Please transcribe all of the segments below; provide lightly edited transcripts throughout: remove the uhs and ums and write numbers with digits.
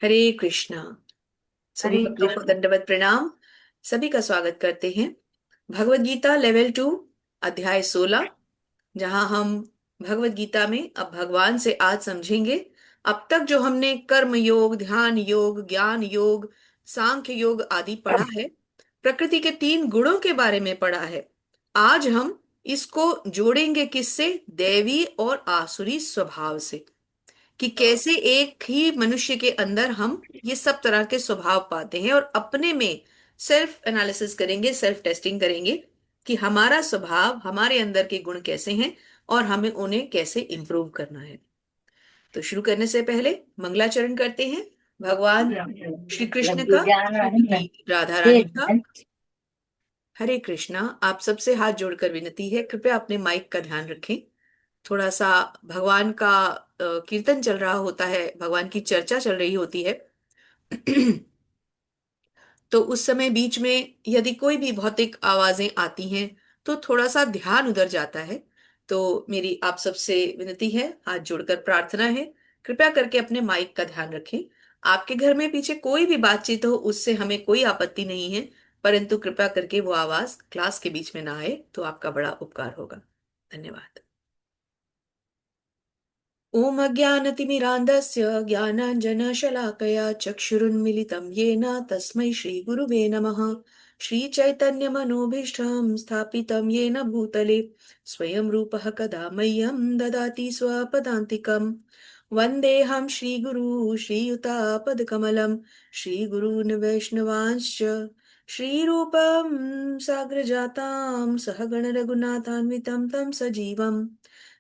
हरे कृष्णा। सभी हरे भक्तों को कृष्ण। दंडवत प्रणाम। सभी का स्वागत करते हैं भगवत गीता लेवल 2 अध्याय 16, जहां हम भगवत गीता में अब भगवान से आज समझेंगे। अब तक जो हमने कर्म योग, ध्यान योग, ज्ञान योग, सांख्य योग आदि पढ़ा है, प्रकृति के 3 गुणों के बारे में पढ़ा है। आज हम इसको जोड़ेंगे किससे? दैवी और आसुरी स्वभाव से। कि कैसे एक ही मनुष्य के अंदर हम ये सब तरह के स्वभाव पाते हैं और अपने में सेल्फ एनालिसिस करेंगे, सेल्फ टेस्टिंग करेंगे कि हमारा स्वभाव, हमारे अंदर के गुण कैसे हैं और हमें उन्हें कैसे इंप्रूव करना है। तो शुरू करने से पहले मंगलाचरण करते हैं भगवान श्री कृष्ण लड्डू का, जाना है। श्रीमती राधा रानी ठीक का। है। हरे कृष्णा। आप सबसे हाथ जोड़कर विनती है, कृपया अपने माइक का ध्यान रखें। थोड़ा सा भगवान का कीर्तन चल रहा होता है, भगवान की चर्चा चल रही होती है। तो उस समय बीच में यदि कोई भी भौतिक आवाजें आती हैं तो थोड़ा सा ध्यान उधर जाता है। तो मेरी आप सबसे विनती है, हाथ जोड़कर प्रार्थना है, कृपया करके अपने माइक का ध्यान रखें। आपके घर में पीछे कोई भी बातचीत हो उससे हमें कोई आपत्ति नहीं है, परंतु कृपया करके वो आवाज क्लास के बीच में ना आए तो आपका बड़ा उपकार होगा। धन्यवाद। ॐ अज्ञानतिमिरान्धस्य ज्ञानाञ्जनशलाकया चक्षुरुन्मिलितं येन तस्मै श्रीगुरुवे नमः। श्रीचैतन्यमनोभीष्टं स्थापितं येन भूतले स्वयं रूपः कदा मह्यं ददाति स्वपदान्तिकम्। वन्देऽहं श्रीगुरु श्रीयुतापदकमलं श्रीगुरून् वैष्णवांश्च श्रीरूपं साग्रजातां सहगण रघुनाथान्वितं तं सजीवम्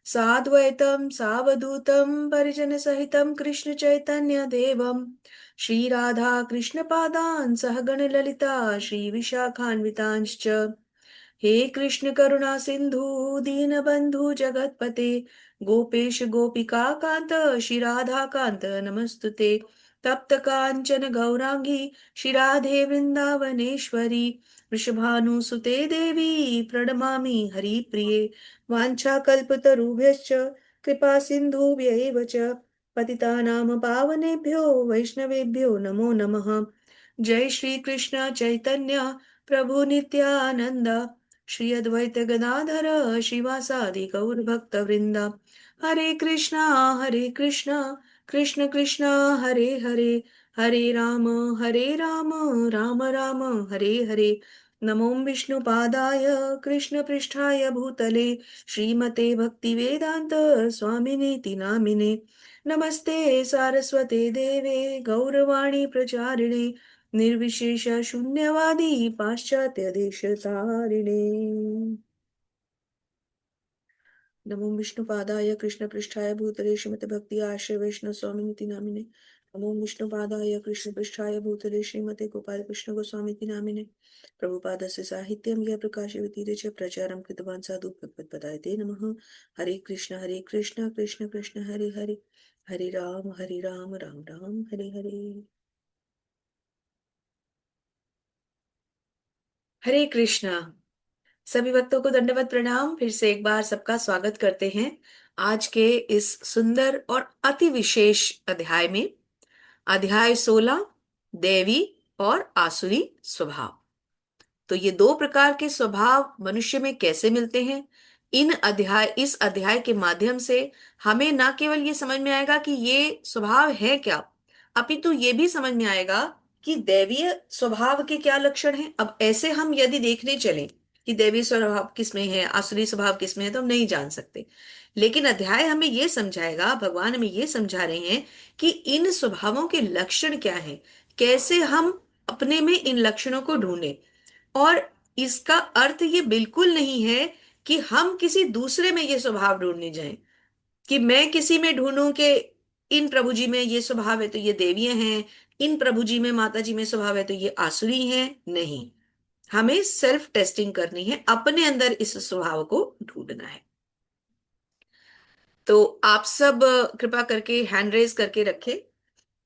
साद्वैतं सावधूतं परिजनसहितं कृष्ण चैतन्य देवं श्रीराधा कृष्णपादान् सहगण ललिता श्रीविशाखान्वितांश्च। हे कृष्ण करुणा सिंधु दीनबंधु जगतपते गोपेश गोपिका कांत श्रीराधा कांत नमस्तुते। तप्त कांचन गौरांगी श्रीराधे वृंदावनेश्वरी वृषभानुसुते देवी प्रणमामि हरिप्रिये। वाञ्छाकल्पतरुभ्यश्च कृपा सिन्धुभ्य एव च पतितानां पावनेभ्यो वैष्णवेभ्यो नमो नमः। जय श्री कृष्ण चैतन्य प्रभु नित्यानंद श्री अद्वैत गदाधर शिवासादि गौर भक्त वृंदा। हरे कृष्णा कृष्ण कृष्ण हरे हरे, हरे राम राम राम हरे हरे। नमो विष्णुपादाय कृष्ण पृष्ठाय भूतले श्रीमते भक्तिवेदांत स्वामिनीति नामिने। नमस्ते सारस्वते देवे गौरवाणी प्रचारिणे निर्विशेष शून्यवादी पाश्चात्य देश तारिणे। नमो विष्णुपादाय कृष्ण पृष्ठाय भूतले श्रीमते भक्ति आश्रय वैष्णव स्वामिनिति नामिने। नमो विष्णुपादाय कृष्ण पृष्ठाय भूतले श्रीमते गोपाल कृष्ण गोस्वामीति नामिने। प्रभुपादस्य साहित्यं यः प्रकाशयति च प्रचारं कृतवान् साधु भगवत्पदाय ते नमः। हरे कृष्ण कृष्ण कृष्ण हरे हरे, हरे राम राम राम हरे हरे। हरे कृष्णा। सभी भक्तों को दंडवत प्रणाम। फिर से एक बार सबका स्वागत करते हैं आज के इस सुंदर और अति विशेष अध्याय में। अध्याय 16, देवी और आसुरी स्वभाव। तो ये 2 प्रकार के स्वभाव मनुष्य में कैसे मिलते हैं, इस अध्याय के माध्यम से हमें ना केवल ये समझ में आएगा कि ये स्वभाव है क्या, अपितु ये भी समझ में आएगा कि दैवीय स्वभाव के क्या लक्षण हैं। अब ऐसे हम यदि देखने चलें कि दैवीय स्वभाव किसमें है, आसुरी स्वभाव किसमें है, तो हम नहीं जान सकते। लेकिन अध्याय हमें ये समझाएगा, भगवान हमें ये समझा रहे हैं कि इन स्वभावों के लक्षण क्या हैं, कैसे हम अपने में इन लक्षणों को ढूंढें। और इसका अर्थ ये बिल्कुल नहीं है कि हम किसी दूसरे में ये स्वभाव ढूंढने जाएं, कि मैं किसी में ढूंढूं कि इन प्रभु जी में ये स्वभाव है तो ये देवीय हैं, इन प्रभु जी में, माता जी में स्वभाव है तो ये आसुरी हैं। नहीं, हमें सेल्फ टेस्टिंग करनी है, अपने अंदर इस स्वभाव को ढूंढना है। तो आप सब कृपा करके हैंड रेज करके रखें,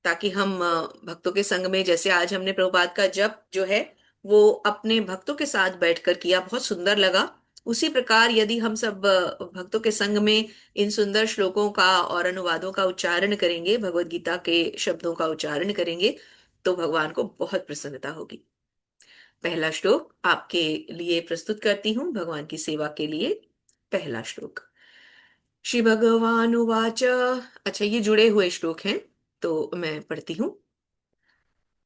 ताकि हम भक्तों के संग में, जैसे आज हमने प्रभुपाद का जप जो है वो अपने भक्तों के साथ बैठकर किया, बहुत सुंदर लगा। उसी प्रकार यदि हम सब भक्तों के संग में इन सुंदर श्लोकों का और अनुवादों का उच्चारण करेंगे, भगवत गीता के शब्दों का उच्चारण करेंगे, तो भगवान को बहुत प्रसन्नता होगी। पहला श्लोक आपके लिए प्रस्तुत करती हूँ भगवान की सेवा के लिए। पहला श्लोक, श्री भगवान उवाच। अच्छा, ये जुड़े हुए श्लोक हैं तो मैं पढ़ती हूँ।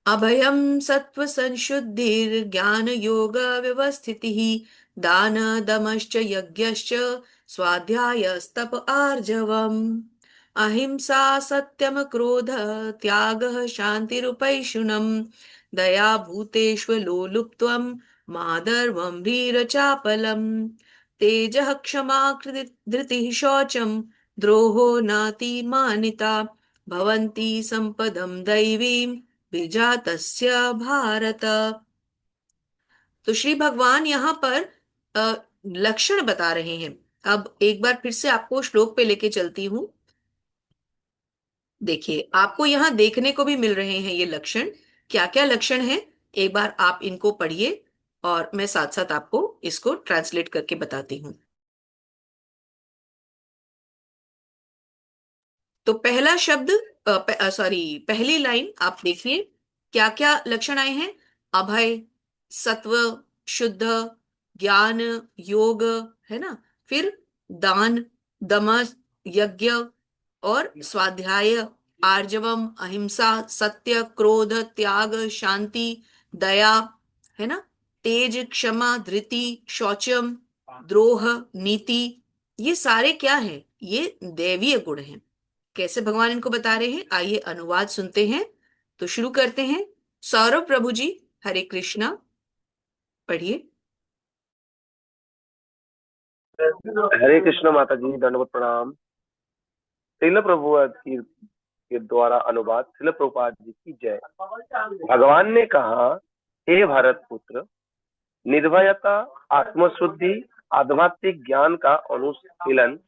अभयं सत्व संशुद्धिर्ज्ञान योग व्यवस्थितिः दान दमश्च यज्ञश्च स्वाध्यायस्तप आर्जवम् अहिंसा सत्यम क्रोध त्यागः शान्तिरुपैशुनम् दया भूतेष्वलो लुप्त्वम् मादर्वम् ह्रीरचापलम् तेजः क्षमा धृतिः शौचम् द्रोहो नातिमानिता भवन्ति सम्पदम् दैवीम् विजातस्य भारत। तो श्री भगवान यहाँ पर लक्षण बता रहे हैं। अब एक बार फिर से आपको श्लोक पे लेके चलती हूँ। देखिए, आपको यहाँ देखने को भी मिल रहे हैं ये लक्षण। क्या क्या लक्षण हैं, एक बार आप इनको पढ़िए और मैं साथ साथ आपको इसको ट्रांसलेट करके बताती हूँ। तो पहला शब्द, सॉरी, पहली लाइन आप देखिए, क्या क्या लक्षण आए हैं। अभय, सत्व, शुद्ध, ज्ञान, योग, है ना। फिर दान, दम, यज्ञ और स्वाध्याय, आर्जवम, अहिंसा, सत्य, क्रोध, त्याग, शांति, दया, है ना, तेज, क्षमा, धृति, शौचम, द्रोह, नीति। ये सारे क्या हैं? ये दैवीय गुण हैं। कैसे भगवान इनको बता रहे हैं, आइए अनुवाद सुनते हैं। तो शुरू करते हैं। सौरभ प्रभु जी, हरे कृष्णा, पढ़िए। हरे कृष्ण माता जी, दंडवत प्रणाम। श्रील प्रभुपाद की के द्वारा अनुवाद। श्रील प्रभुपाद जी की जय। भगवान ने कहा, हे भारत पुत्र, निर्भयता, आत्मशुद्धि, आध्यात्मिक ज्ञान का अनुशीलन,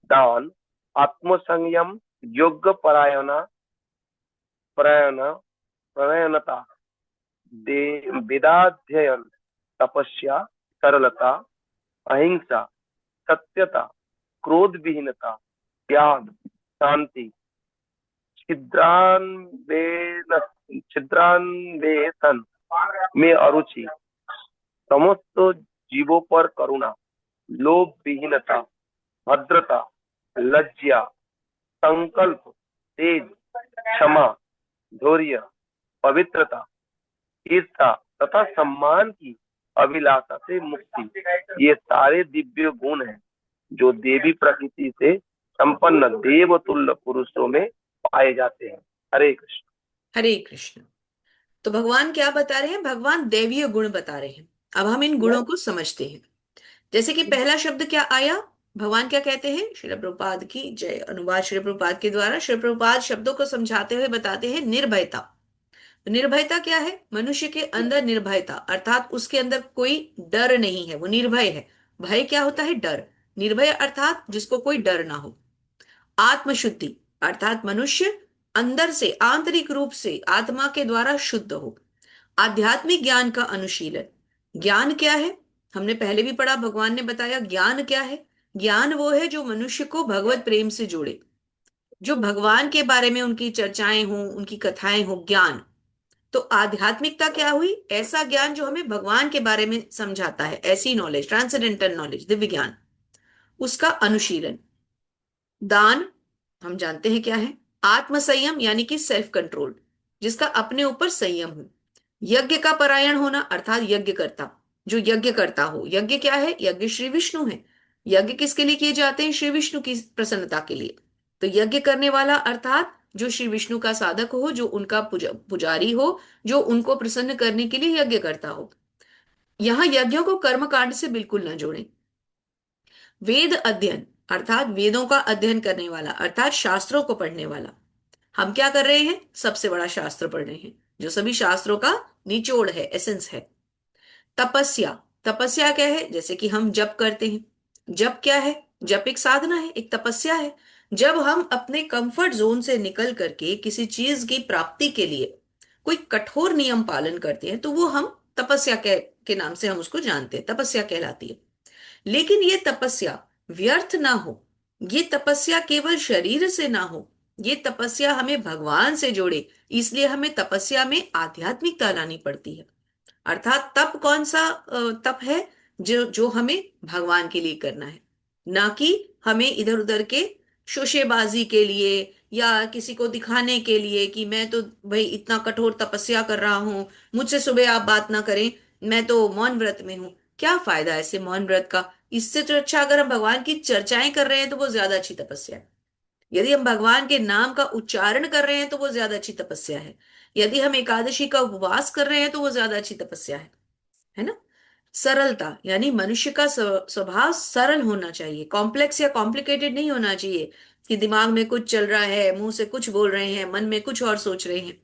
दान, आत्मसंयम, योग परायणता, प्रयणता, वेदाध्ययन, तपस्या, सरलता, अहिंसा, सत्यता, क्रोध विहीनता, त्याग, शांति, छिद्रान्वेषण में अरुचि, समस्त जीवों पर करुणा, लोभ विहीनता, भद्रता, लज्जा, संकल्प, तेज, क्षमा, धैर्य, पवित्रता, ईर्ष्या तथा सम्मान की अभिलाषा से मुक्ति, ये सारे दिव्य गुण हैं जो देवी प्रकृति से संपन्न देवतुल्य पुरुषों में पाए जाते हैं। हरे कृष्ण। हरे कृष्ण। तो भगवान क्या बता रहे हैं? भगवान दैवीय गुण बता रहे हैं। अब हम इन गुणों को समझते हैं। जैसे कि पहला शब्द क्या आया, भगवान क्या कहते हैं? श्रील प्रभुपाद की जय। अनुवाद श्रील प्रभुपाद के द्वारा। श्रील प्रभुपाद शब्दों को समझाते हुए बताते हैं निर्भयता। निर्भयता क्या है? मनुष्य के अंदर निर्भयता, अर्थात उसके अंदर कोई डर नहीं है, वो निर्भय है। भय क्या होता है? डर। निर्भय अर्थात जिसको कोई डर ना हो। आत्मशुद्धि अर्थात मनुष्य अंदर से, आंतरिक रूप से आत्मा के द्वारा शुद्ध हो। आध्यात्मिक ज्ञान का अनुशीलन। ज्ञान क्या है? हमने पहले भी पढ़ा, भगवान ने बताया ज्ञान क्या है। ज्ञान वो है जो मनुष्य को भगवत प्रेम से जोड़े, जो भगवान के बारे में उनकी चर्चाएं हों, उनकी कथाएं हों, ज्ञान। तो आध्यात्मिकता क्या हुई? ऐसा ज्ञान जो हमें भगवान के बारे में समझाता है, ऐसी नॉलेज, ट्रांसेंडेंटल नॉलेज, दिव्य ज्ञान, उसका अनुशीलन। दान, हम जानते हैं क्या है। आत्मसंयम यानी कि सेल्फ कंट्रोल, जिसका अपने ऊपर संयम हो। यज्ञ का परायण होना अर्थात यज्ञ करता, जो यज्ञ करता हो। यज्ञ क्या है? यज्ञ श्री विष्णु है। यज्ञ किसके लिए किए जाते हैं? श्री विष्णु की प्रसन्नता के लिए। तो यज्ञ करने वाला अर्थात जो श्री विष्णु का साधक हो, जो उनका पुजारी हो, जो उनको प्रसन्न करने के लिए यज्ञ करता हो। यहां यज्ञों को कर्म कांड से बिल्कुल न जोड़ें। वेद अध्ययन अर्थात वेदों का अध्ययन करने वाला, अर्थात शास्त्रों को पढ़ने वाला। हम क्या कर रहे हैं? सबसे बड़ा शास्त्र पढ़ रहे हैं, जो सभी शास्त्रों का निचोड़ है, एसेंस है। तपस्या, तपस्या क्या है? जैसे कि हम जप करते हैं। जप क्या है? जप एक साधना है, एक तपस्या है। जब हम अपने कंफर्ट जोन से निकल करके किसी चीज की प्राप्ति के लिए कोई कठोर नियम पालन करते हैं, तो वो हम तपस्या के नाम से हम उसको जानते हैं, तपस्या कहलाती है। लेकिन ये तपस्या व्यर्थ ना हो, ये तपस्या केवल शरीर से ना हो, ये तपस्या हमें भगवान से जोड़े, इसलिए हमें तपस्या में आध्यात्मिकता लानी पड़ती है। अर्थात तप कौन सा तप है? जो जो हमें भगवान के लिए करना है, ना कि हमें इधर उधर के शोशेबाजी के लिए या किसी को दिखाने के लिए कि मैं तो भाई इतना कठोर तपस्या कर रहा हूं, मुझसे सुबह आप बात ना करें, मैं तो मौन व्रत में हूं। क्या फायदा ऐसे मौन व्रत का? इससे तो अच्छा अगर हम भगवान की चर्चाएं कर रहे हैं तो वो ज्यादा अच्छी तपस्या है। यदि हम भगवान के नाम का उच्चारण कर रहे हैं तो वो ज्यादा अच्छी तपस्या है। यदि हम एकादशी का उपवास कर रहे हैं तो वो ज्यादा अच्छी तपस्या है ना? सरलता, यानी मनुष्य का स्वभाव सरल होना चाहिए, कॉम्प्लेक्स या कॉम्प्लिकेटेड नहीं होना चाहिए कि दिमाग में कुछ चल रहा है, मुंह से कुछ बोल रहे हैं, मन में कुछ और सोच रहे हैं।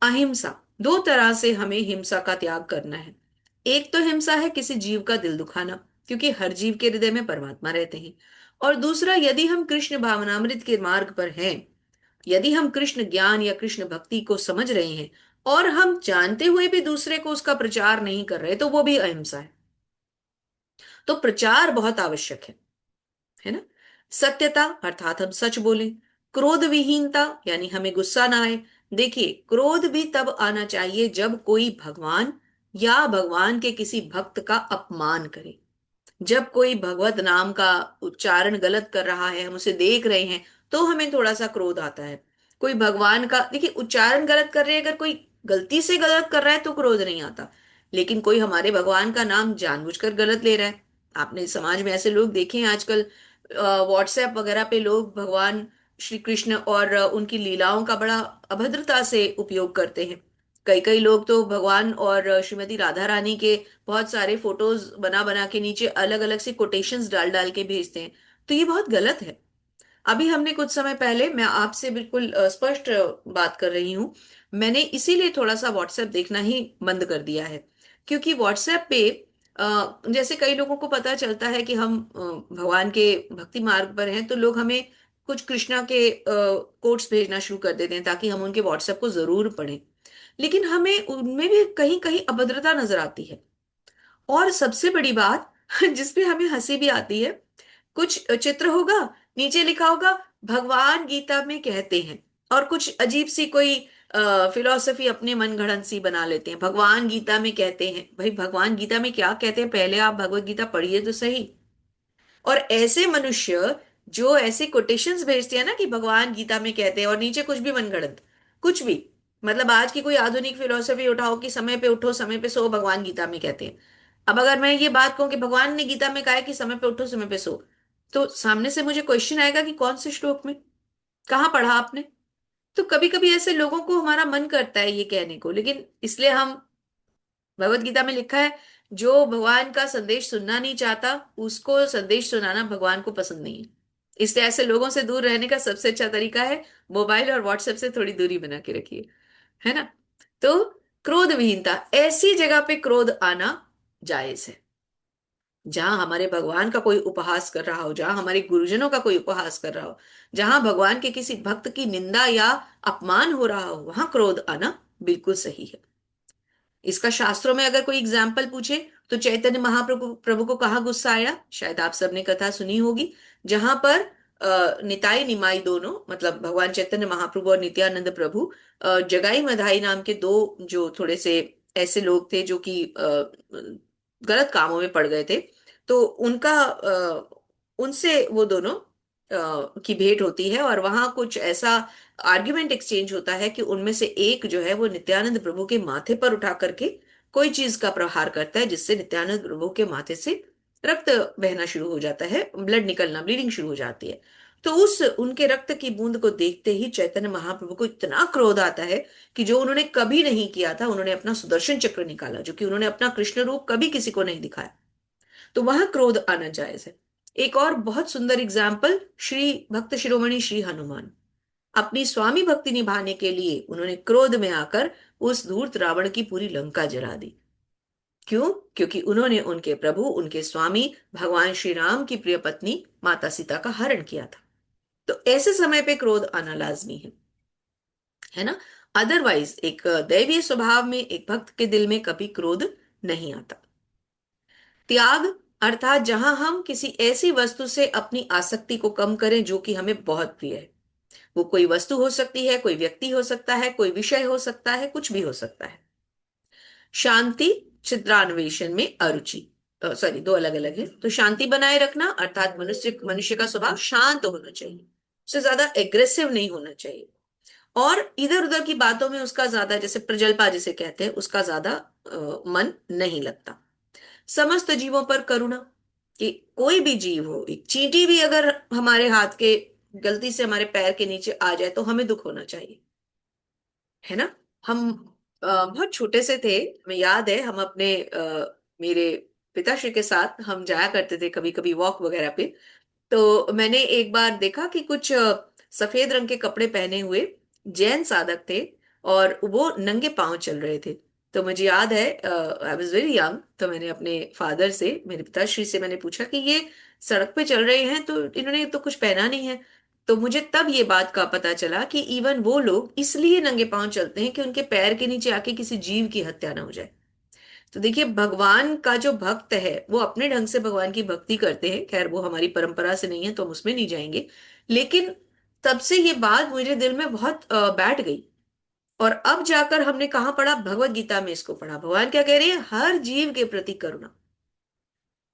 अहिंसा, दो तरह से हमें हिंसा का त्याग करना है। एक तो हिंसा है किसी जीव का दिल दुखाना, क्योंकि हर जीव के हृदय में परमात्मा रहते हैं। और दूसरा, यदि हम कृष्ण भावनामृत के मार्ग पर हैं, यदि हम कृष्ण ज्ञान या कृष्ण भक्ति को समझ रहे हैं और हम जानते हुए भी दूसरे को उसका प्रचार नहीं कर रहे, तो वो भी अहिंसा है। तो प्रचार बहुत आवश्यक है ना? सत्यता, अर्थात हम सच बोलें। क्रोध विहीनता, यानी हमें गुस्सा ना आए। देखिए, क्रोध भी तब आना चाहिए जब कोई भगवान या भगवान के किसी भक्त का अपमान करे। जब कोई भगवत नाम का उच्चारण गलत कर रहा है, हम उसे देख रहे हैं, तो हमें थोड़ा सा क्रोध आता है। कोई भगवान का, देखिए, उच्चारण गलत कर रहे हैं, अगर कोई गलती से गलत कर रहा है तो क्रोध नहीं आता। लेकिन कोई हमारे भगवान का नाम जानबूझकर गलत ले रहा है। आपने समाज में ऐसे लोग देखे हैं आजकल, व्हाट्सएप वगैरह पे लोग भगवान श्री कृष्ण और उनकी लीलाओं का बड़ा अभद्रता से उपयोग करते हैं। कई कई लोग तो भगवान और श्रीमती राधा रानी के बहुत सारे फोटोज बना बना के नीचे अलग अलग से कोटेशंस डाल डाल के भेजते हैं। तो ये बहुत गलत है। अभी हमने कुछ समय पहले, मैं आपसे बिल्कुल स्पष्ट बात कर रही हूँ, मैंने इसीलिए थोड़ा सा व्हाट्सएप देखना ही बंद कर दिया है। क्योंकि व्हाट्सएप पे जैसे कई लोगों को पता चलता है कि हम भगवान के भक्ति मार्ग पर हैं, तो लोग हमें कुछ कृष्णा के कोट्स भेजना शुरू कर देते हैं ताकि हम उनके व्हाट्सएप को जरूर पढ़ें। लेकिन हमें उनमें भी कहीं कहीं अभद्रता नजर आती है। और सबसे बड़ी बात जिसपे हमें हंसी भी आती है, कुछ चित्र होगा, नीचे लिखा होगा भगवान गीता में कहते हैं, और कुछ अजीब सी कोई फिलॉसफी अपने मन गढ़ंत सी बना लेते हैं, भगवान गीता में कहते हैं। भाई, भगवान गीता में क्या कहते हैं, पहले आप भगवत गीता पढ़िए तो सही। और ऐसे मनुष्य जो ऐसे कोटेशंस भेजते हैं ना कि भगवान गीता में कहते हैं, और नीचे कुछ भी मनगढ़ंत, कुछ भी, मतलब आज की कोई आधुनिक फिलोसफी उठाओ कि समय पे उठो समय पे सो, भगवान गीता में कहते हैं। अब अगर मैं ये बात कहूं कि भगवान ने गीता में कहा है कि समय पे उठो समय पे सो, तो सामने से मुझे क्वेश्चन आएगा कि कौन से श्लोक में, कहाँ पढ़ा आपने? तो कभी कभी ऐसे लोगों को हमारा मन करता है ये कहने को, लेकिन इसलिए हम, भगवत गीता में लिखा है, जो भगवान का संदेश सुनना नहीं चाहता उसको संदेश सुनाना भगवान को पसंद नहीं है। इसलिए ऐसे लोगों से दूर रहने का सबसे अच्छा तरीका है मोबाइल और व्हाट्सएप से थोड़ी दूरी बना के रखिए, है ना? तो क्रोध विहीनता, ऐसी जगह पे क्रोध आना जायज है जहां हमारे भगवान का कोई उपहास कर रहा हो, जहां हमारे गुरुजनों का कोई उपहास कर रहा हो, जहां भगवान के किसी भक्त की निंदा या अपमान हो रहा हो, वहां क्रोध आना बिल्कुल सही है। इसका शास्त्रों में अगर कोई एग्जाम्पल पूछे तो चैतन्य महाप्रभु प्रभु को कहाँ गुस्सा आया, शायद आप सबने कथा सुनी होगी, जहां पर निताई निमाई दोनों, मतलब भगवान चैतन्य महाप्रभु और नित्यानंद प्रभु, जगाई मधाई नाम के दो जो थोड़े से ऐसे लोग थे जो कि गलत कामों में पड़ गए थे, तो उनका उनसे वो दोनों की भेंट होती है, और वहां कुछ ऐसा आर्ग्यूमेंट एक्सचेंज होता है कि उनमें से एक जो है वो नित्यानंद प्रभु के माथे पर उठा करके कोई चीज का प्रहार करता है, जिससे नित्यानंद प्रभु के माथे से रक्त बहना शुरू हो जाता है, ब्लड निकलना, ब्लीडिंग शुरू हो जाती है। तो उस उनके रक्त की बूंद को देखते ही चैतन्य महाप्रभु को इतना क्रोध आता है कि जो उन्होंने कभी नहीं किया था, उन्होंने अपना सुदर्शन चक्र निकाला, जो कि उन्होंने अपना कृष्ण रूप कभी किसी को नहीं दिखाया। तो वहां क्रोध आना जायज है। एक और बहुत सुंदर एग्जाम्पल, श्री भक्त शिरोमणि श्री हनुमान, अपनी स्वामी भक्ति निभाने के लिए उन्होंने क्रोध में आकर उस धूर्त रावण की पूरी लंका जला दी। क्यों? क्योंकि उन्होंने उनके प्रभु, उनके स्वामी भगवान श्री राम की प्रिय पत्नी माता सीता का हरण किया था। तो ऐसे समय पे क्रोध आना लाजमी है ना? अदरवाइज एक दैवीय स्वभाव में एक भक्त के दिल में कभी क्रोध नहीं आता। त्याग, अर्थात जहां हम किसी ऐसी वस्तु से अपनी आसक्ति को कम करें जो कि हमें बहुत प्रिय है। वो कोई वस्तु हो सकती है, कोई व्यक्ति हो सकता है, कोई विषय हो सकता है, कुछ भी हो सकता है। शांति, चित्रान्वेषण में अरुचि, सॉरी, दो अलग अलग है। तो शांति बनाए रखना अर्थात मनुष्य मनुष्य का स्वभाव शांत होना चाहिए, उससे ज्यादा एग्रेसिव नहीं होना चाहिए, और इधर उधर की बातों में उसका ज्यादा, जैसे प्रजल्पा जिसे कहते हैं, उसका ज्यादा मन नहीं लगता। समस्त जीवों पर करुणा, कि कोई भी जीव हो, एक चींटी भी अगर हमारे हाथ के गलती से हमारे पैर के नीचे आ जाए तो हमें दुख होना चाहिए, है ना। हम बहुत छोटे से थे, हमें याद है, हम अपने मेरे पिताश्री के साथ हम जाया करते थे कभी कभी वॉक वगैरह पे। तो मैंने एक बार देखा कि कुछ सफेद रंग के कपड़े पहने हुए जैन साधक थे, और वो नंगे पांव चल रहे थे। तो मुझे याद है, आई वॉज वेरी यंग, तो मैंने अपने फादर से, मेरे पिताश्री से मैंने पूछा कि ये सड़क पे चल रहे हैं तो इन्होंने तो कुछ पहना नहीं है। तो मुझे तब ये बात का पता चला कि इवन वो लोग इसलिए नंगे पांव चलते हैं कि उनके पैर के नीचे आके किसी जीव की हत्या ना हो जाए। तो देखिए, भगवान का जो भक्त है वो अपने ढंग से भगवान की भक्ति करते हैं, खैर वो हमारी परंपरा से नहीं है तो हम उसमें नहीं जाएंगे। लेकिन तब से ये बात मुझे दिल में बहुत बैठ गई। और अब जाकर हमने कहाँ पढ़ा, भगवत गीता में इसको पढ़ा। भगवान क्या कह रहे हैं, हर जीव के प्रति करुणा।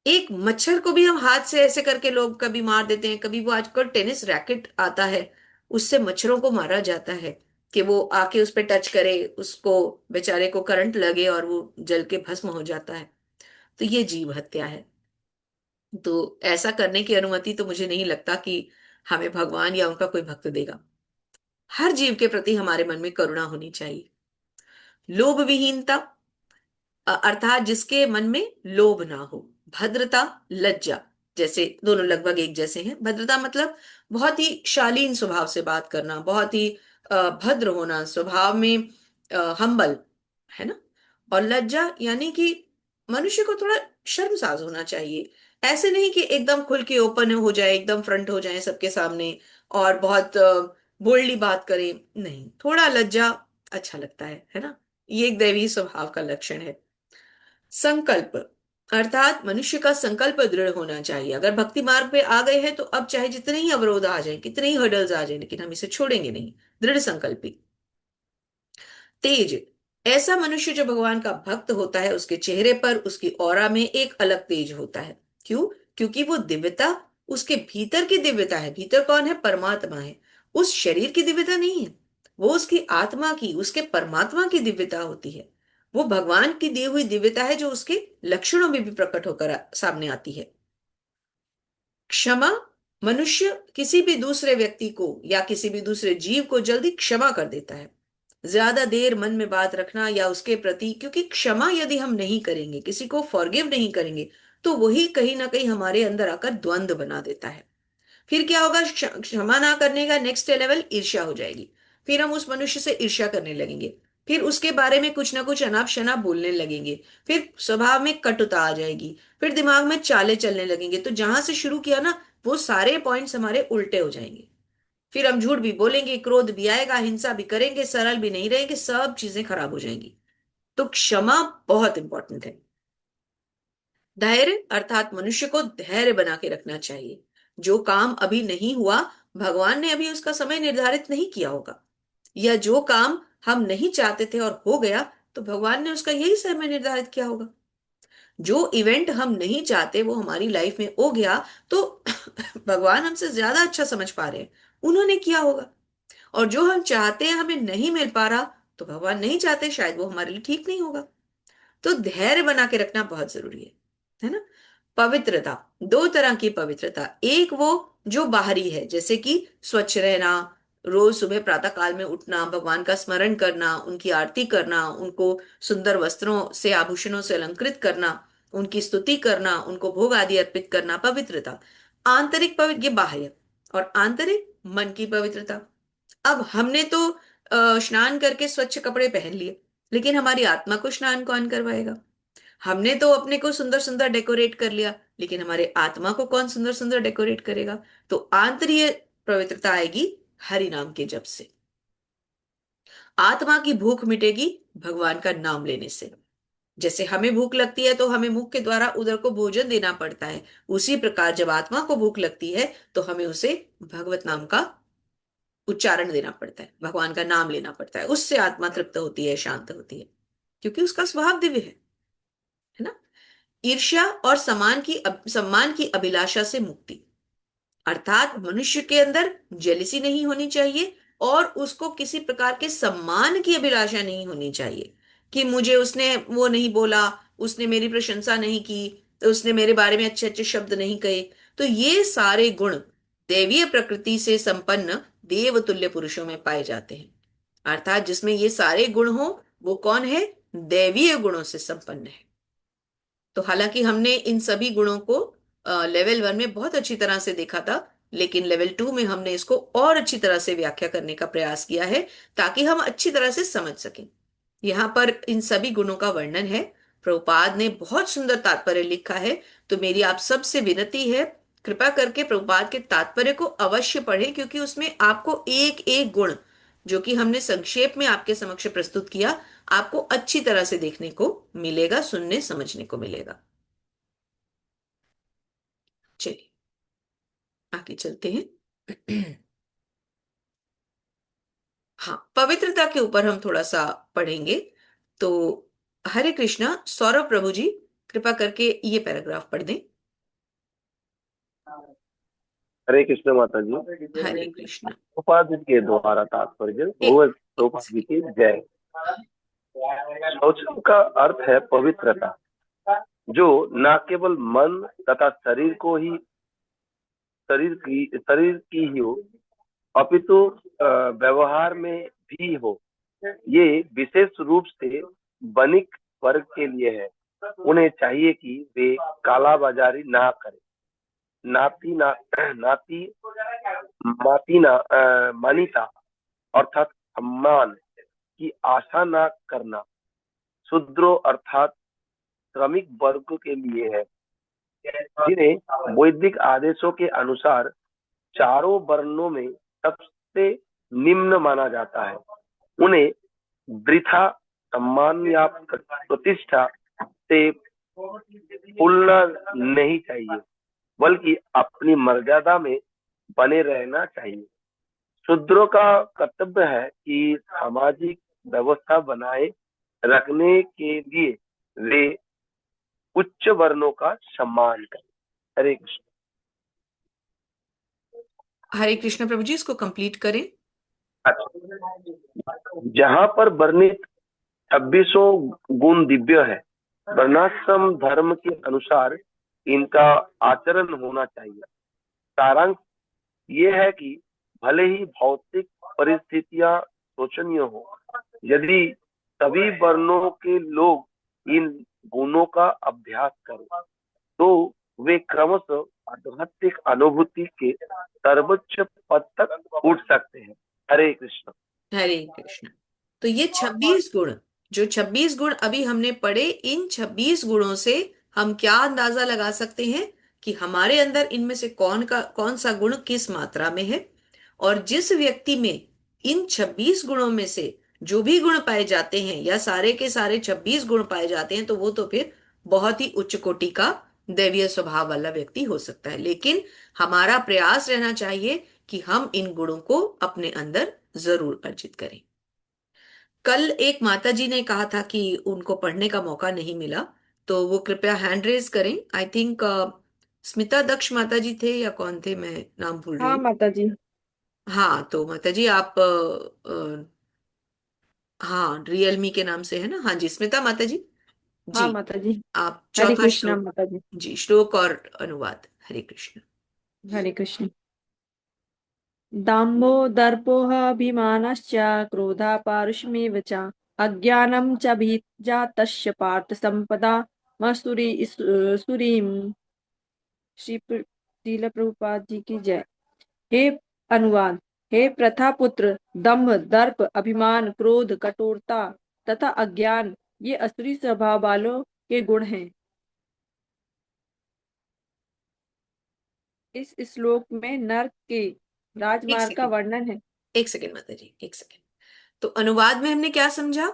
एक मच्छर को भी हम हाथ से ऐसे करके लोग कभी मार देते हैं, कभी वो आजकल टेनिस रैकेट आता है, उससे मच्छरों को मारा जाता है, कि वो आके उस पर टच करे, उसको बेचारे को करंट लगे और वो जल के भस्म हो जाता है। तो ये जीव हत्या है। तो ऐसा करने की अनुमति तो मुझे नहीं लगता कि हमें भगवान या उनका कोई भक्त देगा। हर जीव के प्रति हमारे मन में करुणा होनी चाहिए। लोभ विहीनता, अर्थात जिसके मन में लोभ ना हो। भद्रता, लज्जा, जैसे दोनों लगभग एक जैसे हैं। भद्रता मतलब बहुत ही शालीन स्वभाव से बात करना, बहुत ही भद्र होना स्वभाव में, हम्बल, है ना। और लज्जा यानी कि मनुष्य को थोड़ा शर्मसाज होना चाहिए। ऐसे नहीं कि एकदम खुल के ओपन हो जाए, एकदम फ्रंट हो जाए सबके सामने और बहुत बोल्डली बात करें, नहीं, थोड़ा लज्जा अच्छा लगता है ना। ये एक दैवी स्वभाव का लक्षण है। संकल्प, अर्थात मनुष्य का संकल्प दृढ़ होना चाहिए। अगर भक्ति मार्ग पे आ गए हैं तो अब चाहे जितने ही अवरोध आ जाए, कितने ही हर्डल्स आ जाए, लेकिन हम इसे छोड़ेंगे नहीं। दृढ़ संकल्पी। तेज, ऐसा मनुष्य जो भगवान का भक्त होता है उसके चेहरे पर, उसकी ऑरा में एक अलग तेज होता है। क्यों? क्योंकि वो दिव्यता उसके भीतर की दिव्यता है। भीतर कौन है? परमात्मा है। उस शरीर की दिव्यता नहीं है, वो उसकी आत्मा की, उसके परमात्मा की दिव्यता होती है। वो भगवान की दी हुई दिव्यता है जो उसके लक्षणों में भी प्रकट होकर सामने आती है। क्षमा, मनुष्य किसी भी दूसरे व्यक्ति को या किसी भी दूसरे जीव को जल्दी क्षमा कर देता है। ज्यादा देर मन में बात रखना या उसके प्रति, क्योंकि क्षमा यदि हम नहीं करेंगे, किसी को फॉरगिव नहीं करेंगे, तो वही कहीं ना कहीं हमारे अंदर आकर द्वंद्व बना देता है। फिर क्या होगा? क्षमा ना करने का नेक्स्ट लेवल ईर्ष्या हो जाएगी। फिर हम उस मनुष्य से ईर्ष्या करने लगेंगे, फिर उसके बारे में कुछ ना कुछ अनाप शनाप बोलने लगेंगे, फिर स्वभाव में कटुता आ जाएगी, फिर दिमाग में चाले चलने लगेंगे। तो जहां से शुरू किया ना, वो सारे पॉइंट्स हमारे उल्टे हो जाएंगे। फिर हम झूठ भी बोलेंगे, क्रोध भी आएगा, हिंसा भी करेंगे, सरल भी नहीं रहेंगे, सब चीजें खराब हो जाएंगी। तो क्षमा बहुत इंपॉर्टेंट है। धैर्य, अर्थात मनुष्य को धैर्य बना के रखना चाहिए। जो काम अभी नहीं हुआ, भगवान ने अभी उसका समय निर्धारित नहीं किया होगा, या जो काम हम नहीं चाहते थे और हो गया, तो भगवान ने उसका यही समय निर्धारित किया होगा। जो इवेंट हम नहीं चाहते वो हमारी लाइफ में हो गया, तो भगवान हमसे ज्यादा अच्छा समझ पा रहे हैं, उन्होंने किया होगा। और जो हम चाहते हैं हमें नहीं मिल पा रहा, तो भगवान नहीं चाहते, शायद वो हमारे लिए ठीक नहीं होगा। तो धैर्य बना के रखना बहुत जरूरी है ना। पवित्रता, दो तरह की पवित्रता। एक वो जो बाहरी है, जैसे कि स्वच्छ रहना, रोज सुबह प्रातः काल में उठना, भगवान का स्मरण करना, उनकी आरती करना, उनको सुंदर वस्त्रों से, आभूषणों से अलंकृत करना, उनकी स्तुति करना, उनको भोग आदि अर्पित करना, पवित्रता। आंतरिक पवित्र, ये बाह्य। और आंतरिक मन की पवित्रता। अब हमने तो स्नान करके स्वच्छ कपड़े पहन लिए, लेकिन हमारी आत्मा को स्नान कौन करवाएगा? हमने तो अपने को सुंदर सुंदर डेकोरेट कर लिया, लेकिन हमारे आत्मा को कौन सुंदर सुंदर डेकोरेट करेगा? तो आंतरिक पवित्रता आएगी हरि नाम के जप से। आत्मा की भूख मिटेगी भगवान का नाम लेने से। जैसे हमें भूख लगती है तो हमें मुख के द्वारा उधर को भोजन देना पड़ता है, उसी प्रकार जब आत्मा को भूख लगती है तो हमें उसे भगवत नाम का उच्चारण देना पड़ता है, भगवान का नाम लेना पड़ता है। उससे आत्मा तृप्त होती है, शांत होती है, क्योंकि उसका स्वभाव दिव्य है ना। ईर्ष्या और सम्मान की अभिलाषा से मुक्ति, अर्थात मनुष्य के अंदर जेलिसी नहीं होनी चाहिए और उसको किसी प्रकार के सम्मान की अभिलाषा नहीं होनी चाहिए कि मुझे उसने वो नहीं बोला, उसने मेरी प्रशंसा नहीं की, तो उसने मेरे बारे में अच्छे अच्छे शब्द नहीं कहे। तो ये सारे गुण दैवीय प्रकृति से संपन्न देवतुल्य पुरुषों में पाए जाते हैं। अर्थात जिसमें ये सारे गुण हो वो कौन है? दैवीय गुणों से संपन्न है। तो हालांकि हमने इन सभी गुणों को लेवल 1 में बहुत अच्छी तरह से देखा था, लेकिन लेवल 2 में हमने इसको और अच्छी तरह से व्याख्या करने का प्रयास किया है ताकि हम अच्छी तरह से समझ सकें। यहाँ पर इन सभी गुणों का वर्णन है, प्रभुपाद ने बहुत सुंदर तात्पर्य लिखा है। तो मेरी आप सबसे विनती है, कृपा करके प्रभुपाद के तात्पर्य को अवश्य पढ़ें, क्योंकि उसमें आपको एक एक गुण जो कि हमने संक्षेप में आपके समक्ष प्रस्तुत किया, आपको अच्छी तरह से देखने को मिलेगा, सुनने समझने को मिलेगा। चलिए आगे चलते हैं। हाँ, पवित्रता के ऊपर हम थोड़ा सा पढ़ेंगे। तो हरे कृष्णा, सौरभ प्रभु जी कृपा करके ये पैराग्राफ पढ़ दें। हरे कृष्ण माता जी। हरे कृष्णा। प्रभुपाद जी के द्वारा तात्पर्य एक भगवत एक प्रभुपाद जी सेकेंड। की जय। शौचम का अर्थ है पवित्रता, जो न केवल मन तथा शरीर की ही हो, अपितु व्यवहार में भी हो। ये विशेष रूप से वणिक वर्ग के लिए है। उन्हें चाहिए कि वे कालाबाजारी ना करें, नाती ना नाती माती ना मानीता अर्थात सम्मान की आशा ना करना, शूद्रो अर्थात श्रमिक वर्ग के लिए है, जिन्हें वैदिक आदेशों के अनुसार चारों वर्णों में सबसे निम्न माना जाता है। उन्हें वृथा सम्मान या प्रतिष्ठा से भूलना नहीं चाहिए, बल्कि अपनी मर्यादा में बने रहना चाहिए। शूद्रों का कर्तव्य है कि सामाजिक व्यवस्था बनाए रखने के लिए वे उच्च वर्णों का सम्मान करें। हरे कृष्ण। हरे कृष्ण प्रभु जी, इसको कंप्लीट करें। अच्छा, जहाँ पर वर्णित 26 गुण दिव्य है, वर्णाश्रम धर्म के अनुसार इनका आचरण होना चाहिए। सारांश ये है कि भले ही भौतिक परिस्थितियां शोचनीय हो, यदि सभी वर्णों के लोग इन गुणों का अभ्यास करें तो वे क्रमशः आध्यात्मिक अनुभूति के सर्वोच्च पद तक उठ सकते हैं। हरे कृष्ण। हरे कृष्ण। तो ये 26 गुण, जो 26 गुण अभी हमने पढ़े, इन 26 गुणों से हम क्या अंदाजा लगा सकते हैं कि हमारे अंदर इनमें से कौन सा गुण किस मात्रा में है। और जिस व्यक्ति में इन 26 गुणों में से जो भी गुण पाए जाते हैं या सारे के सारे 26 गुण पाए जाते हैं, तो वो तो फिर बहुत ही उच्च कोटि का दैवीय स्वभाव वाला व्यक्ति हो सकता है। लेकिन हमारा प्रयास रहना चाहिए कि हम इन गुणों को अपने अंदर जरूर अर्जित करें। कल एक माता जी ने कहा था कि उनको पढ़ने का मौका नहीं मिला, तो वो कृपया हैंड रेज करें। आई थिंक स्मिता दक्ष माता जी थे या कौन थे, मैं नाम भूल रही हाँ हूँ। माता जी। हाँ, तो माता जी आप हाँ, रियलमी के नाम से है ना? हाँ जी, स्मिता माता जी। हाँ जी, माता जी। आप हरे चौथा कृष्णा श्लोक। माता जी। जी, श्लोक और अनुवाद। हरे कृष्ण। हरे कृष्ण। दाम्भो दर्पोऽभिमानश्च क्रोधा पारुष्यमेव च अज्ञानं च भिजातस्य पार्थ सम्पदा मस्तुरी सुरीम। श्रील प्रभुपाद जी की जय। हे अनुवाद। हे प्रथा पुत्र, दंभ, दर्प, अभिमान, क्रोध, कठोरता तथा अज्ञान ये असुरी स्वभाव वालों के गुण हैं। इस श्लोक में नर्क के एक राजमार्ग का सेकेंड, वर्णन है। एक सेकेंड माता जी, एक सेकेंड। तो अनुवाद में हमने क्या समझा?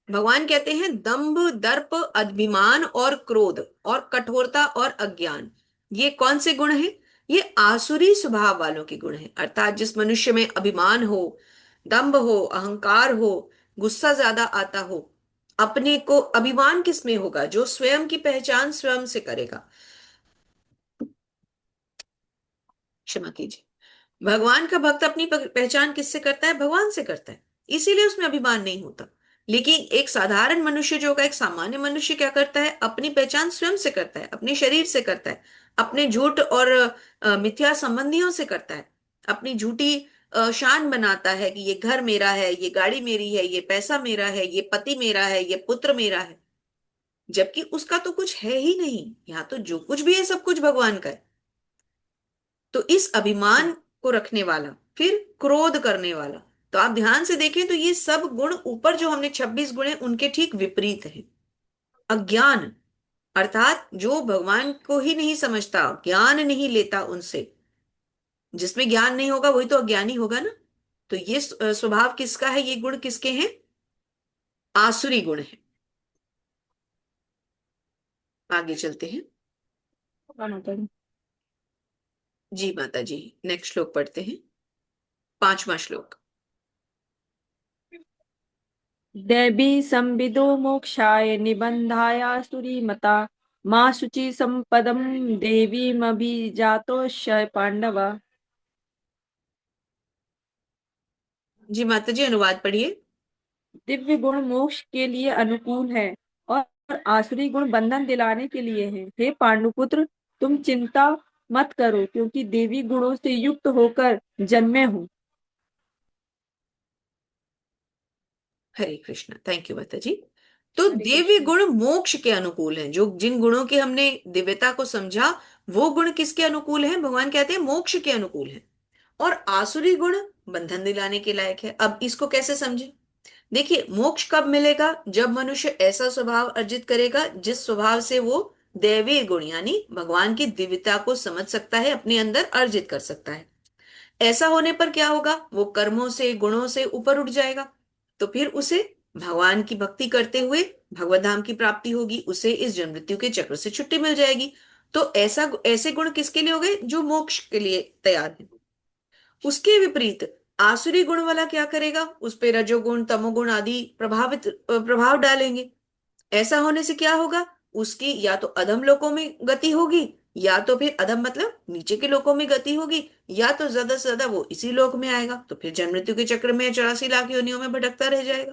भगवान कहते हैं दंभ, दर्प, अभिमान और क्रोध और कठोरता और अज्ञान, ये कौन से गुण हैं? ये आसुरी स्वभाव वालों के गुण हैं। अर्थात जिस मनुष्य में अभिमान हो, दंभ हो, अहंकार हो, गुस्सा ज्यादा आता हो, अपने को अभिमान किस में होगा? जो स्वयं की पहचान स्वयं से करेगा। क्षमा कीजिए। भगवान का भक्त अपनी पहचान किससे करता है? भगवान से करता है, इसीलिए उसमें अभिमान नहीं होता। लेकिन एक साधारण मनुष्य जो होगा, एक सामान्य मनुष्य क्या करता है? अपनी पहचान स्वयं से करता है, अपने शरीर से करता है, अपने झूठ और मिथ्या संबंधियों से करता है, अपनी झूठी शान बनाता है कि ये घर मेरा है, ये गाड़ी मेरी है, ये पैसा मेरा है, ये पति मेरा है, ये पुत्र मेरा है। जबकि उसका तो कुछ है ही नहीं, यहाँ तो जो कुछ भी है सब कुछ भगवान का है। तो इस अभिमान को रखने वाला, फिर क्रोध करने वाला, तो आप ध्यान से देखें तो ये सब गुण ऊपर जो हमने 26 गुण हैं उनके ठीक विपरीत है। अज्ञान, अर्थात जो भगवान को ही नहीं समझता, ज्ञान नहीं लेता उनसे, जिसमें ज्ञान नहीं होगा वही तो अज्ञानी होगा ना। तो ये स्वभाव किसका है? ये गुण किसके हैं? आसुरी गुण है। आगे चलते हैं। हाँ माता जी। जी माता जी, नेक्स्ट श्लोक पढ़ते हैं, 5वां श्लोक। दैवी संविदो मोक्षाय निबंधायासुरी मता माँ शुचि संपदम देवीमभिजातोष्य पांडव। जी माता जी, अनुवाद पढ़िए। दिव्य गुण मोक्ष के लिए अनुकूल है और आसुरी गुण बंधन दिलाने के लिए है। हे पांडुपुत्र, तुम चिंता मत करो, क्योंकि देवी गुणों से युक्त होकर जन्मे हो। हरे कृष्ण, थैंक यू माता जी। तो हरे दिव्य कृष्ण। गुण मोक्ष के अनुकूल हैं। जो जिन गुणों की हमने दिव्यता को समझा, वो गुण किसके अनुकूल हैं? भगवान कहते हैं मोक्ष के अनुकूल हैं। और आसुरी गुण बंधन दिलाने के लायक है। अब इसको कैसे समझे? देखिए, मोक्ष कब मिलेगा? जब मनुष्य ऐसा स्वभाव अर्जित करेगा जिस स्वभाव से वो दैवीय गुण यानी भगवान की दिव्यता को समझ सकता है, अपने अंदर अर्जित कर सकता है। ऐसा होने पर क्या होगा? वो कर्मों से, गुणों से ऊपर उठ जाएगा। तो फिर उसे भगवान की भक्ति करते हुए भगवत धाम की प्राप्ति होगी, उसे इस जन्म मृत्यु के चक्र से छुट्टी मिल जाएगी। तो ऐसा ऐसे गुण किसके लिए हो गए? जो मोक्ष के लिए तैयार है। उसके विपरीत आसुरी गुण वाला क्या करेगा? उस पे रजोगुण, तमोगुण आदि प्रभाव डालेंगे। ऐसा होने से क्या होगा? उसकी या तो अधम लोकों में गति होगी, या तो फिर अधम मतलब नीचे के लोकों में गति होगी, या तो ज्यादा से ज्यादा वो इसी लोक में आएगा। तो फिर जन्म मृत्यु के चक्र में 84 लाख योनियों में भटकता रह जाएगा।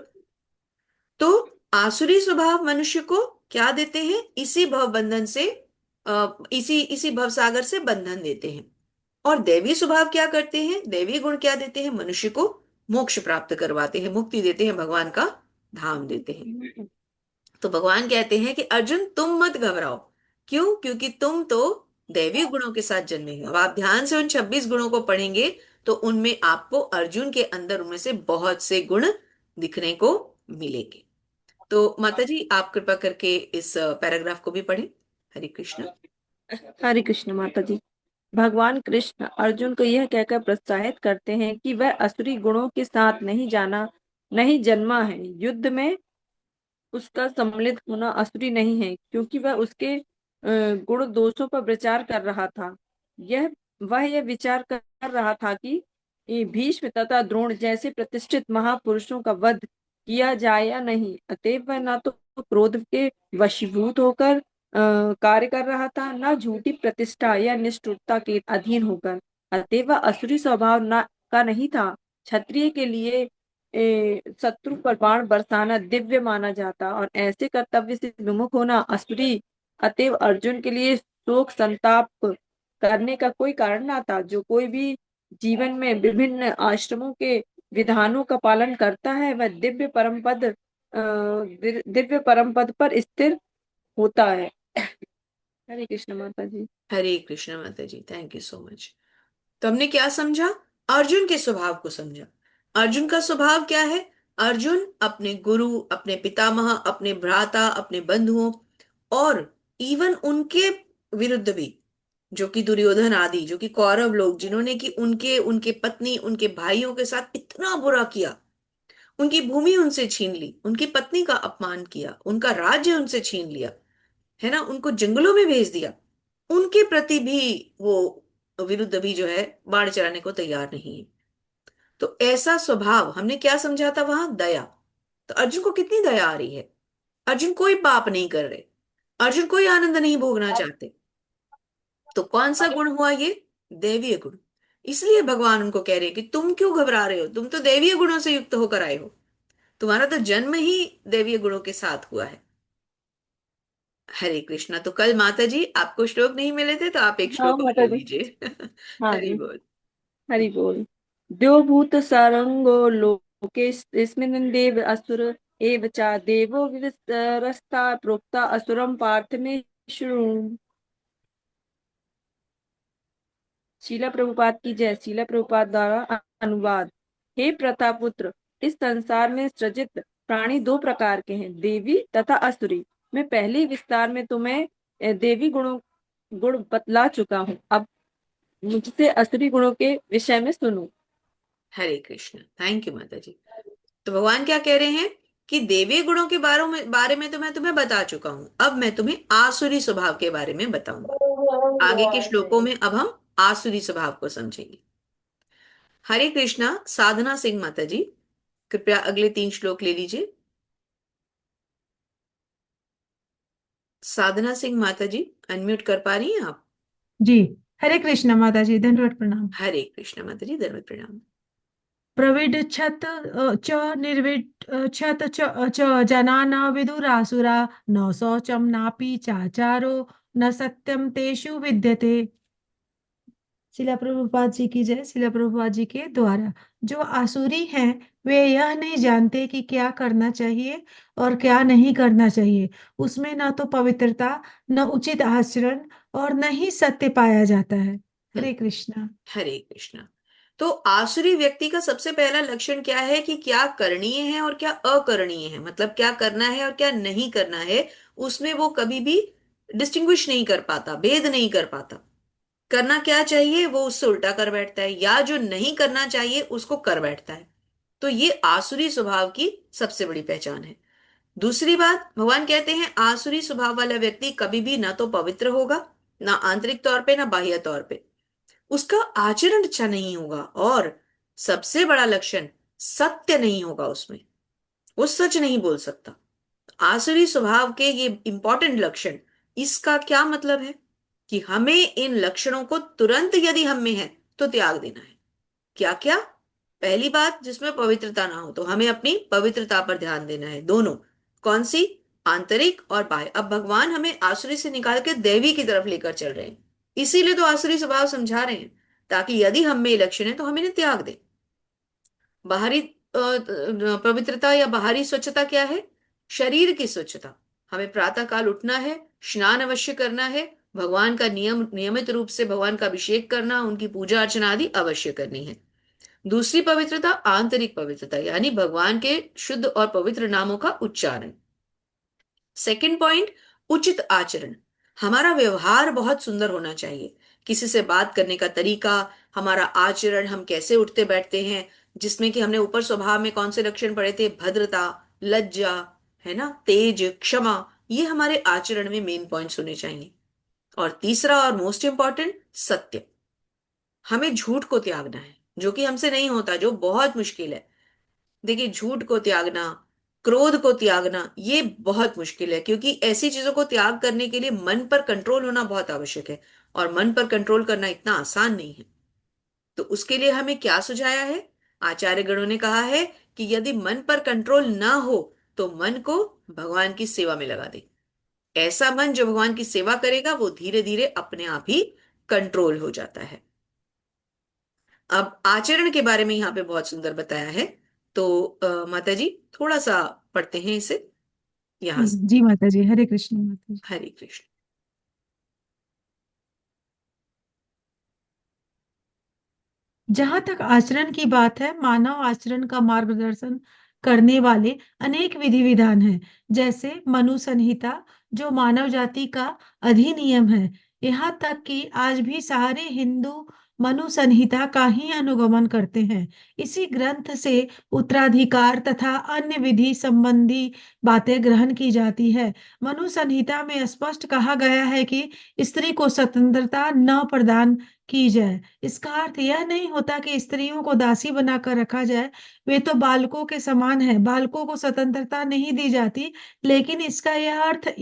तो आसुरी स्वभाव मनुष्य को क्या देते हैं? इसी भव बंधन से, इसी इसी भव सागर से बंधन देते हैं। और दैवी स्वभाव क्या करते हैं? दैवी गुण क्या देते हैं? मनुष्य को मोक्ष प्राप्त करवाते हैं, मुक्ति देते हैं, भगवान का धाम देते हैं। तो भगवान कहते हैं कि अर्जुन तुम मत घबराओ। क्यों? क्योंकि तुम तो दैवी गुणों के साथ जन्मे हो। अब आप ध्यान से उन 26 गुणों को पढ़ेंगे तो उनमें आपको अर्जुन के अंदर उनमें से बहुत से गुण दिखने को मिलेंगे। तो माता जी, आप कृपा करके इस पैराग्राफ को भी पढ़ें। हरे कृष्ण। हरे कृष्ण माता जी। भगवान कृष्ण अर्जुन को यह कहकर प्रोत्साहित करते हैं कि वह असुरी गुणों के साथ नहीं जन्मा है। युद्ध में उसका सम्मिलित होना असुरी नहीं है, क्योंकि वह उसके गुण दोषों पर विचार कर रहा था। यह वह यह विचार कर रहा था कि भीष्म तथा द्रोण जैसे प्रतिष्ठित महापुरुषों का वध किया जाए या नहीं। अतएव वह न तो क्रोध के वशीभूत होकर कार्य कर रहा था, न झूठी प्रतिष्ठा या निष्ठुरता के अधीन होकर। अतएव वह असुरी स्वभाव का नहीं था। क्षत्रिय के लिए शत्रु पर बाण बरसाना दिव्य माना जाता और ऐसे कर्तव्य से विमुख होना असुरी। अतएव अर्जुन के लिए शोक संताप करने का कोई कारण ना था। जो कोई भी जीवन में विभिन्न आश्रमों के विधानों का पालन करता है, वह दिव्य परम पद पर स्थिर होता है। हरे कृष्ण माता जी। हरे कृष्ण माता जी, थैंक यू सो मच। तो हमने क्या समझा? अर्जुन के स्वभाव को समझा। अर्जुन का स्वभाव क्या है? अर्जुन अपने गुरु, अपने पितामह, अपने भ्राता, अपने बंधुओं और इवन उनके विरुद्ध भी, जो कि दुर्योधन आदि, जो कि कौरव लोग, जिन्होंने कि उनके उनके पत्नी, उनके भाइयों के साथ इतना बुरा किया, उनकी भूमि उनसे छीन ली, उनकी पत्नी का अपमान किया, उनका राज्य उनसे छीन लिया, है ना, उनको जंगलों में भेज दिया, उनके प्रति भी वो विरुद्ध भी जो है बाण चलाने को तैयार नहीं है। तो ऐसा स्वभाव, हमने क्या समझा था वहां? दया। तो अर्जुन को कितनी दया आ रही है, अर्जुन कोई पाप नहीं कर रहे, अर्जुन कोई आनंद नहीं भोगना चाहते। तो कौन सा गुण हुआ ये? दैवीय गुण। इसलिए भगवान उनको कह रहे हैं कि तुम क्यों घबरा रहे हो, तुम तो दैवीय गुणों से युक्त होकर आए हो, तुम्हारा तो जन्म ही दैवीय गुणों के साथ हुआ है। हरे कृष्णा। तो कल माता जी आपको श्लोक नहीं मिले थे, तो आप एक हाँ श्लोक और माता ले जी। लीजिए। हाँ हरि जी। बोल। हरि बोल। द्यो भूत सारंगो लोकेस्मिन् देव असुर एव च देवो विवस्वरस्ता प्रोक्ता असुरं पार्थ मे शृणु। शीला प्रभुपाद की जय। शीला प्रभुपाद द्वारा अनुवाद। हे प्रतापुत्र, इस संसार में सृजित प्राणी दो प्रकार के हैं, देवी तथा असुरी। मैं पहले ही विस्तार में तुम्हें देवी गुण बतला चुका हूँ। अब मुझसे असुरी गुणों के विषय में सुनो। हरे कृष्ण। थैंक यू माता जी। तो भगवान क्या कह रहे हैं कि देवी गुणों के बारे में तो मैं तुम्हें बता चुका हूं, अब मैं तुम्हें आसुरी स्वभाव के बारे में बताऊंगा। आगे के श्लोकों में अब हम आसुरी स्वभाव को समझेंगे। हरे कृष्णा। साधना सिंह माता जी, कृपया अगले 3 श्लोक ले लीजिए। साधना सिंह माता जी, अनम्यूट कर पा रही हैं आप? जी। हरे कृष्णा माता जी, दंडवत प्रणाम। हरे कृष्ण माता जी, धन्यवाद, प्रणाम। प्रविडच्छत च निर्विडच्छत च जना न विदुरासुरा न शौचम नापि चाचारो न सत्यम तेषु विद्यते। शिला प्रभुपाद जी की जय। शिला प्रभुपाद जी के द्वारा, जो आसुरी हैं वे यह नहीं जानते कि क्या करना चाहिए और क्या नहीं करना चाहिए। उसमें न तो पवित्रता, न उचित आचरण और न ही सत्य पाया जाता है। हम्म। हरे कृष्णा। हरे कृष्ण। तो आसुरी व्यक्ति का सबसे पहला लक्षण क्या है कि क्या करणीय है और क्या अकरणीय है, मतलब क्या करना है और क्या नहीं करना है, उसमें वो कभी भी डिस्टिंग्विश नहीं कर पाता, भेद नहीं कर पाता। करना क्या चाहिए वो उससे उल्टा कर बैठता है, या जो नहीं करना चाहिए उसको कर बैठता है। तो ये आसुरी स्वभाव की सबसे बड़ी पहचान है। दूसरी बात, भगवान कहते हैं आसुरी स्वभाव वाला व्यक्ति कभी भी ना तो पवित्र होगा, ना आंतरिक तौर पे ना बाह्य तौर पे, उसका आचरण अच्छा नहीं होगा, और सबसे बड़ा लक्षण, सत्य नहीं होगा उसमें, वो सच नहीं बोल सकता। आसुरी स्वभाव के ये इंपॉर्टेंट लक्षण, इसका क्या मतलब है कि हमें इन लक्षणों को तुरंत यदि हम में है तो त्याग देना है। क्या क्या? पहली बात, जिसमें पवित्रता ना हो, तो हमें अपनी पवित्रता पर ध्यान देना है, दोनों। कौन सी? आंतरिक और बाह्य। अब भगवान हमें आसुरी से निकाल के दैवी की तरफ लेकर चल रहे हैं, इसीलिए तो आसुरी स्वभाव समझा रहे हैं, ताकि यदि हम में ये लक्षण है तो हम इन्हें त्याग दें। बाहरी पवित्रता या बाहरी स्वच्छता क्या है? शरीर की स्वच्छता। हमें प्रातः काल उठना है, स्नान अवश्य करना है, भगवान का नियमित रूप से भगवान का अभिषेक करना, उनकी पूजा अर्चना आदि अवश्य करनी है। दूसरी पवित्रता, आंतरिक पवित्रता, यानी भगवान के शुद्ध और पवित्र नामों का उच्चारण। सेकंड पॉइंट, उचित आचरण। हमारा व्यवहार बहुत सुंदर होना चाहिए, किसी से बात करने का तरीका, हमारा आचरण, हम कैसे उठते बैठते हैं, जिसमें कि हमने ऊपर स्वभाव में कौन से लक्षण पढ़े थे? भद्रता, लज्जा, है ना, तेज, क्षमा, ये हमारे आचरण में मेन पॉइंट्स होने चाहिए। और तीसरा और मोस्ट इंपॉर्टेंट, सत्य। हमें झूठ को त्यागना है, जो कि हमसे नहीं होता, जो बहुत मुश्किल है। देखिए, झूठ को त्यागना, क्रोध को त्यागना, ये बहुत मुश्किल है, क्योंकि ऐसी चीजों को त्याग करने के लिए मन पर कंट्रोल होना बहुत आवश्यक है, और मन पर कंट्रोल करना इतना आसान नहीं है। तो उसके लिए हमें क्या सुझाया है? आचार्य गणों ने कहा है कि यदि मन पर कंट्रोल ना हो तो मन को भगवान की सेवा में लगा दे। ऐसा मन जो भगवान की सेवा करेगा वो धीरे धीरे अपने आप ही कंट्रोल हो जाता है। अब आचरण के बारे में यहाँ पे बहुत सुंदर बताया है, तो माता जी थोड़ा सा पढ़ते हैं इसे यहाँ से। जी माता जी। हरे कृष्ण माता जी। हरे कृष्ण। जहां तक आचरण की बात है, मानव आचरण का मार्गदर्शन करने वाले अनेक विधि विधान हैं, जैसे मनु संहिता, जो मानव जाति का अधिनियम है। यहाँ तक कि आज भी सारे हिंदू मनु संहिता का ही अनुगमन करते हैं। इसी ग्रंथ से उत्तराधिकार तथा अन्य विधि संबंधी बातें ग्रहण की जाती है। मनु संहिता में स्पष्ट कहा गया है कि स्त्री को स्वतंत्रता न प्रदान की जाए। इसका अर्थ यह नहीं होता कि स्त्रियों को दासी बनाकर रखा जाए। वे तो बालकों के समान है, बालकों को स्वतंत्रता नहीं दी जाती, लेकिन इसका यह अर्थ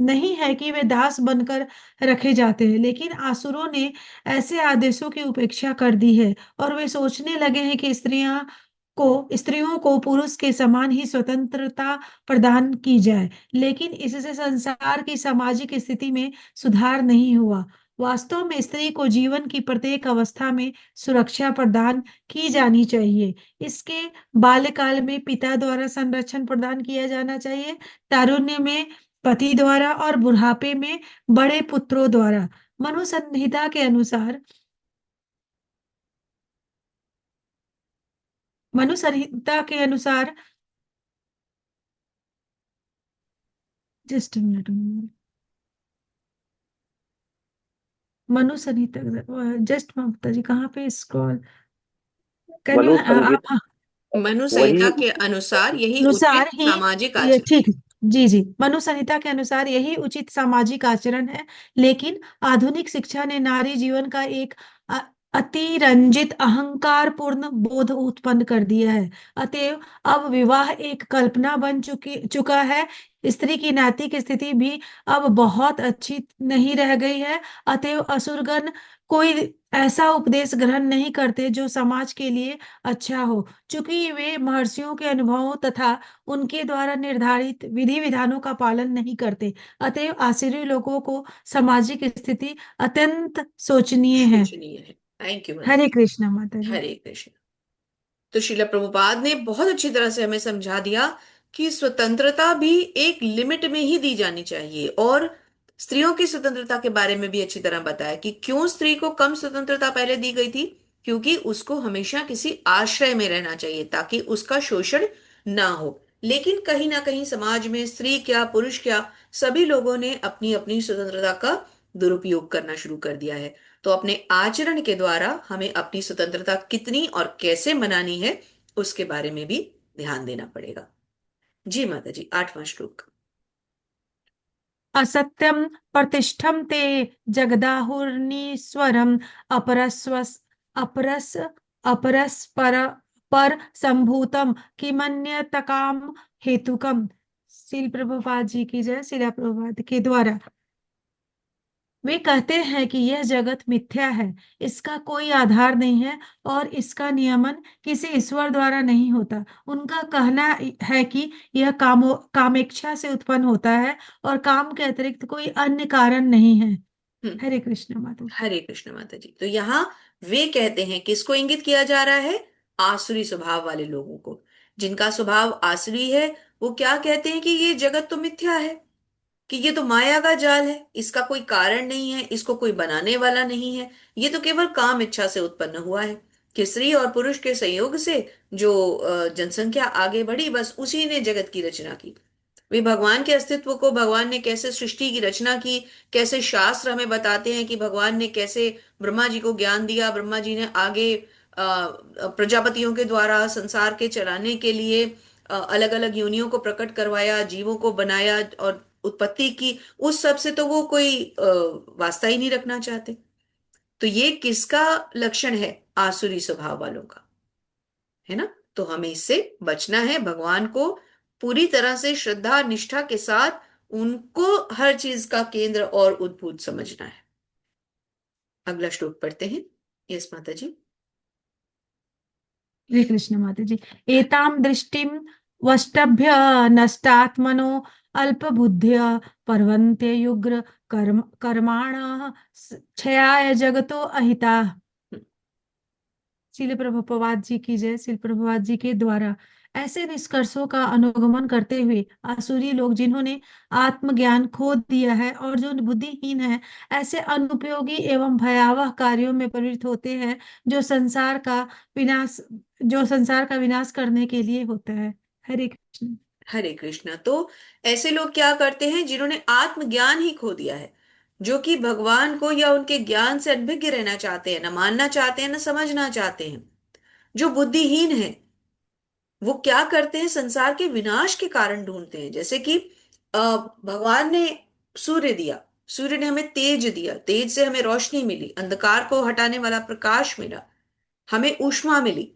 नहीं है कि वे दास बनकर रखे जाते हैं। लेकिन आसुरों ने ऐसे आदेशों की उपेक्षा कर दी है और वे सोचने लगे हैं कि स्त्रियों को पुरुष के समान ही स्वतंत्रता प्रदान की जाए। लेकिन इससे संसार की सामाजिक स्थिति में सुधार नहीं हुआ। वास्तव में स्त्री को जीवन की प्रत्येक अवस्था में सुरक्षा प्रदान की जानी चाहिए। इसके बाल्यकाल में पिता द्वारा संरक्षण प्रदान किया जाना चाहिए, तारुण्य में पति द्वारा और बुढ़ापे में बड़े पुत्रों द्वारा। मनु संहिता के अनुसार मनु संहिता के अनुसार जस्ट मिनट, मनु संहिता, जस्ट ममता जी कहाँ पे स्क्रॉल, कैन यू मनु आप, संगीत हाँ, मनु वही संहिता के अनुसार यही अनुसार उचित ही सामाजिक ये आचरण ठीक है। है। जी जी, मनु संहिता के अनुसार यही उचित सामाजिक आचरण है। लेकिन आधुनिक शिक्षा ने नारी जीवन का एक अ- अतिरंजित अहंकार पूर्ण बोध उत्पन्न कर दिया है। अतएव अब विवाह एक कल्पना बन चुका है। स्त्री की नैतिक स्थिति भी अब बहुत अच्छी नहीं रह गई है। अतएव असुरगण कोई ऐसा उपदेश ग्रहण नहीं करते जो समाज के लिए अच्छा हो, चूंकि वे महर्षियों के अनुभवों तथा उनके द्वारा निर्धारित विधि विधानों का पालन नहीं करते। अतएव आश्चर्य लोगों को सामाजिक स्थिति अत्यंत शोचनीय है। शोचनीय है। थैंक यू माता हरे जी। कृष्णा माता जी। हरे कृष्ण। तो श्रील प्रभुपाद ने बहुत अच्छी तरह से हमें समझा दिया कि स्वतंत्रता भी एक लिमिट में ही दी जानी चाहिए, और स्त्रियों की स्वतंत्रता के बारे में भी अच्छी तरह बताया कि क्यों स्त्री को कम स्वतंत्रता पहले दी गई थी। क्योंकि उसको हमेशा किसी आश्रय में रहना चाहिए ताकि उसका शोषण ना हो। लेकिन कहीं ना कहीं समाज में स्त्री क्या पुरुष क्या, सभी लोगों ने अपनी अपनी स्वतंत्रता का दुरुपयोग करना शुरू कर दिया है। तो अपने आचरण के द्वारा हमें अपनी स्वतंत्रता कितनी और कैसे मनानी है उसके बारे में भी ध्यान देना पड़ेगा। जी माता जी, 8वां श्लोक। असत्यम प्रतिष्ठम ते जगदाहुर्नीश्वरम अपरस्वस अपरस अपरस्पर पर संभूतम किमन्यतकाम हेतुकम। श्रील प्रभुपाद जी की जय। श्रीला प्रभुपाद के द्वारा वे कहते हैं कि यह जगत मिथ्या है, इसका कोई आधार नहीं है और इसका नियमन किसी ईश्वर द्वारा नहीं होता। उनका कहना है कि यह कामेच्छा से उत्पन्न होता है और काम के अतिरिक्त कोई अन्य कारण नहीं है। हम्म। हरे कृष्ण माता जी। हरे कृष्ण माता जी। तो यहाँ वे कहते हैं किसको इंगित किया जा रहा है? आसुरी स्वभाव वाले लोगों को। जिनका स्वभाव आसुरी है, वो क्या कहते हैं कि ये जगत तो मिथ्या है, कि ये तो माया का जाल है, इसका कोई कारण नहीं है, इसको कोई बनाने वाला नहीं है, ये तो केवल काम इच्छा से उत्पन्न हुआ है। कि स्त्री और पुरुष के संयोग से जो जनसंख्या आगे बढ़ी, बस उसी ने जगत की रचना की। वे भगवान के अस्तित्व को, भगवान ने कैसे सृष्टि की रचना की, कैसे शास्त्र हमें बताते हैं कि भगवान ने कैसे ब्रह्मा जी को ज्ञान दिया, ब्रह्मा जी ने आगे प्रजापतियों के द्वारा संसार के चलाने के लिए अलग अलग योनियों को प्रकट करवाया, जीवों को बनाया और उत्पत्ति की। उस सब से तो वो कोई वास्ता ही नहीं रखना चाहते। तो ये किसका लक्षण है? आसुरी स्वभाव वालों का, है ना। तो हमें इससे बचना है, भगवान को पूरी तरह से श्रद्धा निष्ठा के साथ उनको हर चीज का केंद्र और उद्भूत समझना है। अगला श्लोक पढ़ते हैं। यस माता जी। हरे कृष्ण माता जी। एताम दृष्टिम वष्टभ्य नष्टात्मनो अल्पबुद्ध्या पर्वन्ते युग्र कर्माण क्षयाय जगतो अहिता। शिल प्रभुपाद जी की जय। शिल प्रभुपाद जी के द्वारा ऐसे निष्कर्षों का अनुगमन करते हुए आसुरी लोग जिन्होंने आत्मज्ञान खो दिया है और जो बुद्धिहीन है, ऐसे अनुपयोगी एवं भयावह कार्यों में प्रवृत्त होते हैं विनाश जो संसार का विनाश करने के लिए होता है। हरे कृष्ण। हरे कृष्णा। तो ऐसे लोग क्या करते हैं जिन्होंने आत्मज्ञान ही खो दिया है। जो कि भगवान को या उनके ज्ञान से अनभिज्ञ रहना चाहते हैं, न मानना चाहते हैं, न समझना चाहते हैं, जो बुद्धिहीन है, वो क्या करते हैं, संसार के विनाश के कारण ढूंढते हैं। जैसे कि भगवान ने सूर्य दिया, सूर्य ने हमें तेज दिया, तेज से हमें रोशनी मिली, अंधकार को हटाने वाला प्रकाश मिला, हमें ऊष्मा मिली।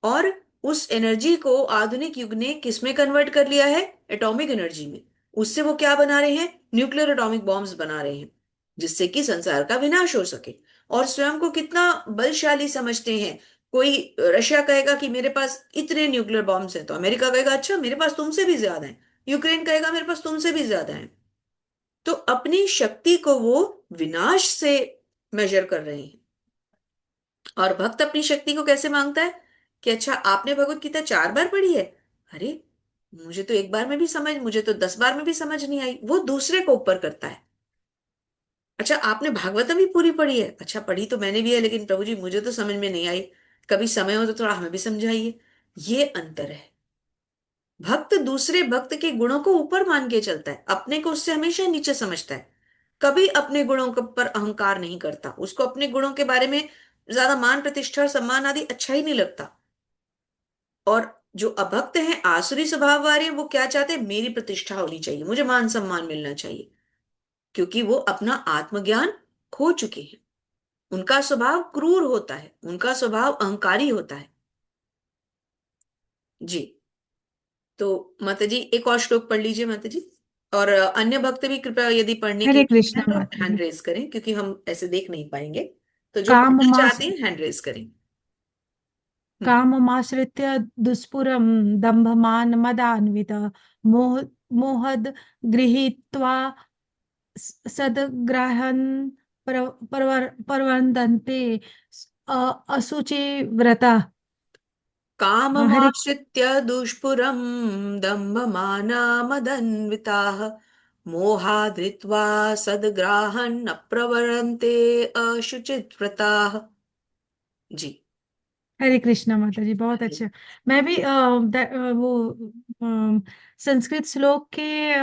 और उस एनर्जी को आधुनिक युग ने किसमें कन्वर्ट कर लिया है? एटॉमिक एनर्जी में। उससे वो क्या बना रहे हैं? न्यूक्लियर एटॉमिक बॉम्ब्स बना रहे हैं, जिससे कि संसार का विनाश हो सके। और स्वयं को कितना बलशाली समझते हैं। कोई रशिया कहेगा कि मेरे पास इतने न्यूक्लियर बॉम्ब्स हैं, तो अमेरिका कहेगा अच्छा मेरे पास तुमसे भी ज्यादा हैं, यूक्रेन कहेगा मेरे पास तुमसे भी ज्यादा हैं। तो अपनी शक्ति को वो विनाश से मेजर कर रहे हैं। और भक्त अपनी शक्ति को कैसे मांगता है? कि अच्छा आपने भगवत गीता 4 बार पढ़ी है, अरे मुझे तो एक बार में भी समझ, मुझे तो 10 बार में भी समझ नहीं आई। वो दूसरे को ऊपर करता है। अच्छा आपने भागवतम भी पूरी पढ़ी है, अच्छा पढ़ी तो मैंने भी है, लेकिन प्रभु जी मुझे तो समझ में नहीं आई, कभी समय हो तो थोड़ा हमें भी समझाइए। ये अंतर है। भक्त दूसरे भक्त के गुणों को ऊपर मान के चलता है, अपने को उससे हमेशा नीचे समझता है। कभी अपने गुणों पर अहंकार नहीं करता, उसको अपने गुणों के बारे में ज्यादा मान प्रतिष्ठा और सम्मान आदि अच्छा ही नहीं लगता। और जो अभक्त हैं, आसुरी स्वभाव वाले हैं, वो क्या चाहते हैं? मेरी प्रतिष्ठा होनी चाहिए, मुझे मान सम्मान मिलना चाहिए, क्योंकि वो अपना आत्मज्ञान खो चुके हैं। उनका स्वभाव क्रूर होता है, उनका स्वभाव अहंकारी होता है। जी। तो माता जी एक और श्लोक पढ़ लीजिए माता जी। और अन्य भक्त भी कृपया यदि पढ़ने की हरे इच्छा है कृष्णा तो माता हैंड जी। रेज करें, क्योंकि हम ऐसे देख नहीं पाएंगे। तो जो काम पढ़ना मास चाहते हैं हैंड रेज करें। हम्म। काममाश्रित्य दुष्पुरं दम्भमान मदान्वित मोह मोहद गृहीत्वा सद्ग्राहन् प्रवर्तन्ते असुचि व्रता। हरे काममाश्रित्य दुष्पुरं दम्भमानमदन्विताः मोहाधृत्वा सद्ग्राहन् अप्रवरन्ते अशुचिव्रताः। जी। हरे कृष्णा माता जी, बहुत हरे। अच्छा। मैं भी वो संस्कृत श्लोक के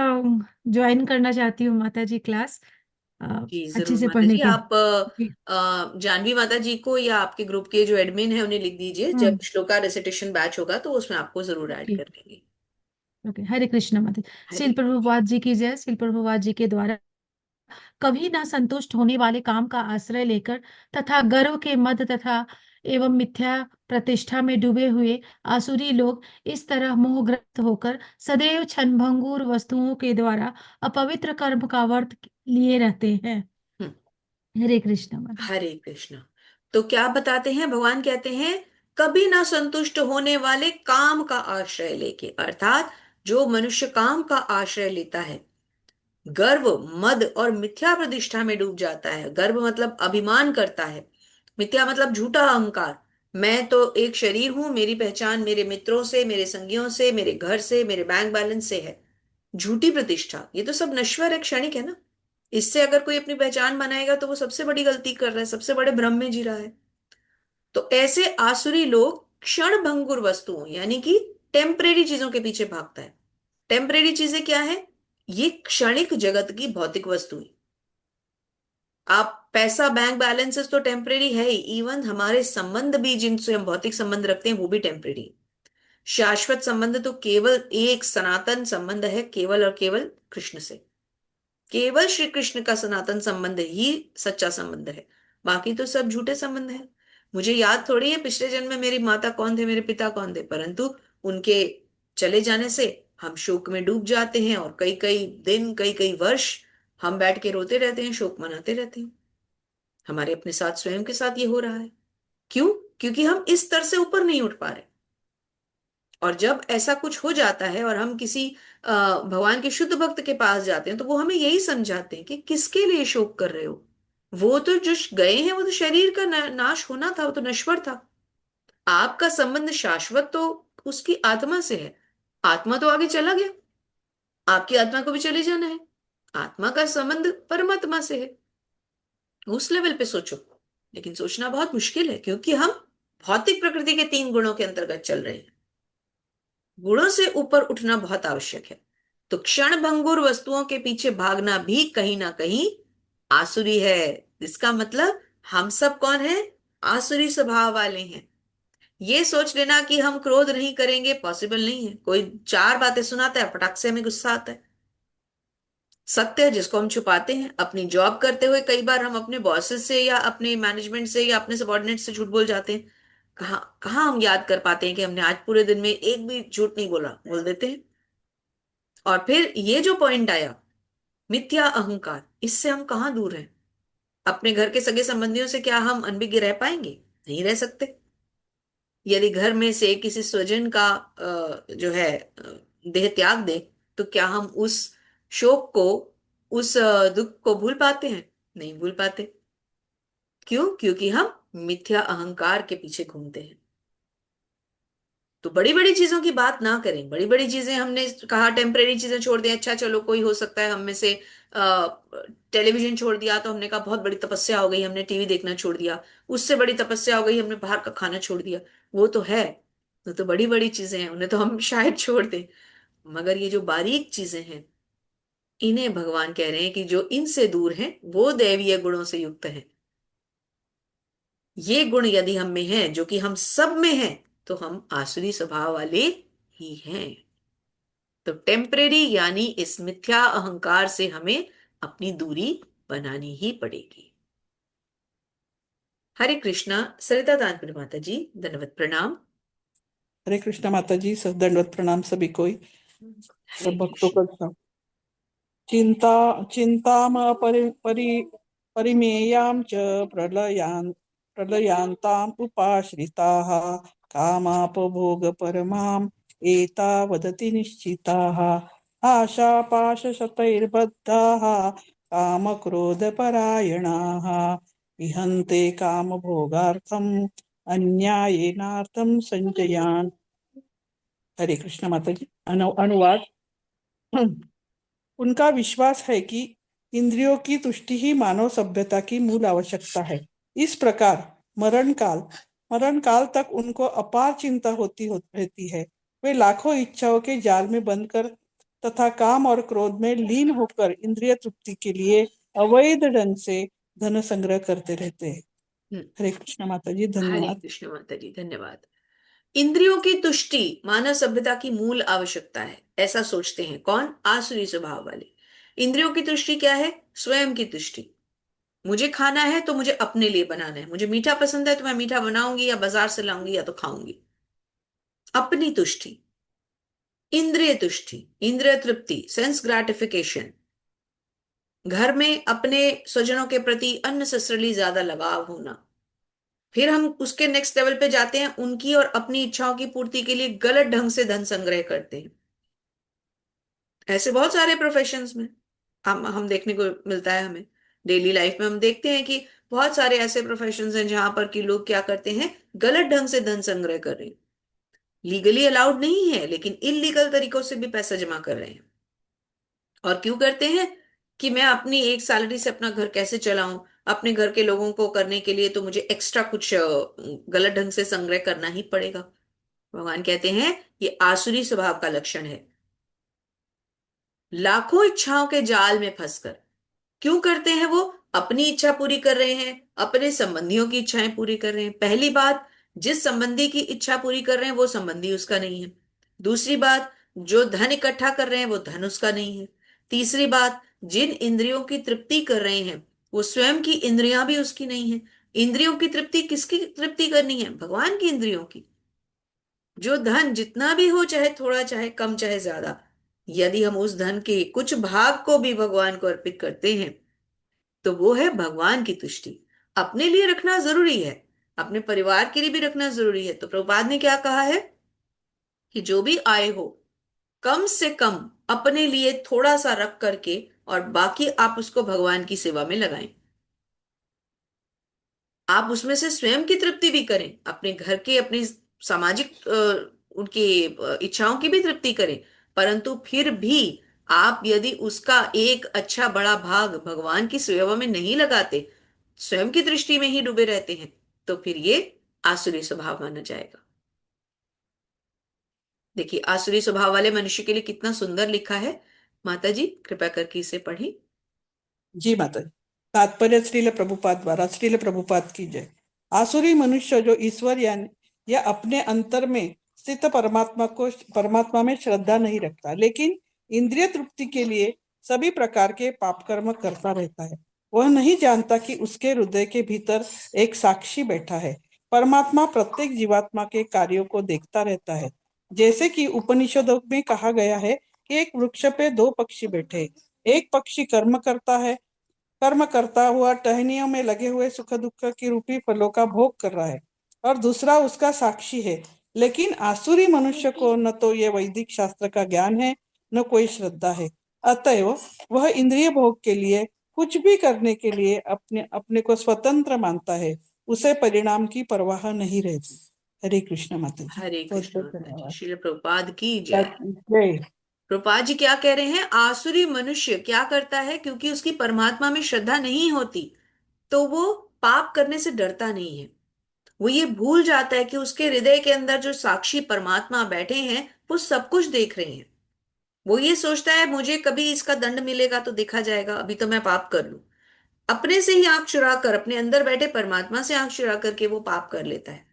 ज्वाइन करना चाहती हूँ माता जी क्लास, जी अच्छे जरूर से माता पढ़ने जी। के। आप जानवी माता जी को या आपके ग्रुप के जो एडमिन है उन्हें लिख दीजिए, जब हम्म। श्लोका रेसिटेशन बैच होगा तो उसमें आपको जरूर ऐड ओके। कर लेंगे। ओके, हरे कृष्णा माता जी। हरे। श्रील प्रभुपाद जी की जय। श्रील प्रभुपाद जी के द्वारा कभी न संतुष्ट होने वाले काम का आश्रय लेकर तथा गर्व के मद तथा एवं मिथ्या प्रतिष्ठा में डूबे हुए आसुरी लोग इस तरह मोहग्रस्त होकर सदैव क्षणभंगुर वस्तुओं के द्वारा अपवित्र कर्म का वर्त लिए रहते हैं। हम्म। हरे कृष्ण माता। हरे कृष्णा। तो क्या बताते हैं भगवान? कहते हैं कभी ना संतुष्ट होने वाले काम का आश्रय लेके, अर्थात जो मनुष्य काम का आश्रय लेता है, गर्व मद और मिथ्या प्रतिष्ठा में डूब जाता है। गर्व मतलब अभिमान करता है, मिथ्या मतलब झूठा अहंकार। मैं तो एक शरीर हूं, मेरी पहचान मेरे मित्रों से, मेरे संगियों से, मेरे घर से, मेरे बैंक बैलेंस से है। झूठी प्रतिष्ठा, ये तो सब नश्वर है, क्षणिक है ना। इससे अगर कोई अपनी पहचान बनाएगा तो वो सबसे बड़ी गलती कर रहा है, सबसे बड़े भ्रम में जी रहा है। तो ऐसे आसुरी लोग क्षण भंगुर वस्तुओं यानी कि टेम्परेरी चीजों के पीछे भागता है। टेम्परेरी चीजें क्या है? ये क्षणिक जगत की भौतिक वस्तुएं। आप पैसा बैंक बैलेंसेस तो टेम्परेरी है ही, इवन हमारे संबंध भी जिनसे हम भौतिक संबंध रखते हैं वो भी टेम्परेरी। शाश्वत संबंध तो केवल एक सनातन संबंध है, केवल और केवल कृष्ण से। केवल श्री कृष्ण का सनातन संबंध ही सच्चा संबंध है, बाकी तो सब झूठे संबंध है। मुझे याद थोड़ी है पिछले जन्म में मेरी माता कौन थे, मेरे पिता कौन थे, परंतु उनके चले जाने से हम शोक में डूब जाते हैं, और कई कई दिन, कई कई वर्ष हम बैठ के रोते रहते हैं, शोक मनाते रहते हैं। हमारे अपने साथ, स्वयं के साथ ये हो रहा है। क्यों? क्योंकि हम इस स्तर से ऊपर नहीं उठ पा रहे। और जब ऐसा कुछ हो जाता है और हम किसी भगवान के शुद्ध भक्त के पास जाते हैं, तो वो हमें यही समझाते हैं कि किसके लिए शोक कर रहे हो। वो तो जो गए हैं वो तो शरीर का नाश होना था, वो तो नश्वर था। आपका संबंध शाश्वत तो उसकी आत्मा से है। आत्मा तो आगे चला गया, आपकी आत्मा को भी चले जाना है। आत्मा का संबंध परमात्मा से है। उस लेवल पे सोचो। लेकिन सोचना बहुत मुश्किल है, क्योंकि हम भौतिक प्रकृति के 3 गुणों के अंतर्गत चल रहे हैं। गुणों से ऊपर उठना बहुत आवश्यक है। तो क्षण भंगुर वस्तुओं के पीछे भागना भी कहीं ना कहीं आसुरी है, इसका मतलब हम सब कौन है? आसुरी स्वभाव वाले हैं। ये सोच लेना कि हम क्रोध नहीं करेंगे पॉसिबल नहीं है। कोई चार बातें सुनाता है, फटाक से हमें गुस्सा आता है। सत्य है जिसको हम छुपाते हैं। अपनी जॉब करते हुए कई बार हम अपने बॉसेस से या अपने मैनेजमेंट से या अपने सबॉर्डिनेट से झूठ बोल जाते हैं। कहाँ कहाँ हम याद कर पाते हैं कि हमने आज पूरे दिन में एक भी झूठ नहीं बोला, बोल देते हैं। और फिर ये जो पॉइंट आया, मिथ्या अहंकार, इससे हम कहाँ दूर हैं? अपने घर के सगे संबंधियों से क्या हम अनभिज्ञ रह पाएंगे? नहीं रह सकते। यदि घर में से किसी स्वजन का जो है देह त्याग दे, तो क्या हम उस शोक को, उस दुख को भूल पाते हैं? नहीं भूल पाते। क्यों? क्योंकि हम मिथ्या अहंकार के पीछे घूमते हैं। तो बड़ी बड़ी चीजों की बात ना करें। बड़ी बड़ी चीजें हमने कहा, टेम्परेरी चीजें छोड़ दें, अच्छा चलो कोई हो सकता है हम में से टेलीविजन छोड़ दिया, तो हमने कहा बहुत बड़ी तपस्या हो गई, हमने टीवी देखना छोड़ दिया। उससे बड़ी तपस्या हो गई, हमने बाहर का खाना छोड़ दिया। वो तो है, वो तो बड़ी बड़ी चीजें हैं, उन्हें तो हम शायद छोड़ दें। मगर ये जो बारीक चीजें हैं, इन्हें भगवान कह रहे हैं कि जो इनसे दूर हैं वो दैवीय गुणों से युक्त है। ये गुण यदि हम में है, जो कि हम सब में है, तो हम आसुरी स्वभाव वाले ही हैं। तो टेम्परेरी यानी इस मिथ्या अहंकार से हमें अपनी दूरी बनानी ही पड़ेगी। हरे कृष्णा। सरिता दानपुर माता जी, दंडवत प्रणाम। हरे कृष्णा माता जी, सब दंडवत प्रणाम सभी को, हरे सब भक्तों कृष्ण। का। चिंता चिंताम परिमेयां च प्रलयांताम उपाश्रिताः कामापभोग परमाम एतावदति निश्चिताः आशापाशशतैर्बद्धाः कामक्रोधपरायणाः इहन्ते कामभोगार्थम् अन्यायेनार्थं संचयान्। हरे कृष्ण माता जी। अनुवाद। उनका विश्वास है कि इंद्रियों की तुष्टि ही मानव सभ्यता की मूल आवश्यकता है। इस प्रकार मरण काल तक उनको अपार चिंता रहती है। वे लाखों इच्छाओं के जाल में बंद कर तथा काम और क्रोध में लीन होकर इंद्रिय तृप्ति के लिए अवैध ढंग से धन संग्रह करते रहते हैं। हरे कृष्ण माता जी, हरे धन्यवाद। कृष्ण माता जी, धन्यवाद। इंद्रियों की तुष्टि मानव सभ्यता की मूल आवश्यकता है, ऐसा सोचते हैं कौन? आसुरी स्वभाव वाले। इंद्रियों की तुष्टि क्या है? स्वयं की तुष्टि। मुझे खाना है तो मुझे अपने लिए बनाना है। मुझे मीठा पसंद है तो मैं मीठा बनाऊंगी या बाजार से लाऊंगी या तो खाऊंगी। अपनी तुष्टि। इंद्रिय तुष्टि, इंद्रिय तृप्ति, सेंस ग्रेटिफिकेशन। घर में अपने स्वजनों के प्रति अननेसेसरली ज्यादा लगाव होना। फिर हम उसके नेक्स्ट लेवल पे जाते हैं, उनकी और अपनी इच्छाओं की पूर्ति के लिए गलत ढंग से धन संग्रह करते हैं। ऐसे बहुत सारे प्रोफेशंस में हम देखने को मिलता है। हमें डेली लाइफ में हम देखते हैं कि बहुत सारे ऐसे प्रोफेशंस हैं जहां पर कि लोग क्या करते हैं, गलत ढंग से धन संग्रह कर रहे हैं। लीगली अलाउड नहीं है, लेकिन इलीगल तरीकों से भी पैसा जमा कर रहे हैं। और क्यों करते हैं? कि मैं अपनी एक सैलरी से अपना घर कैसे चलाऊं, अपने घर के लोगों को करने के लिए तो मुझे एक्स्ट्रा कुछ गलत ढंग से संग्रह करना ही पड़ेगा। भगवान कहते हैं ये आसुरी स्वभाव का लक्षण है। लाखों इच्छाओं के जाल में फंसकर क्यों करते हैं वो? अपनी इच्छा पूरी कर रहे हैं, अपने संबंधियों की इच्छाएं पूरी कर रहे हैं। पहली बात, जिस संबंधी की इच्छा पूरी कर रहे हैं वो संबंधी उसका नहीं है। दूसरी बात, जो धन इकट्ठा कर रहे हैं वो धन उसका नहीं है। तीसरी बात, जिन इंद्रियों की तृप्ति कर रहे हैं वो स्वयं की इंद्रियां भी उसकी नहीं है। इंद्रियों की तृप्ति किसकी तृप्ति करनी है? भगवान की इंद्रियों की। जो धन जितना भी हो, चाहे थोड़ा चाहे कम चाहे ज्यादा, यदि हम उस धन के कुछ भाग को भी भगवान को अर्पित करते हैं, तो वो है भगवान की तुष्टि। अपने लिए रखना जरूरी है, अपने परिवार के लिए भी रखना जरूरी है। तो प्रभुपाद ने क्या कहा है कि जो भी आय हो, कम से कम अपने लिए थोड़ा सा रख करके और बाकी आप उसको भगवान की सेवा में लगाएं। आप उसमें से स्वयं की तृप्ति भी करें, अपने घर के, अपनी सामाजिक उनकी इच्छाओं की भी तृप्ति करें। परंतु फिर भी आप यदि उसका एक अच्छा बड़ा भाग भगवान की सेवा में नहीं लगाते, स्वयं की दृष्टि में ही डूबे रहते हैं, तो फिर ये आसुरी स्वभाव माना जाएगा। देखिए, आसुरी स्वभाव वाले मनुष्य के लिए कितना सुंदर लिखा है। माता जी कृपया करके इसे पढ़ें। जी माता जी। तात्पर्य श्रील प्रभुपाद द्वारा। श्रील प्रभुपाद की जय। आसुरी मनुष्य जो ईश्वर या अपने अंतर में स्थित परमात्मा में श्रद्धा नहीं रखता, लेकिन इंद्रिय तृप्ति के लिए सभी प्रकार के पाप कर्म करता रहता है, वह नहीं जानता कि उसके हृदय के भीतर एक साक्षी बैठा है। परमात्मा प्रत्येक जीवात्मा के कार्यों को देखता रहता है। जैसे कि उपनिषदों में कहा गया है कि एक वृक्ष पे दो पक्षी बैठे, एक पक्षी कर्म करता हुआ टहनियों में लगे हुए सुख दुख की रूपी फलों का भोग कर रहा है, और दूसरा उसका साक्षी है। लेकिन आसुरी मनुष्य को न तो ये वैदिक शास्त्र का ज्ञान है, न कोई श्रद्धा है। अतएव वह इंद्रिय भोग के लिए कुछ भी करने के लिए अपने अपने को स्वतंत्र मानता है, उसे परिणाम की परवाह नहीं रहती। हरे कृष्ण माता जी। हरे बहुत कृष्ण बहुत माता जी। धन्यवाद। श्रील प्रभुपाद की जय। जय। प्रभुपाद जी क्या कह रहे हैं? आसुरी मनुष्य क्या करता है? क्योंकि उसकी परमात्मा में श्रद्धा नहीं होती, तो वो पाप करने से डरता नहीं है। वो ये भूल जाता है कि उसके हृदय के अंदर जो साक्षी परमात्मा बैठे हैं वो सब कुछ देख रहे हैं। वो ये सोचता है मुझे कभी इसका दंड मिलेगा तो देखा जाएगा, अभी तो मैं पाप कर लूं। अपने से ही आंख चुरा कर, अपने अंदर बैठे परमात्मा से आंख चुरा करके वो पाप कर लेता है।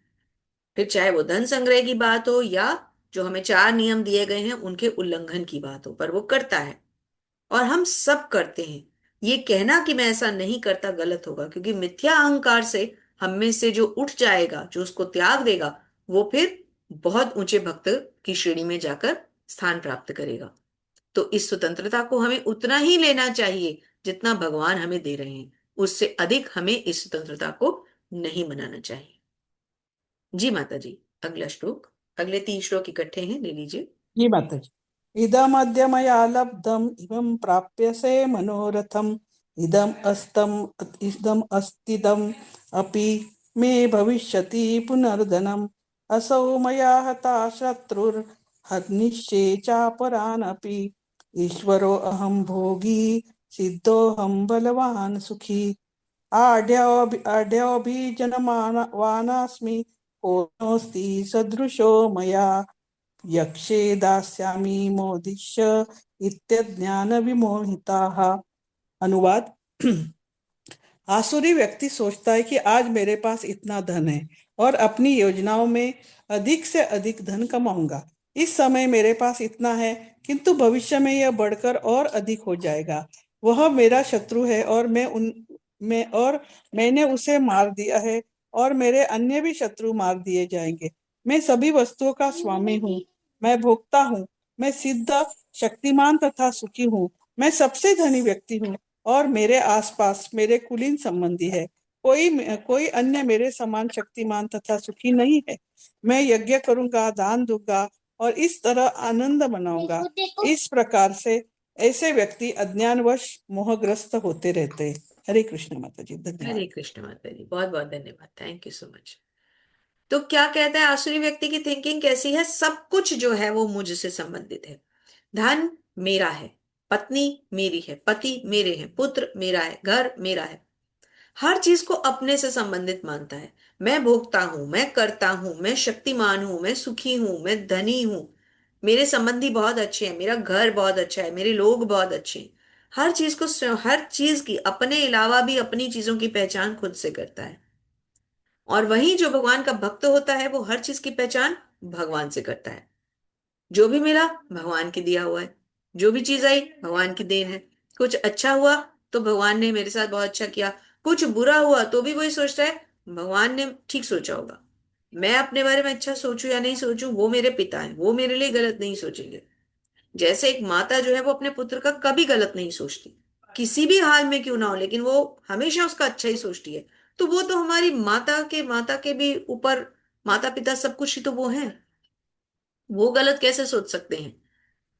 फिर चाहे वो धन संग्रह की बात हो या जो हमें चार नियम दिए गए हैं उनके उल्लंघन की बात हो, पर वो करता है। और हम सब करते हैं। ये कहना कि मैं ऐसा नहीं करता गलत होगा, क्योंकि मिथ्या अहंकार से हम में से जो उठ जाएगा, जो उसको त्याग देगा, वो फिर बहुत ऊंचे भक्त की श्रेणी में जाकर स्थान प्राप्त करेगा। तो इस स्वतंत्रता को हमें उतना ही लेना चाहिए जितना भगवान हमें दे रहे हैं। उससे अधिक हमें इस स्वतंत्रता को नहीं मनाना चाहिए। जी माता जी। अगला श्लोक, अगले तीन श्लोक इकट्ठे हैं, ले लीजिए। जी माता जी। इदमद्य मया लब्धम इमं प्राप्यसे मनोरथम, इदम अस्तिदम अपि मे भविष्यति पुनर्धनम, असौ मया हता शत्रुर्हनिष्ये चापरानपि, ईश्वरो अहम भोगी सिद्धोऽहं बलवान सुखी, आढ्योऽभिजनवानास्मि कोऽस्ति सदृशो मया, यक्षे दास्यामि मोदिष्य इत्यज्ञान विमोहिताः। अनुवाद। आसुरी व्यक्ति सोचता है कि आज मेरे पास इतना धन है और अपनी योजनाओं में अधिक से अधिक धन कमाऊंगा। इस समय मेरे पास इतना है, किंतु भविष्य में यह बढ़कर और अधिक हो जाएगा। वह मेरा शत्रु है और मैंने उसे मार दिया है, और मेरे अन्य भी शत्रु मार दिए जाएंगे। मैं सभी वस्तुओं का स्वामी हूँ, मैं भोक्ता हूँ, मैं सिद्ध, शक्तिमान तथा सुखी हूँ, मैं सबसे धनी व्यक्ति हूँ, और मेरे आसपास मेरे कुलीन संबंधी है। कोई अन्य मेरे समान शक्तिमान तथा सुखी नहीं है। मैं यज्ञ करूंगा, दान दूंगा और इस तरह आनंद मनाऊंगा। इस प्रकार से ऐसे व्यक्ति अज्ञानवश मोहग्रस्त होते रहते हैं। हरे कृष्ण माता जी। धन्यवाद। हरे कृष्ण माता जी, बहुत बहुत धन्यवाद, थैंक यू सो मच। तो क्या कहता है? आसुरी व्यक्ति की थिंकिंग कैसी है? सब कुछ जो है वो मुझसे संबंधित है। धन मेरा है, पत्नी मेरी है, पति मेरे हैं, पुत्र मेरा है, घर मेरा है। हर चीज को अपने से संबंधित मानता है। मैं भोगता हूं, मैं करता हूं, मैं शक्तिमान हूं, मैं सुखी हूं, मैं धनी हूं, मेरे संबंधी बहुत अच्छे हैं, मेरा घर बहुत अच्छा है, मेरे लोग बहुत अच्छे हैं। हर चीज की अपने अलावा भी अपनी चीजों की पहचान खुद से करता है। और वहीं जो भगवान का भक्त होता है वो हर चीज की पहचान भगवान से करता है। जो भी मिला भगवान के दिया हुआ है, जो भी चीज आई भगवान की देन है। कुछ अच्छा हुआ तो भगवान ने मेरे साथ बहुत अच्छा किया, कुछ बुरा हुआ तो भी वही सोचता है भगवान ने ठीक सोचा होगा। मैं अपने बारे में अच्छा सोचूं या नहीं सोचूं, वो मेरे पिता हैं, वो मेरे लिए गलत नहीं सोचेंगे। जैसे एक माता जो है वो अपने पुत्र का कभी गलत नहीं सोचती, किसी भी हाल में क्यों ना हो, लेकिन वो हमेशा उसका अच्छा ही सोचती है। तो वो तो हमारी माता के भी ऊपर, माता पिता सब कुछ ही तो वो हैं। वो गलत कैसे सोच सकते हैं?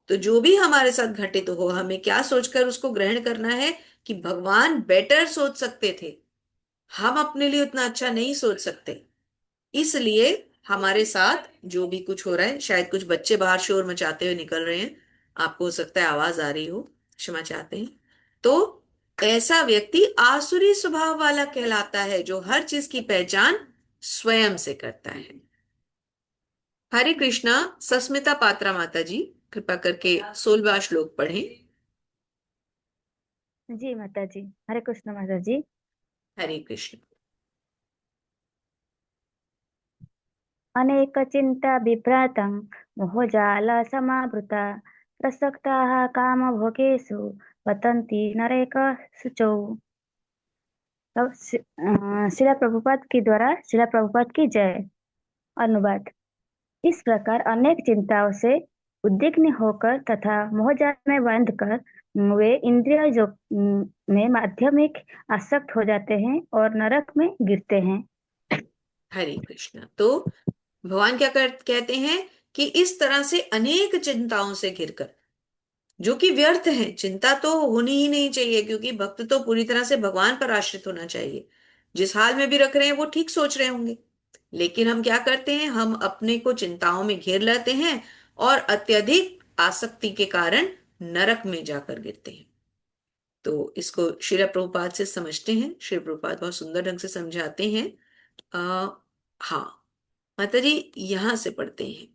तो जो भी हमारे साथ घटित हो, हमें क्या सोचकर उसको ग्रहण करना है कि भगवान बेटर सोच सकते थे, हम अपने लिए उतना अच्छा नहीं सोच सकते। इसलिए हमारे साथ जो भी कुछ हो रहा है, शायद कुछ बच्चे बाहर शोर मचाते हुए निकल रहे हैं, आपको हो सकता है आवाज आ रही हो, क्षमा चाहते हैं। तो ऐसा व्यक्ति आसुरी स्वभाव वाला कहलाता है, जो हर चीज की पहचान स्वयं से करता है। हरे कृष्णा। सस्मिता पात्रा माता जी, कृपा करके 16वां श्लोक पढ़ें। जी माता जी, हरे कृष्ण माता जी। हरे कृष्ण। अनेक चिंता विभ्रातं मोहजाल समावृता प्रसक्ताः कामभोगेषु पतन्ति नरक शुचौ। तब शिला प्रभुपाद के द्वारा शिला प्रभुपाद की जय। अनुवाद। इस प्रकार अनेक चिंताओं से उद्विग्न होकर तथा मोहजाल में बंधकर वे इंद्रिय जो में माध्यमिक आसक्त हो जाते हैं और नरक में गिरते हैं। हरे कृष्ण। तो भगवान क्या कहते हैं कि इस तरह से अनेक चिंताओं से घिरकर, जो कि व्यर्थ है, चिंता तो होनी ही नहीं चाहिए, क्योंकि भक्त तो पूरी तरह से भगवान पर आश्रित होना चाहिए। जिस हाल में भी रख रहे हैं वो ठीक सोच रहे होंगे, लेकिन हम क्या करते हैं, हम अपने को चिंताओं में घेर लेते हैं और अत्यधिक आसक्ति के कारण नरक में जाकर गिरते हैं। तो इसको श्रील प्रभुपाद से समझते हैं। श्री प्रभुपाद बहुत सुंदर ढंग से समझाते हैं। आ, हाँ माता जी, यहां से पढ़ते हैं।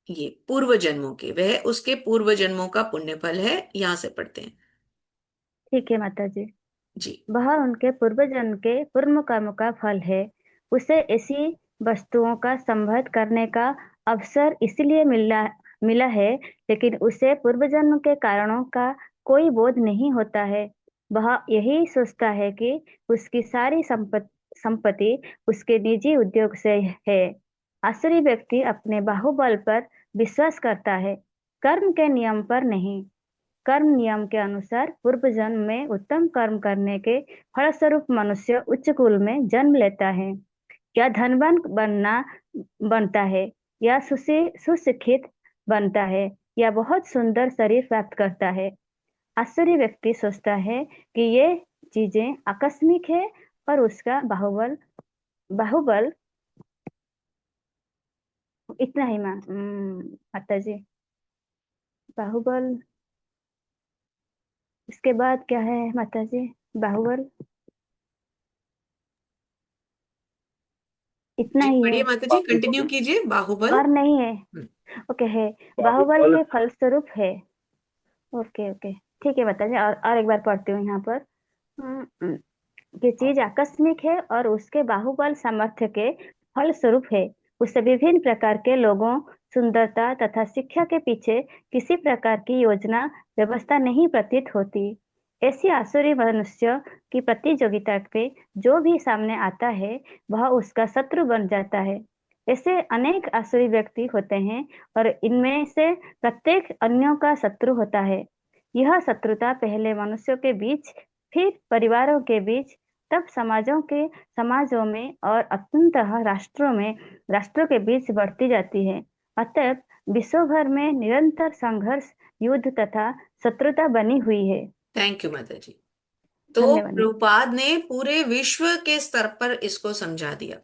ये पूर्व जन्मों के, वह उसके पूर्व जन्मों का पुण्य फल है, यहां से पढ़ते हैं। ठीक है माता जी। जी। वह उनके पूर्व जन्म के पूर्व कर्म का फल है। उसे ऐसी वस्तुओं का संभव करने का अवसर इसलिए मिला मिला है, लेकिन उसे पूर्व जन्म के कारणों का कोई बोध नहीं होता है। वह यही सोचता है कि उसकी सारी संपत्ति उसके निजी उद्योग से है। आसुरी व्यक्ति अपने बाहुबल पर विश्वास करता है, कर्म के नियम पर नहीं। कर्म नियम के अनुसार पूर्व जन्म में उत्तम कर्म करने के फलस्वरूप मनुष्य उच्च कुल में जन्म लेता है, या धनवान बनता है, या सुशिक्षित बनता है, या बहुत सुंदर शरीर प्राप्त करता है। आश्चर्य व्यक्ति सोचता है कि ये चीजें आकस्मिक है और उसका बाहुबल बाहुबल इतना ही माता जी। बाहुबल, इसके बाद क्या है माता जी? बाहुबल इतना जी ही है पढ़िए माता जी, कंटिन्यू बाहुबल कीजिए। बाहुबल। और नहीं है? हम्म, ओके है। बाहुबल बाहुबल के फलस्वरूप है। ओके ओके, ठीक है बताइए। और एक बार पढ़ती हूँ यहाँ पर। ये चीज आकस्मिक है और उसके बाहुबल सामर्थ्य के फलस्वरूप है। उसे विभिन्न प्रकार के लोगों, सुंदरता तथा शिक्षा के पीछे किसी प्रकार की योजना व्यवस्था नहीं प्रतीत होती। ऐसी आसुरी मनुष्य की प्रतियोगिता पे जो भी सामने आता है वह उसका शत्रु बन जाता है। ऐसे अनेक आसुरी व्यक्ति होते हैं और इनमें से प्रत्येक अन्यों का शत्रु होता है। यह शत्रुता पहले मनुष्यों के बीच, फिर परिवारों के बीच, तब समाजों में और अंततः राष्ट्रों के बीच बढ़ती जाती है। अतः विश्व भर में निरंतर संघर्ष, युद्ध तथा शत्रुता बनी हुई है। थैंक यू माता जी। तो धन्यवाद। प्रभुपाद ने पूरे विश्व के स्तर पर इसको समझा दिया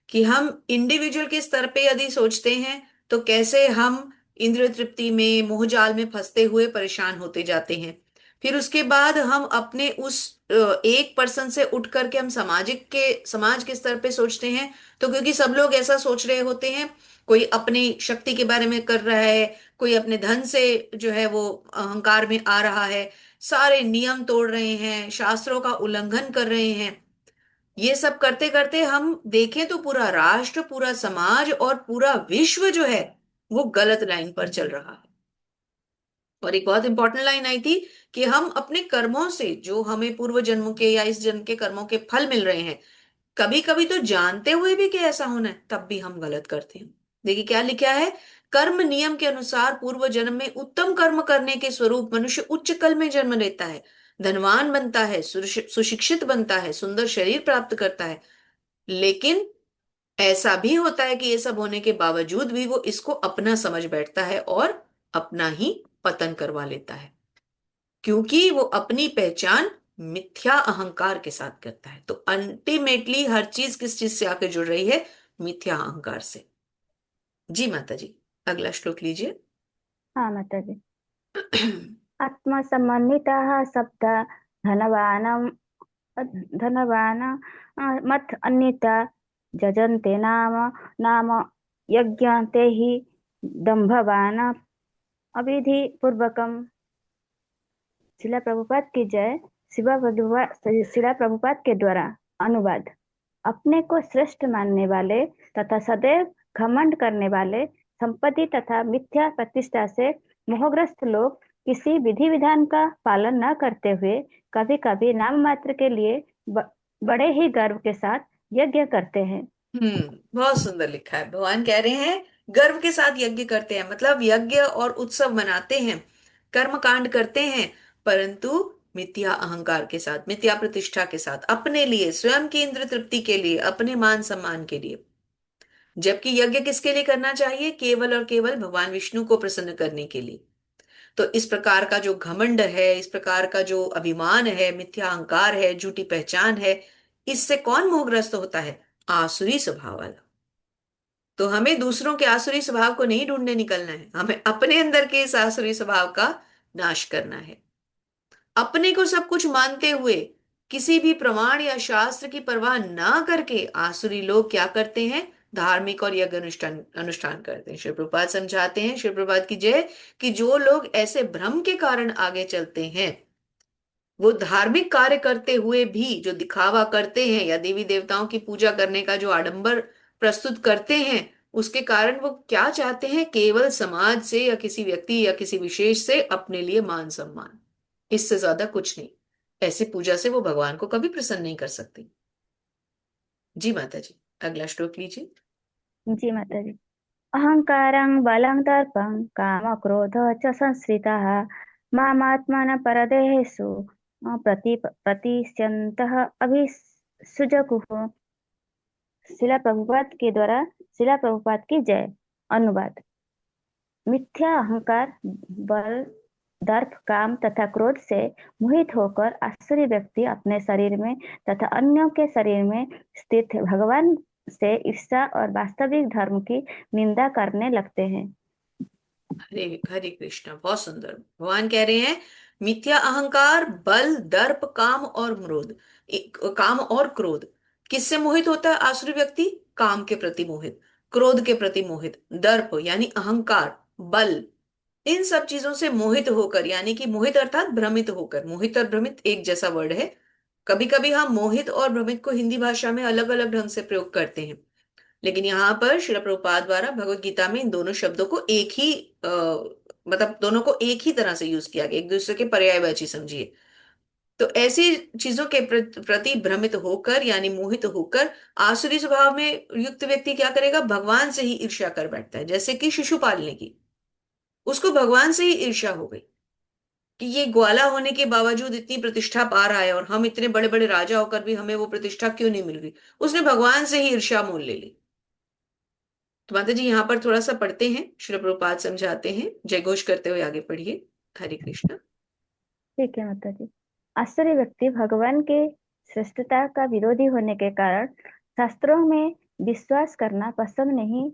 कि हम इंडिविजुअल के स्तर पे यदि सोचते हैं तो कैसे हम इंद्रिय तृप्ति में, मोहजाल में फंसते हुए परेशान होते जाते हैं। फिर उसके बाद हम अपने उस एक पर्सन से उठ करके हम समाज के स्तर पे सोचते हैं, तो क्योंकि सब लोग ऐसा सोच रहे होते हैं, कोई अपनी शक्ति के बारे में कर रहा है, कोई अपने धन से जो है वो अहंकार में आ रहा है, सारे नियम तोड़ रहे हैं, शास्त्रों का उल्लंघन कर रहे हैं। ये सब करते करते हम देखें तो पूरा राष्ट्र, पूरा समाज और पूरा विश्व जो है वो गलत लाइन पर चल रहा है। और एक बहुत इंपॉर्टेंट लाइन आई थी कि हम अपने कर्मों से, जो हमें पूर्व जन्मों के या इस जन्म के कर्मों के फल मिल रहे हैं, कभी कभी तो जानते हुए भी कि ऐसा होना है तब भी हम गलत करते हैं। देखिए क्या लिखा है, कर्म नियम के अनुसार पूर्व जन्म में उत्तम कर्म करने के स्वरूप मनुष्य उच्च कल में जन्म लेता है, धनवान बनता है, सुशिक्षित बनता है, सुंदर शरीर प्राप्त करता है। लेकिन ऐसा भी होता है कि ये सब होने के बावजूद भी वो इसको अपना समझ बैठता है और अपना ही पतन करवा लेता है, क्योंकि वो अपनी पहचान मिथ्या अहंकार के साथ करता है। तो अल्टीमेटली हर चीज किस चीज से आके जुड़ रही है? मिथ्या अहंकार से। जी माता जी, अगला श्लोक लीजिए। हाँ माता जी। आत्मसमन्विताः शब्दा धनवान धनवान मत अन्यता जजन्ते नाम नाम यज्ञ ते हि दम्भवान अविधि पूर्वकम। शिला प्रभुपाद की जय। शिला प्रभुपाद के द्वारा अनुवाद। अपने को श्रेष्ठ मानने वाले तथा सदैव घमंड करने वाले, संपत्ति तथा मिथ्या प्रतिष्ठा से मोहग्रस्त लोग किसी विधि विधान का पालन न करते हुए कभी कभी नाम मात्र के लिए बड़े ही गर्व के साथ यज्ञ करते हैं। बहुत सुंदर लिखा है। भगवान कह रहे हैं गर्व के साथ यज्ञ करते हैं, मतलब यज्ञ और उत्सव मनाते हैं, कर्म कांड करते हैं, परंतु मिथ्या अहंकार के साथ, मिथ्या प्रतिष्ठा के साथ, अपने लिए, स्वयं की इंद्र तृप्ति के लिए, अपने मान सम्मान के लिए। जबकि यज्ञ किसके लिए करना चाहिए? केवल और केवल भगवान विष्णु को प्रसन्न करने के लिए। तो इस प्रकार का जो घमंड है, इस प्रकार का जो अभिमान है, मिथ्या अहंकार है, झूठी पहचान है, इससे कौन मोहग्रस्त होता है? आसुरी स्वभाव वाला। तो हमें दूसरों के आसुरी स्वभाव को नहीं ढूंढने निकलना है, हमें अपने अंदर के इस आसुरी स्वभाव का नाश करना है। अपने को सब कुछ मानते हुए किसी भी प्रमाण या शास्त्र की परवाह ना करके आसुरी लोग क्या करते हैं? धार्मिक और यज्ञ अनुष्ठान अनुष्ठान करते हैं। श्री प्रभुपाद समझाते हैं, श्री प्रभुपाद की जय, कि जो लोग ऐसे भ्रम के कारण आगे चलते हैं, वो धार्मिक कार्य करते हुए भी जो दिखावा करते हैं या देवी देवताओं की पूजा करने का जो आडंबर प्रस्तुत करते हैं, उसके कारण वो क्या चाहते हैं? केवल समाज से या किसी व्यक्ति या किसी विशेष से अपने लिए मान सम्मान, इससे ज्यादा कुछ नहीं। ऐसी पूजा से वो भगवान को कभी प्रसन्न नहीं कर सकते। जी माता जी, अगला श्लोक लीजिए। जी माता जी। अहंकारं बलं दर्पं काम क्रोध च संश्रिताः मामात्मनः परदेहेषु प्रतिष्यन्तः अभिसृजकुः। शिला प्रभुपाद के द्वारा शिला प्रभुपाद की जय। अनुवाद। मिथ्या अहंकार, बल, दर्प, काम तथा क्रोध से मोहित होकर आसुरी व्यक्ति अपने शरीर में तथा अन्यों के शरीर में स्थित भगवान से ईर्ष्या और वास्तविक धर्म की निंदा करने लगते हैं। हरे हरे कृष्ण, बहुत सुंदर। भगवान कह रहे हैं मिथ्या अहंकार, बल, दर्प, काम और क्रोध, काम और क्रोध, किससे मोहित होता है आसुरी व्यक्ति? काम के प्रति मोहित, क्रोध के प्रति मोहित, दर्प यानी अहंकार, बल, इन सब चीजों से मोहित होकर, यानी कि मोहित अर्थात भ्रमित होकर। मोहित और भ्रमित एक जैसा वर्ड है। कभी कभी हम मोहित और भ्रमित को हिंदी भाषा में अलग अलग ढंग से प्रयोग करते हैं, लेकिन यहाँ पर श्रील प्रभुपाद द्वारा भगवत गीता में इन दोनों शब्दों को एक ही मतलब दोनों को एक ही तरह से यूज किया गया, एक दूसरे के पर्यायवाची समझिए। तो ऐसी चीजों के प्रति भ्रमित होकर यानी मोहित होकर आसुरी स्वभाव में युक्त व्यक्ति क्या करेगा? भगवान से ही ईर्ष्या कर बैठता है। जैसे कि शिशु पालने की, उसको भगवान से ही ईर्ष्या हो गई कि ये ग्वाला होने के बावजूद इतनी प्रतिष्ठा पा रहा है और हम इतने बड़े बड़े राजा होकर भी हमें वो प्रतिष्ठा क्यों नहीं मिल रही? उसने भगवान से ही ईर्ष्या मोल ले ली। तो माता जी यहाँ पर थोड़ा सा पढ़ते हैं, श्री प्रभुपाद समझाते हैं, जय घोष करते हुए आगे पढ़िए। हरे कृष्ण। ठीक है माता जी। आश्चर्य व्यक्ति भगवान के श्रेष्ठता का विरोधी होने के कारण शास्त्रों में विश्वास करना पसंद नहीं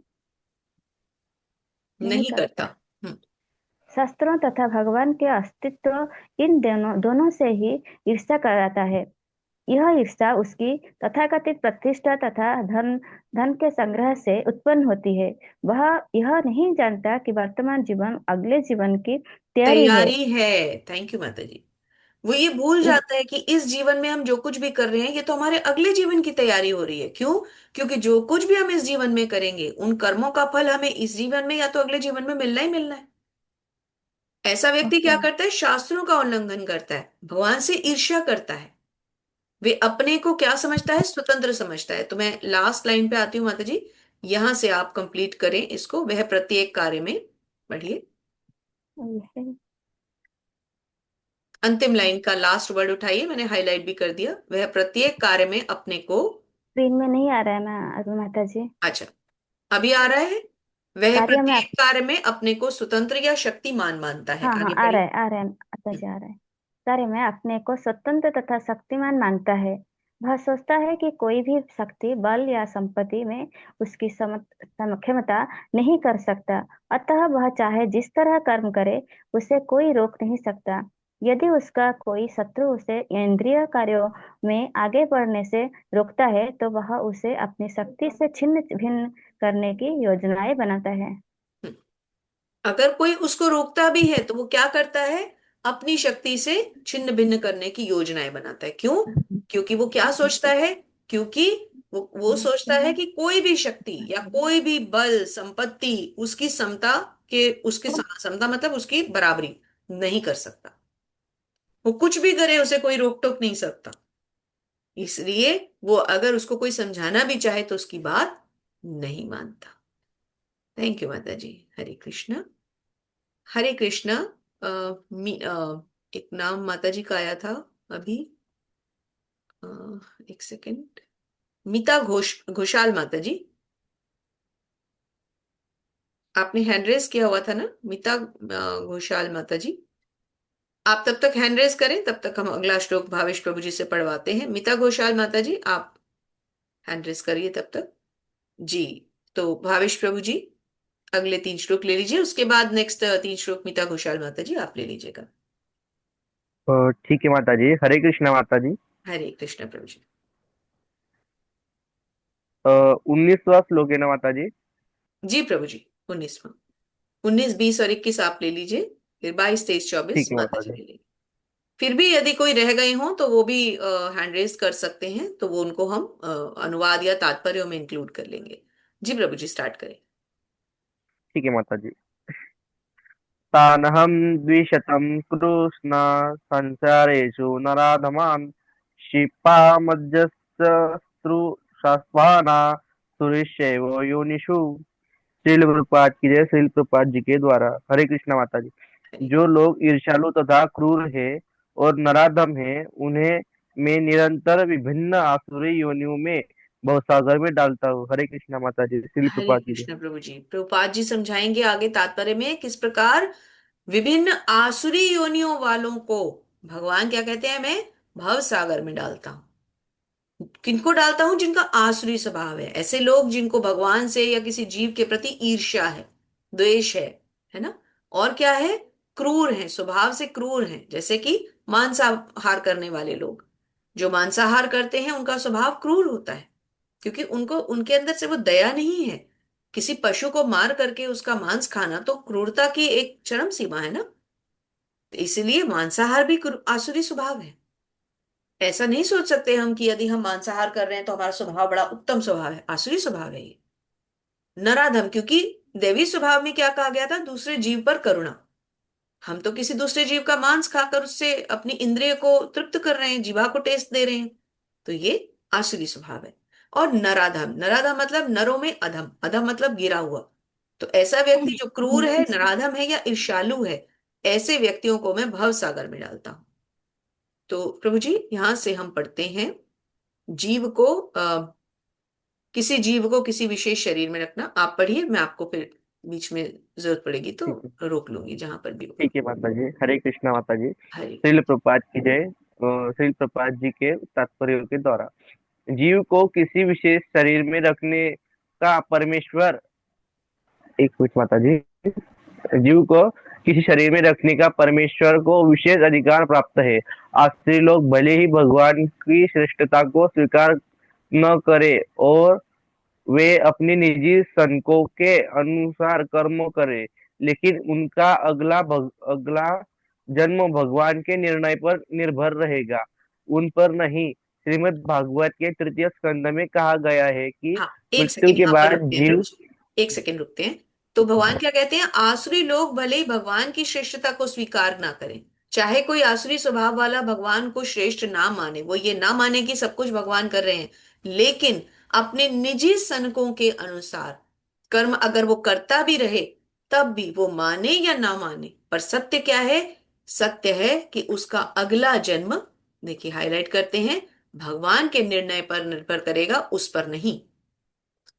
नहीं करता। करता। हम्म। शास्त्रों तथा भगवान के अस्तित्व इन दोनों से ही ईर्ष्या कराता है। यह ईर्ष्या उसकी तथाकथित प्रतिष्ठा तथा धन के संग्रह से उत्पन्न होती है। वह यह नहीं जानता कि वर्तमान जीवन अगले जीवन की तैयारी है। तैयारी है। थैंक यू माता जी। वो ये भूल जाता है कि इस जीवन में हम जो कुछ भी कर रहे हैं ये तो हमारे अगले जीवन की तैयारी हो रही है। क्यों? क्योंकि जो कुछ भी हम इस जीवन में करेंगे उन कर्मों का फल हमें इस जीवन में या तो अगले जीवन में मिलना ही मिलना है। ऐसा व्यक्ति क्या अच्छा। करता है? शास्त्रों का उल्लंघन करता है, भगवान से ईर्ष्या करता है। वे अपने को क्या समझता है? स्वतंत्र समझता है। तो मैं लास्ट लाइन पे आती हूँ माता जी, यहां से आप कंप्लीट करें इसको। वह प्रत्येक कार्य में, पढ़िए अंतिम लाइन का लास्ट वर्ड उठाइए, मैंने हाईलाइट भी कर दिया। वह प्रत्येक कार्य में अपने को, स्क्रीन में नहीं आ रहा है ना माता जी। अच्छा अभी आ रहा है। वह कार्य में प्रत्येक कार्य में अपने को स्वतंत्र या शक्तिमान मानता है। हाँ हाँ आगे आ रहा पढ़िए। है आ रहा है माता जी आ रहा है। कार्य में अपने को स्वतंत्र तथा शक्तिमान मानता है। वह सोचता है कि कोई भी शक्ति, बल या संपत्ति में उसकी क्षमता नहीं कर सकता। अतः वह चाहे जिस तरह कर्म करे उसे कोई रोक नहीं सकता। यदि उसका कोई शत्रु उसे इंद्रिय कार्यों में आगे बढ़ने से रोकता है तो वह उसे अपनी शक्ति से छिन्न भिन्न करने की योजनाएं बनाता है। अगर कोई उसको रोकता भी है तो वो क्या करता है? अपनी शक्ति से छिन्न भिन्न करने की योजनाएं बनाता है। क्यों? क्योंकि वो क्या सोचता है? क्योंकि वो सोचता है कि कोई भी शक्ति या कोई भी बल संपत्ति उसकी समता समता मतलब उसकी बराबरी नहीं कर सकता। वो कुछ भी करे उसे कोई रोक टोक नहीं सकता। इसलिए वो अगर उसको कोई समझाना भी चाहे तो उसकी बात नहीं मानता। थैंक यू माता जी। हरे कृष्णा। हरे कृष्णा। एक नाम माता जी का आया था अभी। अ, एक सेकंड। मीता घोषाल माता जी। आपने हैंड रेस किया हुआ था ना, मीता घोषाल माता जी। आप तब तक हैंड रेस करें, तब तक हम अगला श्लोक भावेश प्रभु जी से पढ़वाते हैं। मीता घोषाल माता जी, आप हैंड रेस करिए तब तक। जी। तो भावेश प्रभु जी अगले 3 श्लोक ले लीजिए, उसके बाद नेक्स्ट 3 श्लोक मीता घोषाल माता जी आप ले लीजिएगा। ठीक है माता जी। हरे कृष्णा माता जी। हरे कृष्ण प्रभु जी। 19वां श्लोक है ना माता जी? जी प्रभु जी। 19वां। 19, 20 और 21 आप ले लीजिए। फिर 22, 23, 24 ठीक है माता माता जी जी। ले लेंगे। फिर भी यदि कोई रह गए हों तो वो भी हैंड रेस कर सकते हैं, तो वो उनको हम अनुवाद या तात्पर्य में इंक्लूड कर लेंगे। जी प्रभु जी स्टार्ट करें। ठीक है माता जी। तानहं द्विशतं कृष्ण संसारेषु नराधमान् क्षिपामध्यस्रस्त्रुषास्वाना सुरेशैव योनिषु। श्रील प्रभुपाद की जय। श्रील प्रभुपाद जी के द्वारा। हरे कृष्णा माता जी। हरे जो लोग ईर्ष्यालु तथा क्रूर है और नराधम है, उन्हें मैं निरंतर विभिन्न आसुरी योनियों में भवसागर में डालता हूँ। हरे कृष्णा माता जी। श्रील हरे प्रभुपाद की जय। कृष्ण प्रभु जी। प्रभुपाद जी समझाएंगे आगे तात्पर्य में किस प्रकार विभिन्न आसुरी योनियों वालों को भगवान क्या कहते हैं, मैं भव सागर में डालता हूं। किनको डालता हूं? जिनका आसुरी स्वभाव है, ऐसे लोग जिनको भगवान से या किसी जीव के प्रति ईर्ष्या है, द्वेष है ना? और क्या है? क्रूर है, स्वभाव से क्रूर है, जैसे कि मांसाहार करने वाले लोग। जो मांसाहार करते हैं उनका स्वभाव क्रूर होता है, क्योंकि उनको उनके अंदर से वो दया नहीं है। किसी पशु को मार करके उसका मांस खाना तो क्रूरता की एक चरम सीमा है ना। तो इसलिए मांसाहार भी आसुरी स्वभाव है। ऐसा नहीं सोच सकते हम कि यदि हम मांसाहार कर रहे हैं तो हमारा स्वभाव बड़ा उत्तम स्वभाव है। आसुरी स्वभाव है ये। नराधम, क्योंकि देवी स्वभाव में क्या कहा गया था? दूसरे जीव पर करुणा। हम तो किसी दूसरे जीव का मांस खाकर उससे अपनी इंद्रिय को तृप्त कर रहे हैं, जीवा को टेस्ट दे रहे हैं। तो ये आसुरी स्वभाव है। और नराधम, नराधम मतलब नरों में अधम, अधम मतलब गिरा हुआ। तो ऐसा व्यक्ति जो क्रूर है, नराधम है या ईर्ष्यालु है, ऐसे व्यक्तियों को मैं भव सागर में डालता हूं। तो प्रभु जी यहां से हम पढ़ते हैं, जीव को किसी जीव को किसी विशेष शरीर में रखना। आप पढ़िए, मैं आपको फिर बीच में जरूरत पड़ेगी तो ठीक है। रोक लूंगी जहां पर भी होगा। ठीक है माता जी। हरे कृष्णा माता जी। हरे। श्रील प्रभुपाद की जय। श्रील प्रभुपाद जी के तात्पर्यों के द्वारा जीव को किसी विशेष शरीर में रखने का परमेश्वर, एक मिनट माता जी, जीव को किसी शरीर में रखने का परमेश्वर को विशेष अधिकार प्राप्त है। आश्री लोग भले ही भगवान की श्रेष्ठता को स्वीकार न करे और वे अपनी निजी सनकों के अनुसार कर्म करें, लेकिन उनका अगला जन्म भगवान के निर्णय पर निर्भर रहेगा, उन पर नहीं। श्रीमद् भागवत के तृतीय स्कंद में कहा गया है कि हाँ, एक मृत्यु सेकेंड के यहाँ पर बाद रुकते हैं प्रभु जीव। जी। एक सेकेंड रुकते हैं। तो भगवान क्या कहते हैं? आसुरी लोग भले ही भगवान की श्रेष्ठता को स्वीकार ना करें, चाहे कोई आसुरी स्वभाव वाला भगवान को श्रेष्ठ ना माने, वो ये ना माने कि सब कुछ भगवान कर रहे हैं, लेकिन अपने निजी सनकों के अनुसार कर्म अगर वो करता भी रहे, तब भी वो माने या ना माने, पर सत्य क्या है? सत्य है कि उसका अगला जन्म, देखिए हाईलाइट करते हैं, भगवान के निर्णय पर निर्भर करेगा, उस पर नहीं।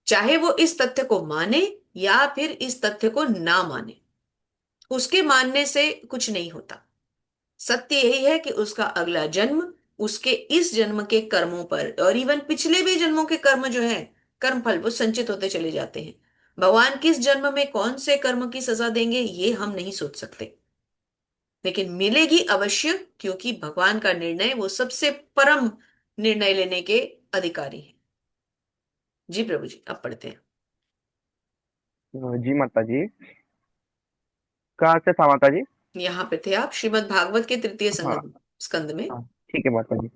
चाहे वो इस तथ्य को माने या फिर इस तथ्य को ना माने, उसके मानने से कुछ नहीं होता। सत्य यही है कि उसका अगला जन्म उसके इस जन्म के कर्मों पर, और इवन पिछले भी जन्मों के कर्म जो है, कर्म फल वो संचित होते चले जाते हैं। भगवान किस जन्म में कौन से कर्म की सजा देंगे ये हम नहीं सोच सकते, लेकिन मिलेगी अवश्य, क्योंकि भगवान का निर्णय, वो सबसे परम निर्णय लेने के अधिकारी हैं। जी प्रभु जी अब पढ़ते हैं। जी माता जी। कहाँ से था माता जी? यहाँ पे थे आप श्रीमद् भागवत के तृतीय हाँ स्कंद में। हाँ, ठीक है माता जी।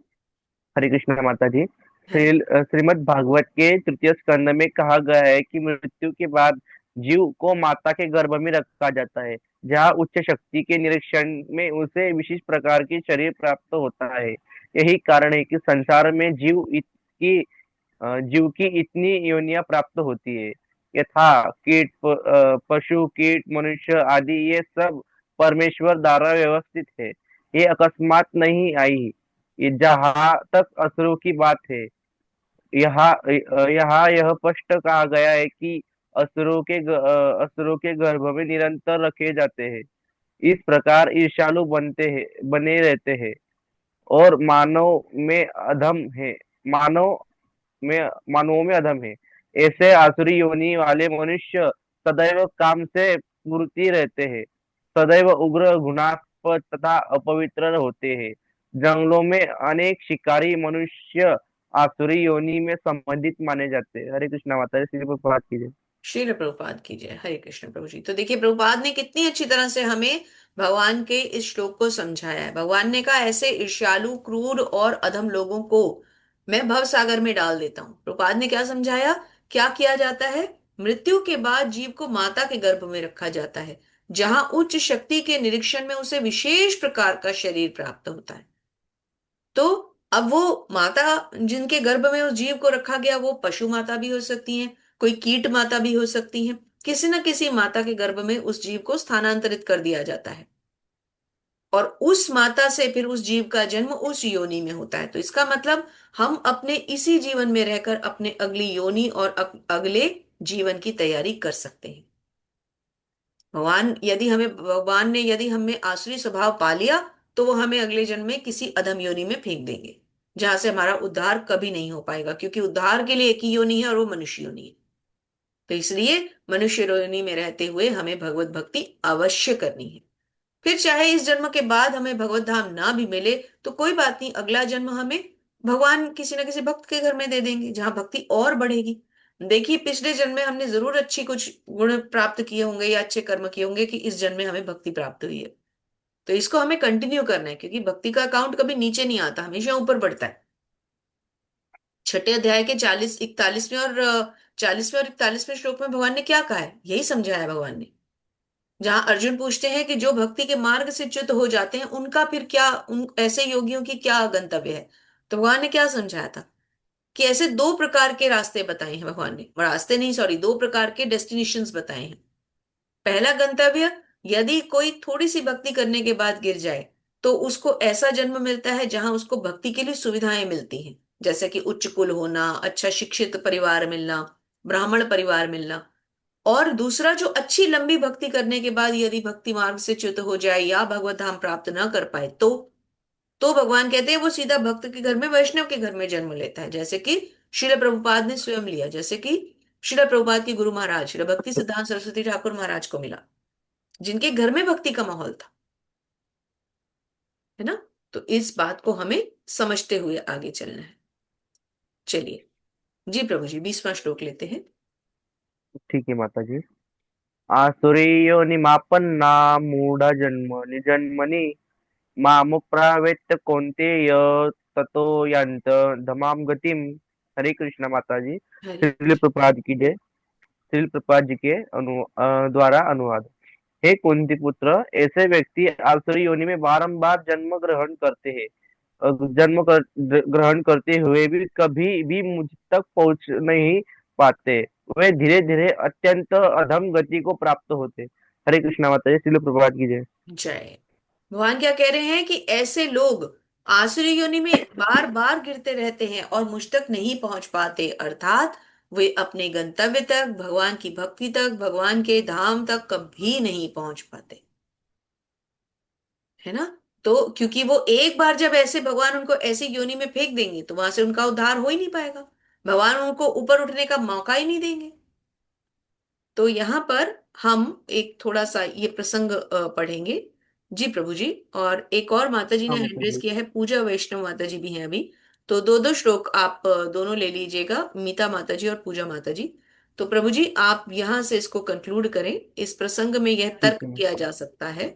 हरे कृष्ण माता जी। हरे। श्रीमद् भागवत के तृतीय स्कंद में कहा गया है कि मृत्यु के बाद जीव को माता के गर्भ में रखा जाता है, जहाँ उच्च शक्ति के निरीक्षण में उसे विशेष प्रकार की शरीर प्राप्त होता है। यही कारण है कि संसार में जीव की इतनी योनियां प्राप्त होती है। यथा कीट, पशु, कीट, मनुष्य आदि, ये सब परमेश्वर द्वारा व्यवस्थित है। ये अकस्मात नहीं आई। ये जहाँ तक असुरों की बात है, यहाँ यह स्पष्ट कहा गया है कि असुरों के गर्भ में निरंतर रखे जाते हैं। इस प्रकार ईर्ष्यालु बने रहते हैं और मानव में मानवों में अधम है। ऐसे आसुरी योनि वाले मनुष्य सदैव काम से पूर्ति रहते हैं, सदैव उग्र, घृणास्पद तथा अपवित्र होते हैं। जंगलों में अनेक शिकारी मनुष्य आसुरी योनि में संबंधित माने जाते हैं। हरे कृष्णा माता जी, श्री प्रभुपाद की जय। श्रील प्रभुपाद की जय। हरे कृष्ण प्रभु जी। तो देखिए प्रभुपाद ने कितनी अच्छी तरह से हमें भगवान के इस श्लोक को समझाया है। भगवान ने कहा ऐसे ईर्ष्यालु, क्रूर और अधम लोगों को मैं भव सागर में डाल देता हूं। प्रभुपाद ने क्या समझाया, क्या किया जाता है। मृत्यु के बाद जीव को माता के गर्भ में रखा जाता है, जहां उच्च शक्ति के निरीक्षण में उसे विशेष प्रकार का शरीर प्राप्त होता है। तो अब वो माता जिनके गर्भ में उस जीव को रखा गया, वो पशु माता भी हो सकती हैं, कोई कीट माता भी हो सकती हैं। किसी न किसी माता के गर्भ में उस जीव को स्थानांतरित कर दिया जाता है, और उस माता से फिर उस जीव का जन्म उस योनि में होता है। तो इसका मतलब हम अपने इसी जीवन में रहकर अपने अगली योनि और अगले जीवन की तैयारी कर सकते हैं। भगवान ने यदि हमें आसुरी स्वभाव पा लिया, तो वो हमें अगले जन्म में किसी अधम योनि में फेंक देंगे, जहां से हमारा उद्धार कभी नहीं हो पाएगा, क्योंकि उद्धार के लिए एक ही योनि है और वो मनुष्य योनि है। तो इसलिए मनुष्य योनि में रहते हुए हमें भगवत भक्ति अवश्य करनी है। फिर चाहे इस जन्म के बाद हमें भगवत धाम ना भी मिले तो कोई बात नहीं, अगला जन्म हमें भगवान किसी न किसी भक्त के घर में दे देंगे, जहां भक्ति और बढ़ेगी। देखिए पिछले जन्म में हमने जरूर अच्छी कुछ गुण प्राप्त किए होंगे या अच्छे कर्म किए होंगे कि इस जन्म में हमें भक्ति प्राप्त हुई है। तो इसको हमें कंटिन्यू करना है, क्योंकि भक्ति का अकाउंट कभी नीचे नहीं आता, हमेशा ऊपर बढ़ता है। छठे अध्याय के 40वें और 41वें श्लोक में भगवान ने क्या कहा है, यही समझाया है भगवान ने। जहां अर्जुन पूछते हैं कि जो भक्ति के मार्ग से च्युत हो जाते हैं उनका फिर क्या, उन ऐसे योगियों की क्या गंतव्य है। तो भगवान ने क्या समझाया था कि ऐसे दो प्रकार के रास्ते बताए हैं भगवान ने, रास्ते नहीं सॉरी, दो प्रकार के डेस्टिनेशंस बताए हैं। पहला गंतव्य, यदि कोई थोड़ी सी भक्ति करने के बाद गिर जाए तो उसको ऐसा जन्म मिलता है जहां उसको भक्ति के लिए सुविधाएं मिलती हैं, जैसे कि उच्च कुल होना, अच्छा शिक्षित परिवार मिलना, ब्राह्मण परिवार मिलना। और दूसरा, जो अच्छी लंबी भक्ति करने के बाद यदि भक्ति मार्ग से च्युत हो जाए या भगवत धाम प्राप्त ना कर पाए, तो भगवान कहते हैं वो सीधा भक्त के घर में, वैष्णव के घर में जन्म लेता है, जैसे कि श्रील प्रभुपाद ने स्वयं लिया, जैसे कि श्रील प्रभुपाद के गुरु महाराज श्री भक्ति सिद्धांत सरस्वती ठाकुर महाराज को मिला, जिनके घर में भक्ति का माहौल था, है ना। तो इस बात को हमें समझते हुए आगे चलना है। चलिए जी प्रभु जी, 20वां श्लोक लेते हैं। ठीक है माता जी। आसुरीयो निमापन्ना मूढ़ जन्मनि जन्मनि मामुप्रावेत्य कौन्तेय ततो यान्त धमाम गतिम। हरे कृष्ण माता जी। हरे। श्रील प्रभुपाद की जय। श्रील प्रभुपाद जी के द्वारा अनुवाद। हे कुंती पुत्र, ऐसे व्यक्ति आसुरी योनि में बारंबार जन्म ग्रहण करते हैं। ग्रहण करते हुए भी कभी भी मुझ तक पहुंच नहीं पाते। वे धीरे धीरे अत्यंत अधम गति को प्राप्त होते। हरे कृष्णा माता जी। श्रील प्रभुपाद की जय। जय। भगवान क्या कह रहे हैं कि ऐसे लोग आसुरी योनि में बार बार गिरते रहते हैं और मुझ तक नहीं पहुंच पाते, अर्थात वे अपने गंतव्य तक, भगवान की भक्ति तक, भगवान के धाम तक कभी नहीं पहुंच पाते, है ना। तो क्योंकि वो एक बार जब ऐसे भगवान उनको ऐसी योनि में फेंक देंगे तो वहां से उनका उद्धार हो ही नहीं पाएगा, भगवान उनको ऊपर उठने का मौका ही नहीं देंगे। तो यहाँ पर हम एक थोड़ा सा ये प्रसंग पढ़ेंगे जी प्रभु जी। और एक और माता जी ने हाँ हैंड माता रेज जी। किया है, पूजा वैष्णव माता जी भी हैं अभी। तो दो दो श्लोक आप दोनों ले लीजिएगा, मीता माता जी और पूजा माता जी। तो प्रभु जी आप यहाँ से इसको कंक्लूड करें। इस प्रसंग में यह ठीक तर्क है। किया जा सकता है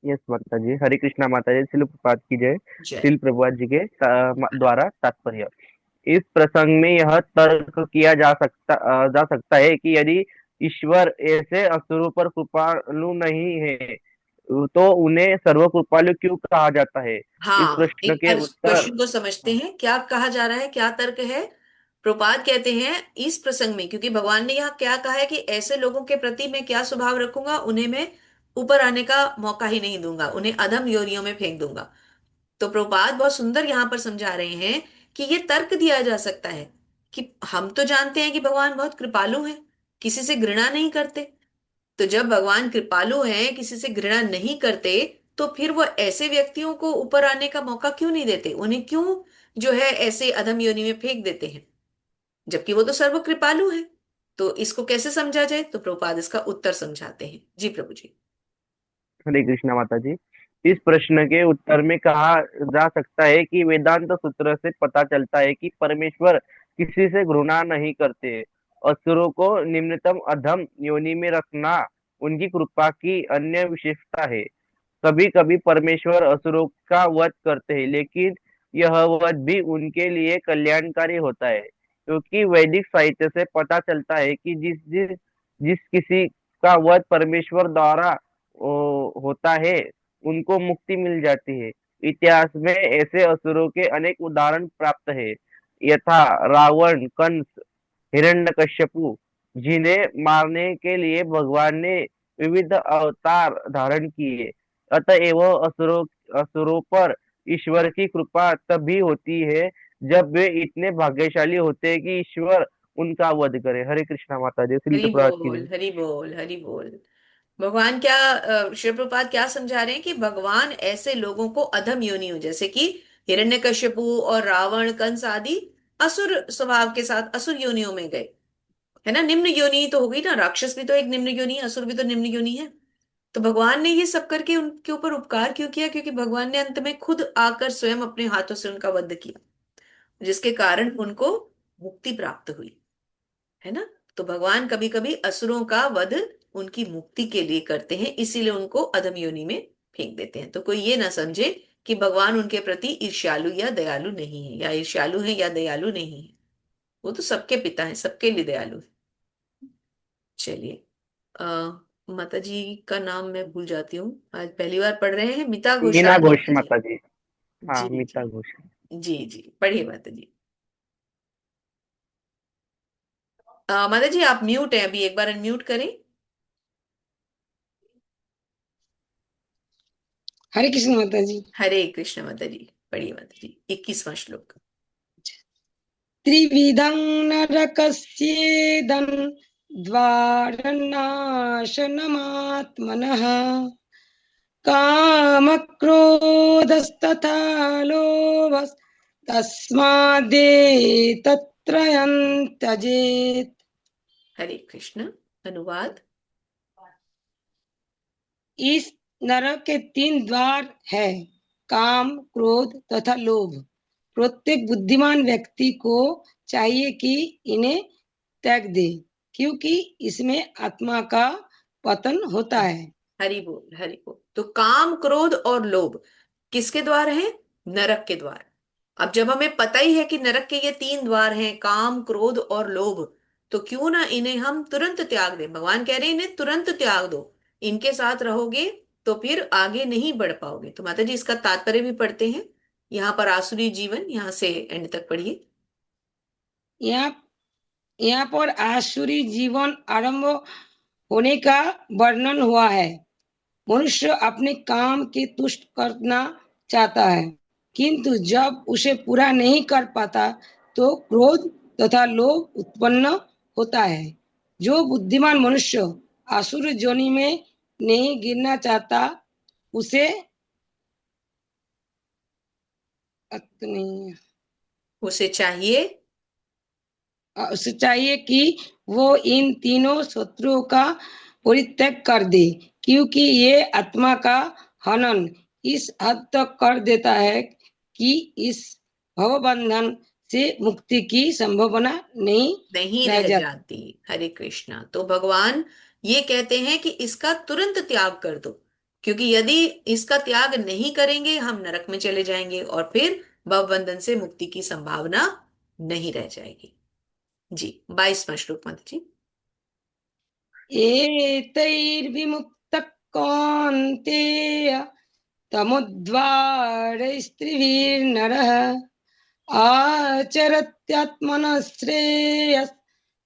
यस माता जी, हरे कृष्णा माता जी, शिल प्रपात की जय। जय। शिल प्रभुपाद जी के द्वारा तात्पर्य। इस प्रसंग में यह तर्क किया जा सकता है कि यदि ईश्वर ऐसे असुरों पर कृपालु नहीं है तो उन्हें सर्व कृपालु क्यों कहा जाता है। इस हाँ, प्रश्न एक के बार इस उत्तर। क्वेश्चन को समझते हैं, क्या कहा जा रहा है, क्या तर्क है। प्रभुपाद कहते हैं इस प्रसंग में, क्योंकि भगवान ने यहाँ क्या कहा है कि ऐसे लोगों के प्रति मैं क्या स्वभाव रखूंगा, उन्हें मैं ऊपर आने का मौका ही नहीं दूंगा, उन्हें अधम योनियों में फेंक दूंगा। तो प्रभुपाद बहुत सुंदर यहाँ पर समझा रहे हैं कि ये तर्क दिया जा सकता है कि हम तो जानते हैं कि भगवान बहुत कृपालु हैं, किसी से घृणा नहीं करते। तो जब भगवान कृपालु हैं, किसी से घृणा नहीं करते, तो फिर वो ऐसे व्यक्तियों को ऊपर आने का मौका क्यों नहीं देते, उन्हें क्यों जो है ऐसे अधम योनि में फेंक देते हैं, जबकि वो तो सर्व कृपालु है। तो इसको कैसे समझा जाए, तो प्रभुपाद इसका उत्तर समझाते हैं। जी प्रभु जी। हरे कृष्णा माता जी, इस प्रश्न के उत्तर में कहा जा सकता है कि वेदांत सूत्र से पता चलता है कि परमेश्वर किसी से घृणा नहीं करते। असुरों को निम्नतम अधम योनि में रखना उनकी कृपा की अन्य विशेषता है। कभी कभी परमेश्वर असुरों का वध करते हैं, लेकिन यह वध भी उनके लिए कल्याणकारी होता है, क्योंकि वैदिक साहित्य से पता चलता है कि जिस जिस जिस किसी का वध परमेश्वर द्वारा होता है उनको मुक्ति मिल जाती है। इतिहास में ऐसे असुरों के अनेक उदाहरण प्राप्त है, यथा रावण, कंस, हिरण्यकश्यपु, जिन्हें मारने के लिए भगवान ने विविध अवतार धारण किए। अतएव असुरों पर ईश्वर की कृपा तभी होती है जब वे इतने भाग्यशाली होते हैं कि ईश्वर उनका वध करे। हरे कृष्णा माता जी, श्री हरि प्रभुपाद की बोल, जय। हरि बोल, हरि बोल। भगवान क्या, शिव प्रपाद क्या समझा रहे हैं कि भगवान ऐसे लोगों को अधम योनियों, जैसे कि हिरण्यकश्यपु और रावण, कंस आदि असुर स्वभाव के साथ असुर योनियों में गए, है ना। निम्न योनि तो हो गई ना, राक्षस भी तो एक निम्न योनि है, असुर भी तो निम्न योनि है। तो भगवान ने ये सब करके उनके ऊपर उपकार क्यों किया, क्योंकि भगवान ने अंत में खुद आकर स्वयं अपने हाथों से उनका वध किया, जिसके कारण उनको मुक्ति प्राप्त हुई, है ना। तो भगवान कभी कभी असुरों का वध उनकी मुक्ति के लिए करते हैं, इसीलिए उनको अधम योनि में फेंक देते हैं। तो कोई ये ना समझे कि भगवान उनके प्रति ईर्ष्यालु या दयालु नहीं है, या ईर्ष्यालु है या दयालु नहीं है। वो तो सबके पिता है, सबके लिए दयालु है। चलिए, आ, माता जी का नाम मैं भूल जाती हूँ, आज पहली बार पढ़ रहे हैं, मिता मीना घोषाल घोष माता जी। माता जी। हाँ, जी मीता जी। घोष। जी जी, पढ़िए माता जी। माता जी आप म्यूट हैं, अभी एक बार अनम्यूट करें। हरे कृष्ण माता जी। हरे कृष्ण माता जी, पढ़िए माता जी 21वां श्लोक। त्रिविधं नरकस्येदं द्वारनाशनमात्मनः कामक्रोधस्तथा लोभस्तस्मादेतत्त्रयं त्यजेत्। हरे कृष्ण। अनुवाद। इस नरक के 3 द्वार है, काम, क्रोध तथा लोभ। प्रत्येक बुद्धिमान व्यक्ति को चाहिए कि इन्हें त्याग दे, क्योंकि इसमें आत्मा का पतन होता है। हरि बोल, हरि बोल। तो काम, क्रोध और लोभ किसके द्वार हैं, नरक के द्वार। अब जब हमें पता ही है कि नरक के ये 3 द्वार हैं, काम, क्रोध और लोभ, तो क्यों ना इन्हें हम तुरंत त्याग दें। भगवान कह रहे हैं इन्हें तुरंत त्याग दो, इनके साथ रहोगे तो फिर आगे नहीं बढ़ पाओगे। तो माता जी इसका तात्पर्य भी पढ़ते हैं, यहाँ पर आसुरी जीवन, यहाँ से एंड तक पढ़िए। यहाँ यहाँ पर आसुरी जीवन आरंभ होने का वर्णन हुआ है। मनुष्य अपने काम के तुष्ट करना चाहता है, किंतु जब उसे पूरा नहीं कर पाता तो क्रोध तथा लोभ उत्पन्न होता है। जो बुद्धिमान मनुष्य आसुर योनि में नहीं गिरना चाहता उसे नहीं उसे चाहिए उसे चाहिए कि वो इन तीनों शत्रुओं का परित्याग कर दे, क्योंकि ये आत्मा का हनन इस हद तक कर देता है कि इस भवबंधन से मुक्ति की संभावना नहीं नहीं रह रह जाती। जाती। हरे कृष्णा। तो भगवान ये कहते हैं कि इसका तुरंत त्याग कर दो, क्योंकि यदि इसका त्याग नहीं करेंगे हम नरक में चले जाएंगे और फिर भवबंधन से मुक्ति की संभावना नहीं रह जाएगी। जी 22वां श्लोक माता जी। एतैर्विमुक्तः कौन्तेय तमुद्वारैस्त्रिभिर्नरः आचरत्यात्मनः श्रेयस्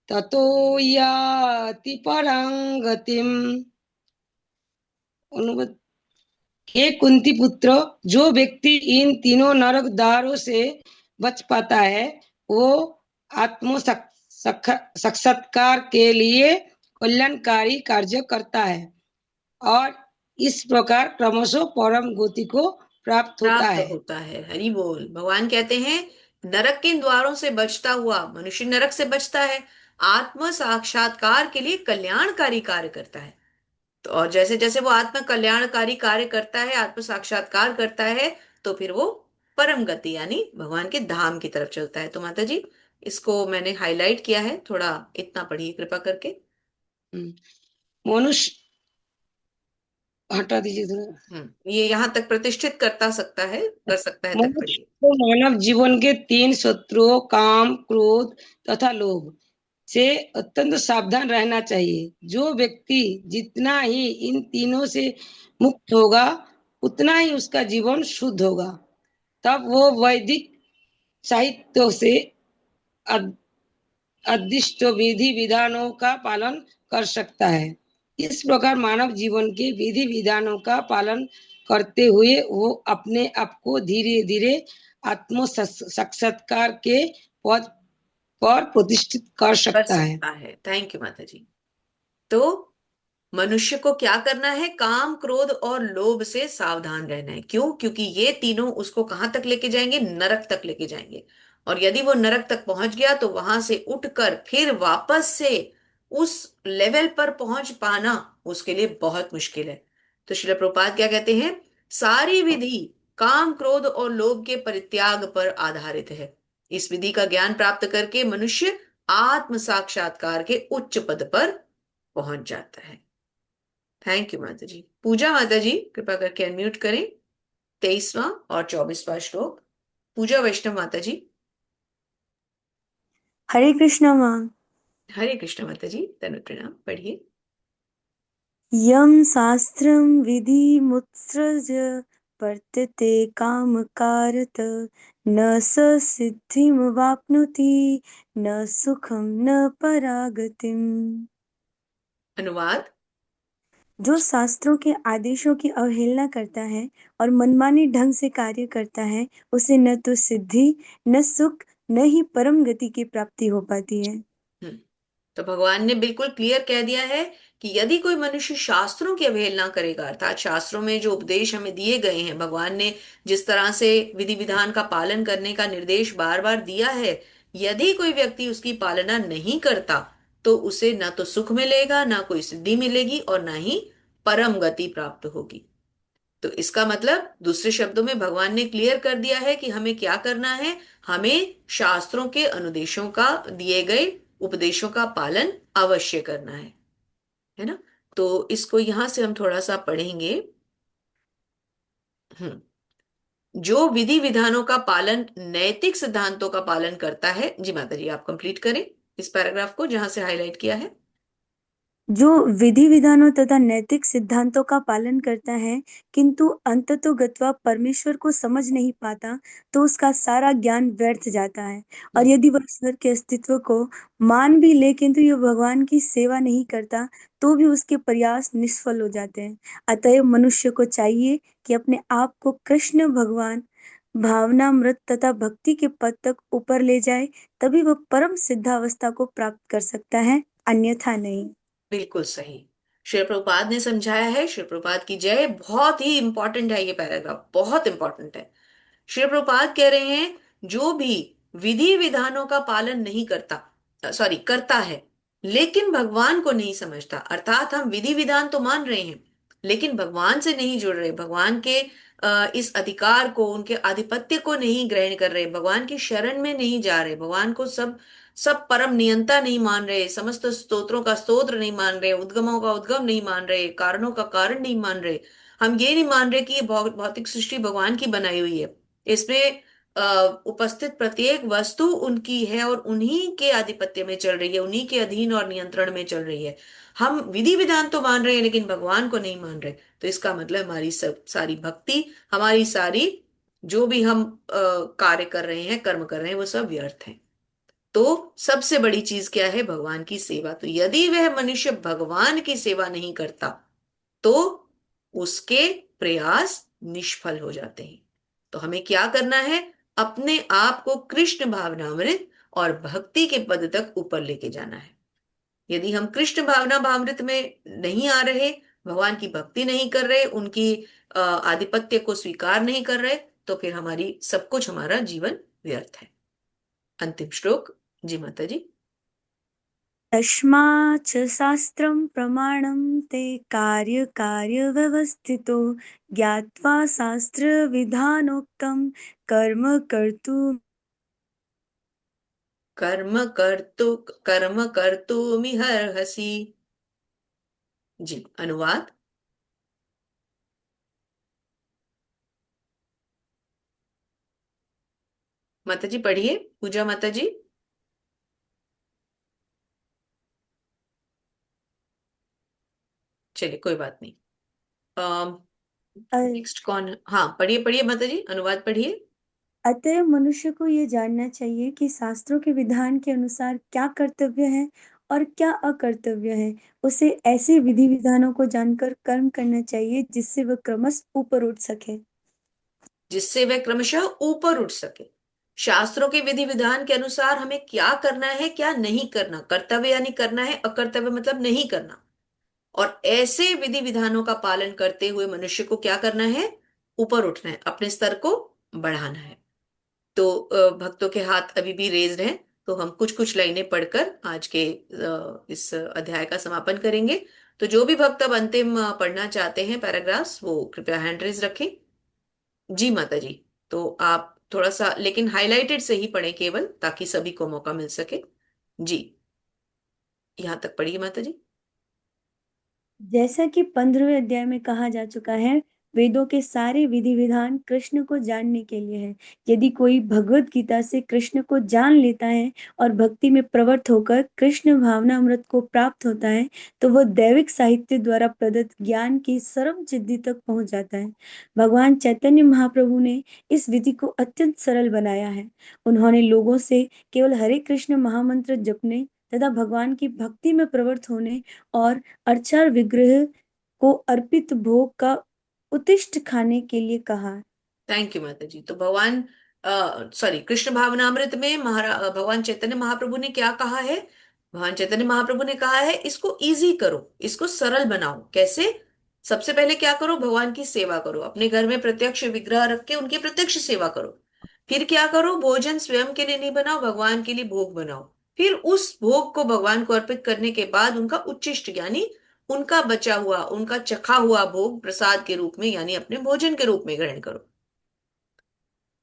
ततो याति परां गतिम्। अनुवाद। हे कुंती पुत्र, जो व्यक्ति इन तीनों नरक द्वारों से बच पाता है वो आत्म साक्षात्कार के लिए कल्याणकारी कार्य करता है और इस प्रकार क्रमशः परम गति को प्राप्त होता है। होता है। हरि बोल। भगवान कहते हैं नरक के इन द्वारों से बचता हुआ मनुष्य नरक से बचता है, आत्म साक्षात्कार के लिए कल्याणकारी कार्य करता है। तो और जैसे जैसे वो आत्म कल्याणकारी कार्य करता है, आत्म साक्षात्कार करता है, तो फिर वो परम गति यानी भगवान के धाम की तरफ चलता है। तो माता जी इसको मैंने हाईलाइट किया है, थोड़ा इतना पढ़िए कृपा करके। मनुष्य हटा दीजिए थोड़ा। ये यहाँ तक प्रतिष्ठित कर सकता है तक मनुष्य पढ़िए। को मानव जीवन के 3 शत्रुओं काम, क्रोध तथा लोभ से अत्यंत सावधान रहना चाहिए। जो व्यक्ति जितना ही इन तीनों से मुक्त होगा उतना ही उसका जीवन शुद्ध होगा। तब वो वैदिक साहित्य से अदिष्ट विधि विधानों का पालन कर सकता है। इस प्रकार मानव जीवन के विधि विधानों का पालन करते हुए वो अपने आप को धीरे धीरे आत्म साक्षात्कार के पद पर प्रतिष्ठित कर सकता है। थैंक यू माता जी। तो मनुष्य को क्या करना है? काम, क्रोध और लोभ से सावधान रहना है। क्यों? क्योंकि ये तीनों उसको कहां तक लेके जाएंगे? नरक तक लेके जाएंगे। और यदि वो नरक तक पहुंच गया तो वहां से उठकर फिर वापस से उस लेवल पर पहुंच पाना उसके लिए बहुत मुश्किल है। तो श्रील प्रभुपाद क्या कहते हैं? सारी विधि काम, क्रोध और लोभ के परित्याग पर आधारित है। इस विधि का ज्ञान प्राप्त करके मनुष्य आत्म साक्षात्कार के उच्च पद पर पहुंच जाता है। थैंक यू माता जी। पूजा माता जी कृपा करके अनम्यूट करें 23वां और 24वां श्लोक। पूजा वैष्णव माता जी। हरे कृष्णा माँ। हरे कृष्ण माता जी, धन्य प्रणाम, पढ़िए। यम शास्त्रम विधिमुत्सृज वर्तते कामकारत न स सिद्धिमवाप्नोति न सुखम न परागतिम। अनुवाद। जो शास्त्रों के आदेशों की अवहेलना करता है और मनमाने ढंग से कार्य करता है उसे न तो सिद्धि न सुख न ही परम गति की प्राप्ति हो पाती है। तो भगवान ने बिल्कुल क्लियर कह दिया है कि यदि कोई मनुष्य शास्त्रों की अवहेलना करेगा, अर्थात शास्त्रों में जो उपदेश हमें दिए गए हैं, भगवान ने जिस तरह से विधि विधान का पालन करने का निर्देश बार बार दिया है, यदि कोई व्यक्ति उसकी पालना नहीं करता तो उसे ना तो सुख मिलेगा, ना कोई सिद्धि मिलेगी और ना ही परम गति प्राप्त होगी। तो इसका मतलब दूसरे शब्दों में भगवान ने क्लियर कर दिया है कि हमें क्या करना है। हमें शास्त्रों के अनुदेशों का, दिए गए उपदेशों का पालन अवश्य करना है ना। तो इसको यहां से हम थोड़ा सा पढ़ेंगे। हम्म जो विधि विधानों का पालन नैतिक सिद्धांतों का पालन करता है। जी माता जी आप कंप्लीट करें इस पैराग्राफ को जहां से हाईलाइट किया है। जो विधि विधानों तथा नैतिक सिद्धांतों का पालन करता है किंतु अंततोगत्वा परमेश्वर को समझ नहीं पाता तो उसका सारा ज्ञान व्यर्थ जाता है। और यदि वह ईश्वर के अस्तित्व को मान भी ले किंतु ये भगवान की सेवा नहीं करता तो भी उसके प्रयास निष्फल हो जाते हैं। अतएव मनुष्य को चाहिए कि अपने आप को कृष्ण भगवान भावनामृत तथा भक्ति के पद तक ऊपर ले जाए, तभी वह परम सिद्धावस्था को प्राप्त कर सकता है, अन्यथा नहीं। बिल्कुल सही। श्री प्रभुपाद ने समझाया है। श्री प्रभुपाद की जय। बहुत ही इंपॉर्टेंट है ये पैराग्राफ, बहुत इंपॉर्टेंट है। श्री प्रभुपाद कह रहे हैं जो भी विधि विधानों का पालन नहीं करता, सॉरी करता है, लेकिन भगवान को नहीं समझता, अर्थात हम विधि विधान तो मान रहे हैं लेकिन भगवान से नहीं जुड़ रहे, भगवान के इस अधिकार को, उनके आधिपत्य को नहीं ग्रहण कर रहे, भगवान की शरण में नहीं जा रहे, भगवान को सब सब परम नियंता नहीं मान रहे, समस्त स्तोत्रों का स्तोत्र नहीं मान रहे, उद्गमों का उद्गम नहीं मान रहे, कारणों का कारण नहीं मान रहे, हम ये नहीं मान रहे कि ये भौतिक सृष्टि भगवान की बनाई हुई है। इसमें उपस्थित प्रत्येक वस्तु उनकी है और उन्हीं के आधिपत्य में चल रही है, उन्हीं के अधीन और नियंत्रण में चल रही है। हम विधि विधान तो मान रहे हैं लेकिन भगवान को नहीं मान रहे। तो इसका मतलब हमारी सब सारी भक्ति, हमारी सारी जो भी हम कार्य कर रहे हैं, कर्म कर रहे हैं, वो सब व्यर्थ है। तो सबसे बड़ी चीज क्या है? भगवान की सेवा। तो यदि वह मनुष्य भगवान की सेवा नहीं करता तो उसके प्रयास निष्फल हो जाते हैं। तो हमें क्या करना है? अपने आप को कृष्ण भावनामृत और भक्ति के पद तक ऊपर लेके जाना है। यदि हम कृष्ण भावना भावृत में नहीं आ रहे, भगवान की भक्ति नहीं कर रहे, उनकी आधिपत्य को स्वीकार नहीं कर रहे, तो फिर हमारी सब कुछ, हमारा जीवन व्यर्थ है। अंतिम श्लोक जी माता जी। तस्माच्च शास्त्रं प्रमाणं ते कार्यकार्यव्यवस्थितो ज्ञात्वा शास्त्रविधानोक्तं कर्म कर्म कर्तुमिहर्हसि। जी अनुवाद। माता जी पढ़िए, पूजा माता जी। चलिए कोई बात नहीं। कर्तुम्। नेक्स्ट कौन? हाँ पढ़िए पढ़िए माता जी, अनुवाद पढ़िए। अतः मनुष्य को ये जानना चाहिए कि शास्त्रों के विधान के अनुसार क्या कर्तव्य है और क्या अकर्तव्य है। उसे ऐसे विधि विधानों को जानकर कर्म करना चाहिए जिससे वह क्रमशः ऊपर उठ सके। जिससे वह क्रमशः ऊपर उठ सके। शास्त्रों के विधि विधान के अनुसार हमें क्या करना है, क्या नहीं करना। कर्तव्य यानी करना है, अकर्तव्य मतलब नहीं करना। और ऐसे विधि विधानों का पालन करते हुए मनुष्य को क्या करना है? ऊपर उठना है, अपने स्तर को बढ़ाना है। तो भक्तों के हाथ अभी भी रेज्ड हैं, तो हम कुछ कुछ लाइनें पढ़कर आज के इस अध्याय का समापन करेंगे। तो जो भी भक्त अब अंतिम पढ़ना चाहते हैं पैराग्राफ्स, वो कृपया हैंड रेज रखें। जी माता जी। तो आप थोड़ा सा लेकिन हाइलाइटेड से ही पढ़ें केवल, ताकि सभी को मौका मिल सके। जी यहाँ तक पढ़िए माता जी। जैसा कि 15वें अध्याय में कहा जा चुका है, वेदों के सारे विधि विधान कृष्ण को जानने के लिए है। यदि कोई भगवत गीता से कृष्ण को जान लेता है और भक्ति में प्रवृत्त होकर कृष्ण भावनामृत को प्राप्त होता है, तो वह दैविक साहित्य द्वारा प्रदत्त ज्ञान की सरम सिद्धि तक पहुंच जाता है। भगवान चैतन्य महाप्रभु ने इस विधि को अत्यंत सरल बनाया है। उन्होंने लोगों से केवल हरे कृष्ण महामंत्र जपने तथा भगवान की भक्ति में प्रवृत्त होने और अर्चा विग्रह को अर्पित भोग का उतिष्ठ खाने के लिए कहा। थैंक यू माता जी। तो भगवान सॉरी कृष्ण भावनामृत में भगवान चैतन्य महाप्रभु ने क्या कहा है? भगवान चैतन्य महाप्रभु ने कहा है इसको इजी करो, इसको सरल बनाओ। कैसे? सबसे पहले क्या करो? भगवान की सेवा करो, अपने घर में प्रत्यक्ष विग्रह रख के उनकी प्रत्यक्ष सेवा करो। फिर क्या करो? भोजन स्वयं के लिए नहीं बनाओ, भगवान के लिए भोग बनाओ। फिर उस भोग को भगवान को अर्पित करने के बाद उनका उच्चिष्ट यानी उनका बचा हुआ, उनका चखा हुआ भोग प्रसाद के रूप में यानी अपने भोजन के रूप में ग्रहण करो।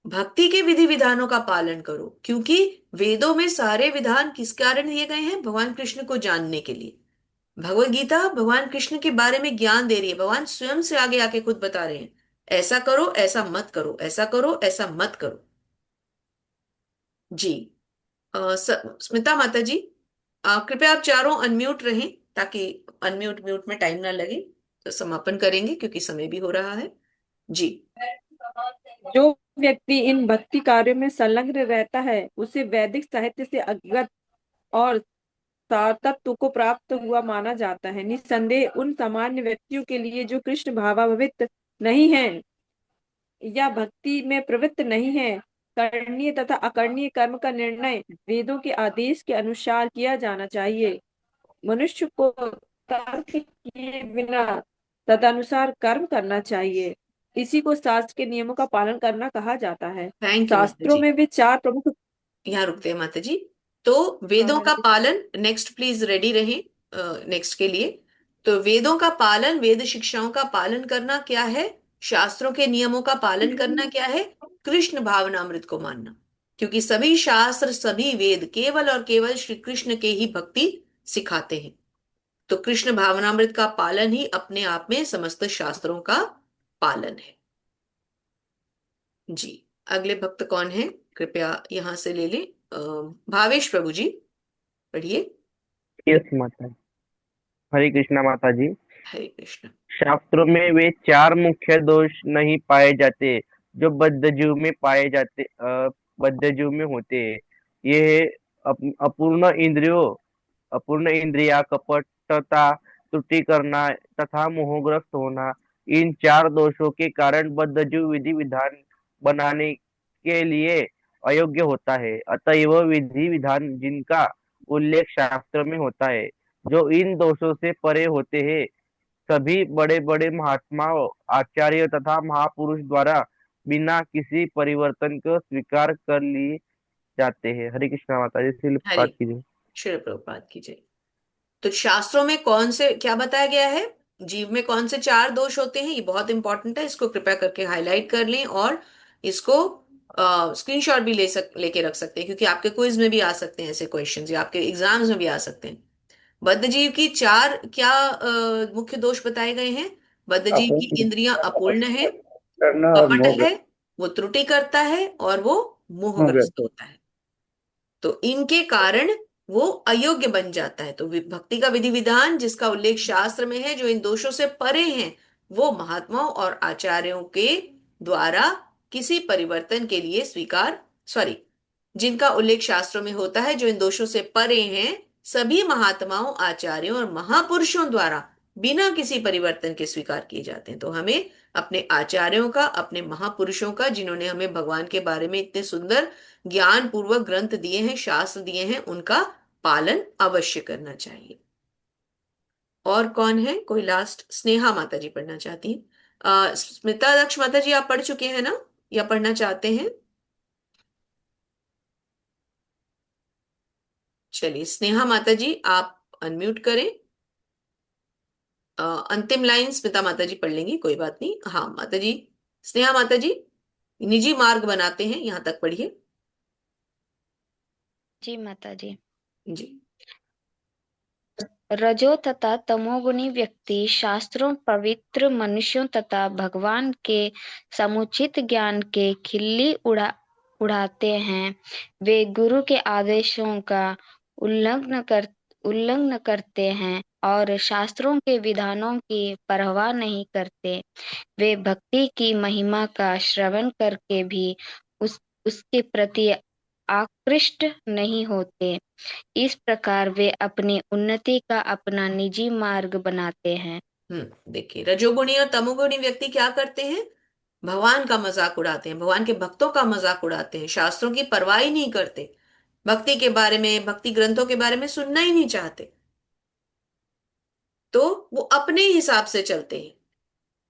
भक्ति के विधि विधानों का पालन करो, क्योंकि वेदों में सारे विधान किस कारण दिए गए हैं? भगवान कृष्ण को जानने के लिए। भगवत गीता भगवान कृष्ण के बारे में ज्ञान दे रही है। भगवान स्वयं से आगे आके खुद बता रहे हैं, ऐसा करो, ऐसा मत करो, ऐसा करो, ऐसा मत करो। जी स्मिता माता जी, कृपया आप चारों अनम्यूट रहें, ताकि अनम्यूट म्यूट में टाइम ना लगे। तो समापन करेंगे क्योंकि समय भी हो रहा है। जी जो व्यक्ति इन भक्ति कार्यों में संलग्न रहता है उसे वैदिक साहित्य से अवगत और सारतत्व को प्राप्त हुआ माना जाता है। निस्संदेह उन सामान्य व्यक्तियों के लिए जो कृष्ण भावान्वित नहीं है या भक्ति में प्रवृत्त नहीं है, करणीय तथा अकरणीय कर्म का निर्णय वेदों के आदेश के अनुसार किया जाना चाहिए। मनुष्य को तर्क किए बिना तदनुसार कर्म करना चाहिए। इसी को शास्त्र के नियमों का पालन करना कहा जाता है। थैंक यू माता शास्त्रों जी। में भी चार प्रमुख। यहाँ रुकते हैं माता जी। तो वेदों का पालन, नेक्स्ट प्लीज रेडी रहें नेक्स्ट के लिए। तो वेदों का पालन, वेद शिक्षाओं का पालन करना क्या है? शास्त्रों के नियमों का पालन करना क्या है? कृष्ण भावनामृत को मानना। क्योंकि सभी शास्त्र, सभी वेद केवल और केवल श्री कृष्ण के ही भक्ति सिखाते हैं। तो कृष्ण भावनामृत का पालन ही अपने आप में समस्त शास्त्रों का पालन है। जी, अगले भक्त कौन है, कृपया यहां से ले लें। भावेश प्रभु जी, पढ़िए। यस माता जी। हरे कृष्णा माता जी। हरे कृष्ण। शास्त्रों में वे चार मुख्य दोष नहीं पाए जाते जो बद्धजीव में पाए जाते, बद्धजीव में होते हैं। ये है अपूर्ण इंद्रियों, अपूर्ण इंद्रिया, कपटता, त्रुटि करना तथा मोहग्रस्त होना। इन चार दोषों के कारण बद्धजीव विधि विधान बनाने के लिए अयोग्य होता है। अतएव विधि विधान जिनका उल्लेख शास्त्र में होता है, जो इन दोषों से परे होते हैं, सभी बड़े बड़े महात्माओं, आचार्य तथा महापुरुष द्वारा बिना किसी परिवर्तन को स्वीकार कर लिए जाते हैं। हरे कृष्णा माता जी। सिर्फ हरे बात कीजिए। श्री प्रभुपाद की जय। तो शास्त्रों में कौन से क्या बताया गया है, जीव में कौन से चार दोष होते हैं, ये बहुत इंपॉर्टेंट है, इसको कृपया करके हाईलाइट कर लें और इसको स्क्रीनशॉट भी लेके रख सकते हैं, क्योंकि आपके क्विज में भी आ सकते हैं ऐसे क्वेश्चंस, या आपके एग्जाम्स में भी आ सकते हैं। बद्ध जीव की चार क्या मुख्य दोष बताए गए हैं। बद्ध जीव की इंद्रियां अपूर्ण है, करना और कपट मोह है, वो त्रुटि करता है और वो मोहग्रस्त व्यक्त होता है। तो इनके कारण वो अयोग्य बन जाता है। तो भक्ति का विधि विधान जिसका उल्लेख शास्त्र में है, जो इन दोषों से परे हैं, वो महात्माओं और आचार्यों के द्वारा किसी परिवर्तन के लिए स्वीकार, सॉरी, जिनका उल्लेख शास्त्रों में होता है, जो इन दोषों से परे हैं, सभी महात्माओं, आचार्यों और महापुरुषों द्वारा बिना किसी परिवर्तन के स्वीकार किए जाते हैं। तो हमें अपने आचार्यों का, अपने महापुरुषों का, जिन्होंने हमें भगवान के बारे में इतने सुंदर ज्ञान पूर्वक ग्रंथ दिए हैं, शास्त्र दिए हैं, उनका पालन अवश्य करना चाहिए। और कौन है, कोई लास्ट, स्नेहा माता जी पढ़ना चाहती हैं। स्मिता दक्ष माता जी, आप पढ़ चुके हैं ना, या पढ़ना चाहते हैं? चलिए स्नेहा माता जी, आप अनम्यूट करें। अंतिम लाइन स्मिता माता जी पढ़ लेंगी, कोई बात नहीं। हाँ माता जी, स्नेहा माता जी, निजी मार्ग बनाते हैं, यहां तक पढ़िए। जी माता जी। जी। रजो तथा तमोगुणी व्यक्ति शास्त्रों, पवित्र मनुष्यों तथा भगवान के समुचित ज्ञान के खिल्ली उड़ाते हैं। वे गुरु के आदेशों का उल्लंघन करते हैं और शास्त्रों के विधानों की परवाह नहीं करते। वे भक्ति की महिमा का श्रवण करके भी उसके प्रति आकृष्ट नहीं होते। इस प्रकार वे अपनी उन्नति का अपना निजी मार्ग बनाते हैं। देखिए, रजोगुणी और तमोगुणी व्यक्ति क्या करते हैं, भगवान का मजाक उड़ाते हैं, भगवान के भक्तों का मजाक उड़ाते हैं, शास्त्रों की परवाह ही नहीं करते, भक्ति के बारे में, भक्ति ग्रंथों के बारे में सुनना ही नहीं चाहते। तो वो अपने हिसाब से चलते हैं।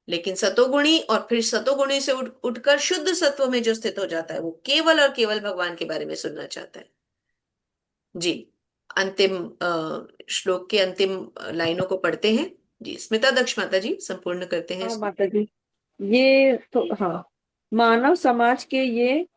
लेकिन सतोगुणी, और फिर सतोगुणी से उठकर शुद्ध सत्व में जो स्थित हो जाता है, वो केवल और केवल भगवान के बारे में सुनना चाहता है। जी, अंतिम श्लोक के अंतिम लाइनों को पढ़ते हैं। जी, स्मिता दक्ष माता जी संपूर्ण करते हैं हाँ इसको। माता जी, ये तो हाँ, मानव समाज के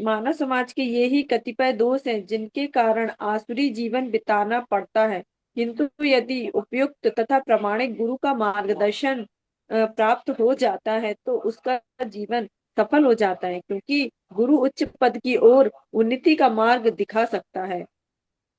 मानव समाज के ये ही कतिपय दोष हैं जिनके कारण आसुरी जीवन बिताना पड़ता है। किंतु यदि उपयुक्त तथा प्रामाणिक गुरु का मार्गदर्शन प्राप्त हो जाता है तो उसका जीवन सफल हो जाता है, क्योंकि गुरु उच्च पद की ओर उन्नति का मार्ग दिखा सकता है।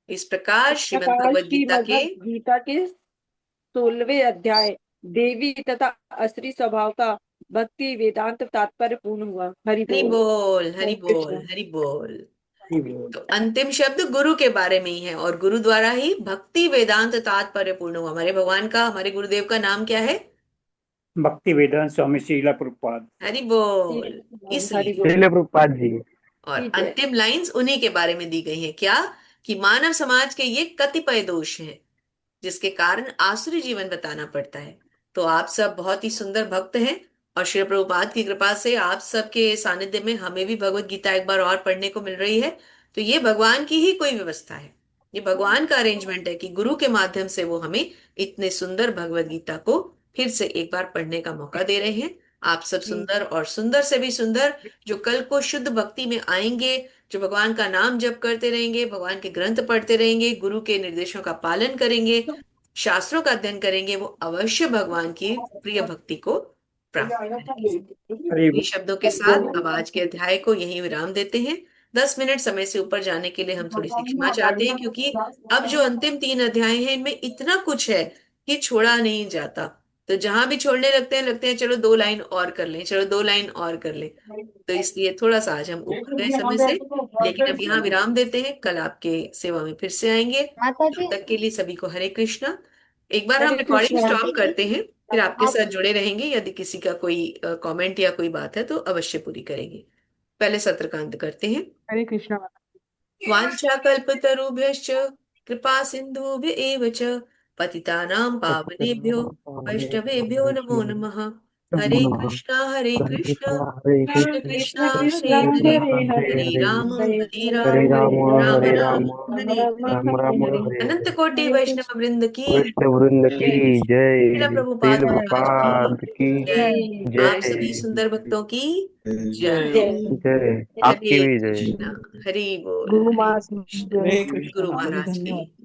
इस प्रकार इस श्रीमद् प्रकार भगवद श्री गीता के भगवद गीता के 16वें अध्याय देवी तथा असुरी स्वभाव का भक्ति वेदांत तात्पर्य पूर्ण हुआ। हरि हरि बोल। बोल, हरि हरे बोल, कृष्ण। हरि बोल। तो अंतिम शब्द गुरु के बारे में ही है, और गुरु द्वारा ही भक्ति वेदांत तात्पर्य पूर्ण हुआ। हमारे भगवान का, हमारे गुरुदेव का नाम क्या है? भक्ति वेदांत स्वामी श्रीला प्रभुपाद। हरि बोल। हरि इसलिए, बोल श्रील प्रभुपाद जी। और की जय। अंतिम लाइंस उन्हीं के बारे में दी गई हैं, क्या कि मानव समाज के ये कतिपय दोष हैं जिसके कारण आसुरी जीवन बताना पड़ता है। तो आप सब बहुत ही सुंदर भक्त हैं, और श्री प्रभुपाद की कृपा से आप सबके सानिध्य में हमें भी भगवत गीता एक बार और पढ़ने को मिल रही है। तो ये भगवान की ही कोई व्यवस्था है, ये भगवान का अरेंजमेंट है कि गुरु के माध्यम से वो हमें इतने सुंदर भगवत गीता को फिर से एक बार पढ़ने का मौका दे रहे हैं। आप सब सुंदर, और सुंदर से भी सुंदर, जो कल को शुद्ध भक्ति में आएंगे, जो भगवान का नाम जप करते रहेंगे, भगवान के ग्रंथ पढ़ते रहेंगे, गुरु के निर्देशों का पालन करेंगे, शास्त्रों का अध्ययन करेंगे, वो अवश्य भगवान की प्रिय भक्ति को प्राप्त करेंगे। हरि इन्हीं शब्दों के साथ अब आज के अध्याय को यहीं विराम देते हैं। 10 मिनट समय से ऊपर जाने के लिए हम थोड़ी सी क्षमा चाहते हैं, क्योंकि अब जो अंतिम 3 अध्याय हैं इनमें इतना कुछ है कि छोड़ा नहीं जाता। तो जहां भी छोड़ने लगते हैं चलो 2 लाइन और कर लें, चलो 2 लाइन और कर लें। तो इसलिए थोड़ा सा आज हम ऊपर गए समय से, लेकिन अब यहाँ विराम देते हैं। कल आपके सेवा में फिर से आएंगे। माता तब जी, तक के लिए सभी को हरे कृष्णा। एक बार हम हरे रिकॉर्डिंग कृष्णा। स्टॉप करते हैं, फिर आपके आप साथ जुड़े रहेंगे। यदि किसी का कोई कमेंट या कोई बात है तो अवश्य पूरी करेंगे। पहले सत्रकांत करते हैं। हरे कृष्णा। वाञ्छाकल्पतरुभ्यश्च कृपा सिन्धुभ्य एव च पतितानां पावनेभ्यो वैष्णवेभ्यो नमो नमः। हरे हरे कृष्णा कृष्णा कृष्ण कृष्ण कृष्णा कृष्णा हरे कृष्णा हरे हरे हरे हरे राम हरे हरे राम हरे राम राम हरे राम हरे राम राम राम हरे राम हरे। राम राम राम हरे हरे। हरे अनंत हरे। कोटि हरे वैष्णव कृष्ण। वृंद की वैष्णव वृंद जय की जय। श्रील प्रभुपाद श्रील महाराज की प्रभुपाद की जय। जय आप सभी जय। सुंदर भक्तों की जय जय। जय। जय आपकी हरे भी जय। कृष्णा। हरि बोल। गुरु हरे मास कृष्ण। हरे जय। कृष्ण गुरु माता जी, महाराज की धन्यवाद।